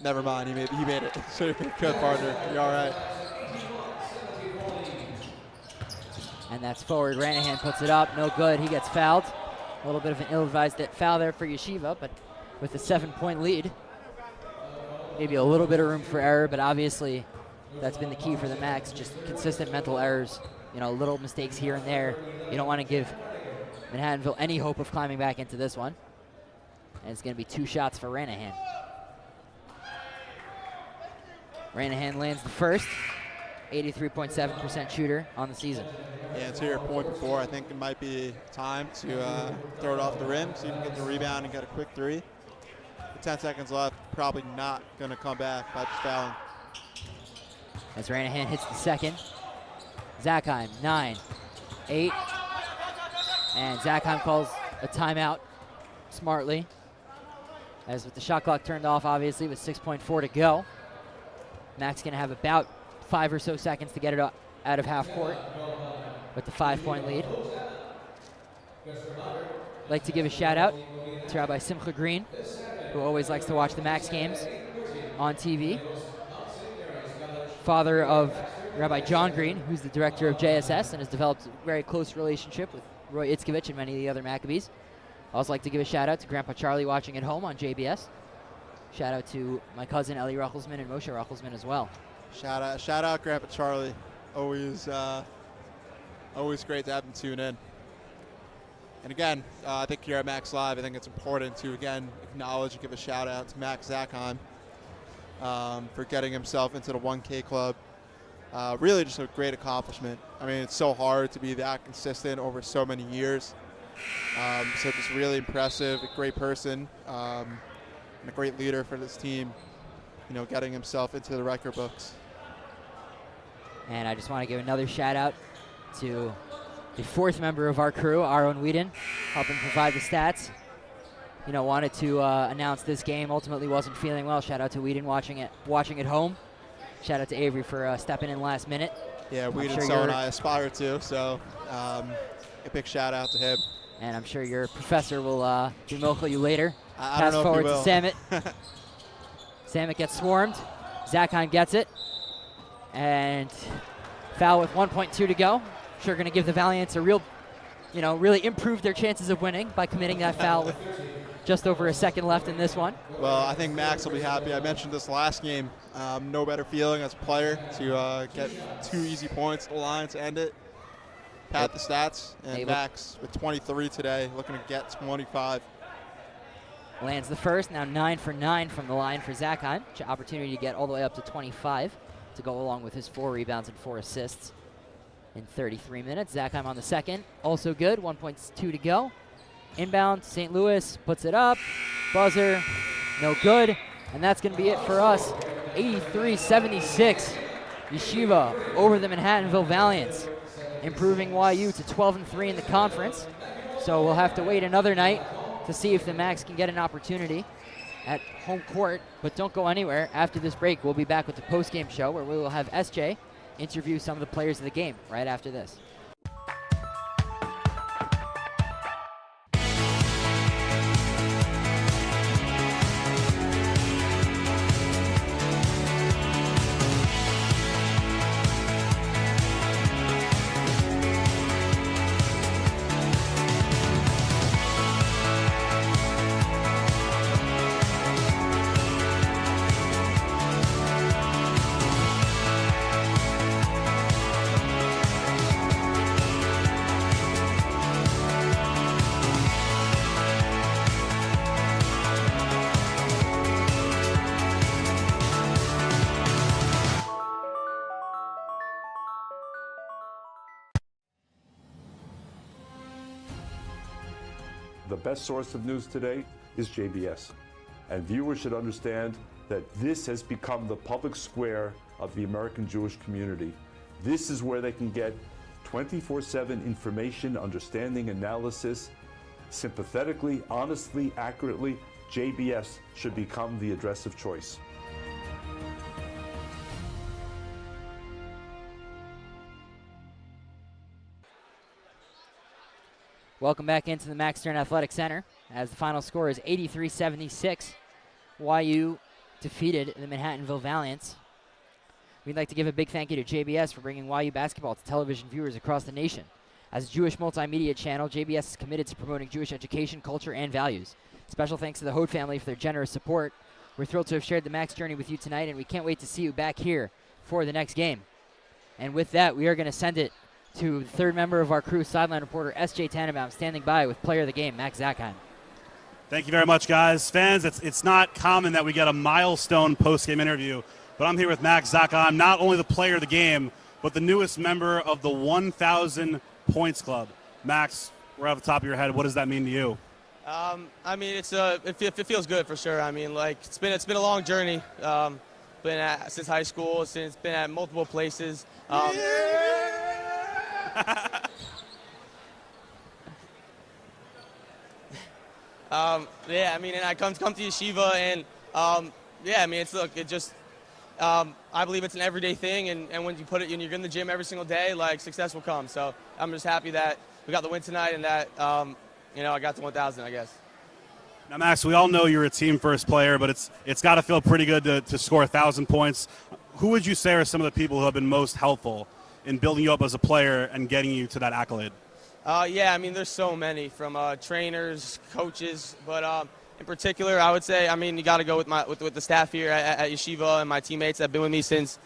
Never mind, he made it. So you're good, partner. You're all right. And that's forward. Ranahan puts it up. No good. He gets fouled. A little bit of an ill-advised foul there for Yeshiva, but with a 7-point lead. Maybe a little bit of room for error, but obviously that's been the key for the Macs. Just consistent mental errors. Little mistakes here and there. You don't want to give Manhattanville any hope of climbing back into this one. And it's going to be 2 shots for Ranahan. Ranahan lands the first. 83.7% shooter on the season. Yeah, to your point before, I think it might be time to throw it off the rim so you can get the rebound and get a quick three. With 10 seconds left, probably not going to come back by just fouling. As Ranahan hits the second. Zackheim, 9, 8. And Zackheim calls a timeout smartly. As with the shot clock turned off, obviously, with 6.4 to go. Mac's going to have about 5 or so seconds to get it out of half court with the 5-point lead. I'd like to give a shout out to Rabbi Simcha Green, who always likes to watch the Max games on TV. Father of Rabbi John Green, who's the director of JSS and has developed a very close relationship with Roy Itzkovich and many of the other Maccabees. I also like to give a shout out to Grandpa Charlie watching at home on JBS. Shout out to my cousin Eli Ruchelsman and Moshe Ruchelsman as well. Shout out Grandpa Charlie. Always great to have him tune in. And again, I think here at Max Live, I think it's important to again acknowledge and give a shout out to Max Zackheim for getting himself into the 1K club. Really just a great accomplishment. I mean, it's so hard to be that consistent over so many years. So just really impressive, a great person, and a great leader for this team, you know, getting himself into the record books. And I just want to give another shout out to the 4th member of our crew, Aaron Whedon, helping provide the stats. You know, wanted to announce this game, ultimately wasn't feeling well. Shout out to Whedon watching at home. Shout out to Avery for stepping in last minute. Yeah, Whedon, so and I aspire to, so a big shout out to him. And I'm sure your professor will be milking you later. I don't know forward if he will. to Samit. Samit gets swarmed. Zackheim gets it. And foul with 1.2 to go. Sure going to give the Valiants a real, really improve their chances of winning by committing that foul with just over a second left in this one. Well, I think Max will be happy. I mentioned this last game. No better feeling as a player to get 2 easy points at the line to end it. Pat the stats, and Max with 23 today, looking to get 25. Lands the first, now 9 for 9 from the line for Zackheim. Opportunity to get all the way up to 25 to go along with his 4 rebounds and 4 assists in 33 minutes. Zackheim on the second, also good, 1.2 to go. Inbound, St. Louis puts it up, buzzer, no good, and that's going to be it for us. 83-76, Yeshiva over the Manhattanville Valiants, improving YU to 12-3 in the conference. So we'll have to wait another night to see if the Max can get an opportunity at home court, but don't go anywhere. After this break, we'll be back with the post-game show where we will have SJ interview some of the players of the game right after this. The best source of news today is JBS. And viewers should understand that this has become the public square of the American Jewish community. This is where they can get 24/7 information, understanding, analysis, sympathetically, honestly, accurately. JBS should become the address of choice. Welcome back into the Max Stern Athletic Center as the final score is 83-76. YU defeated the Manhattanville Valiants. We'd like to give a big thank you to JBS for bringing YU basketball to television viewers across the nation. As a Jewish multimedia channel, JBS is committed to promoting Jewish education, culture, and values. Special thanks to the Hode family for their generous support. We're thrilled to have shared the Max journey with you tonight, and we can't wait to see you back here for the next game. And with that, we are going to send it to the 3rd member of our crew, sideline reporter S.J. Tannenbaum, standing by with player of the game, Max Zackheim. Thank you very much, guys. Fans, it's not common that we get a milestone post-game interview, but I'm here with Max Zackheim, not only the player of the game, but the newest member of the 1,000 Points Club. Max, right off the top of your head, what does that mean to you? I mean, it feels good for sure. I mean, like it's been a long journey. Since high school, been at multiple places. I mean, and I come to Yeshiva, and I mean, I believe it's an everyday thing, and when you put it, and you're in the gym every single day, like success will come. So I'm just happy that we got the win tonight, and that I got to 1,000, I guess. Now, Max, we all know you're a team first player, but it's got to feel pretty good to score 1,000 points. Who would you say are some of the people who have been most helpful in building you up as a player and getting you to that accolade? I mean, there's so many, from trainers, coaches, but in particular, I would say, I mean, you got to go with the staff here at Yeshiva and my teammates that have been with me since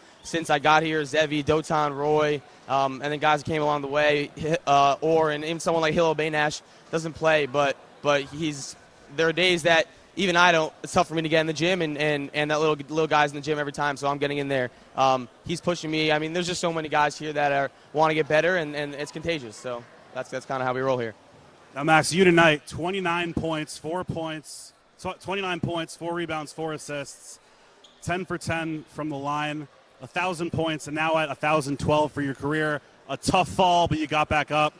I got here: Zevi, Dotan, Roy, and then guys that came along the way, and even someone like Hillel Baynash doesn't play, but there are days that even I don't. It's tough for me to get in the gym, and that little guy's in the gym every time, so I'm getting in there. He's pushing me. I mean, there's just so many guys here that want to get better, and it's contagious. So that's kind of how we roll here. Now, Max, you tonight, 29 points, 4 rebounds, 4 assists, 10 for 10 from the line, 1,000 points, and now at 1,012 for your career. A tough fall, but you got back up.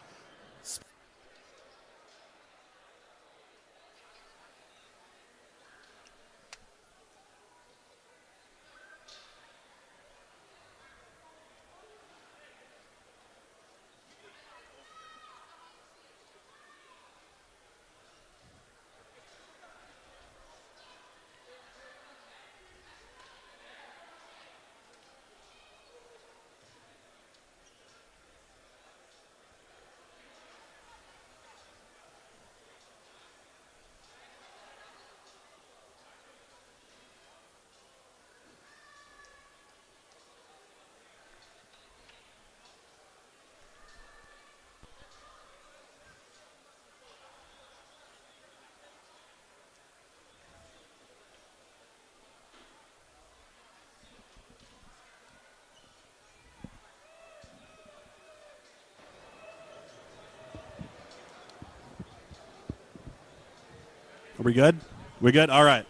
Are we good? We good? All right.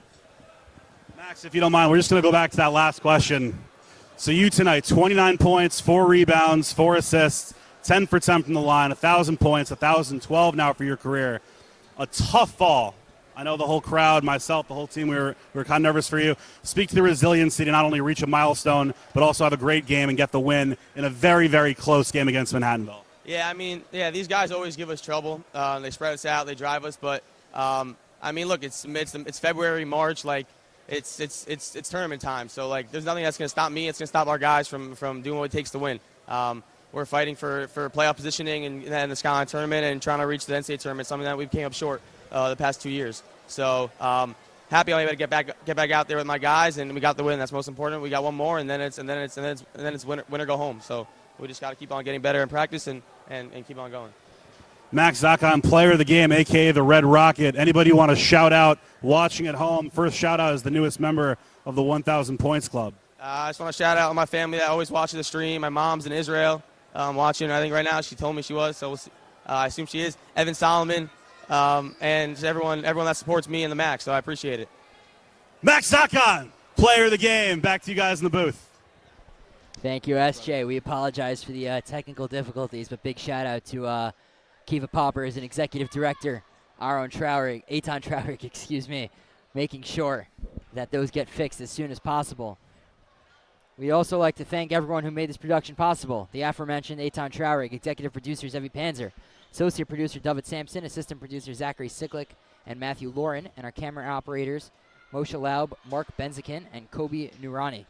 Max, if you don't mind, we're just going to go back to that last question. So you tonight, 29 points, 4 rebounds, 4 assists, 10 for 10 from the line, 1,000 points, 1,012 now for your career. A tough fall. I know the whole crowd, myself, the whole team, we were kind of nervous for you. Speak to the resiliency to not only reach a milestone, but also have a great game and get the win in a very, very close game against Manhattanville. Yeah, I mean, these guys always give us trouble. They spread us out, they drive us, but I mean, look, it's February, March, like it's tournament time. So like, there's nothing that's going to stop me. It's going to stop our guys from doing what it takes to win. We're fighting for playoff positioning in the Skyline tournament and trying to reach the NCAA tournament, something that we came up short the past 2 years. So happy I'm able to get back out there with my guys, and we got the win. That's most important. We got one more, and then it's win or go home. So we just got to keep on getting better in practice and keep on going. Max Zakon, player of the game, a.k.a. the Red Rocket. Anybody you want to shout out watching at home? First shout out is the newest member of the 1,000 Points Club. I just want to shout out my family that always watches the stream. My mom's in Israel watching. I think right now she told me she was, so I assume she is. Evan Solomon, and just everyone that supports me and the Max, so I appreciate it. Max Zakon, player of the game. Back to you guys in the booth. Thank you, SJ. We apologize for the technical difficulties, but big shout out to Kiva Popper as an executive director, our own Traurig, Eitan Traurig, excuse me, making sure that those get fixed as soon as possible. We'd also like to thank everyone who made this production possible. The aforementioned Eitan Traurig, executive producer Zevi Pancer, associate producer Dovid Samson, assistant producer Zachary Siklik and Matthew Lauren, and our camera operators Moshe Laub, Mark Benzikin, and Kobe Nurani.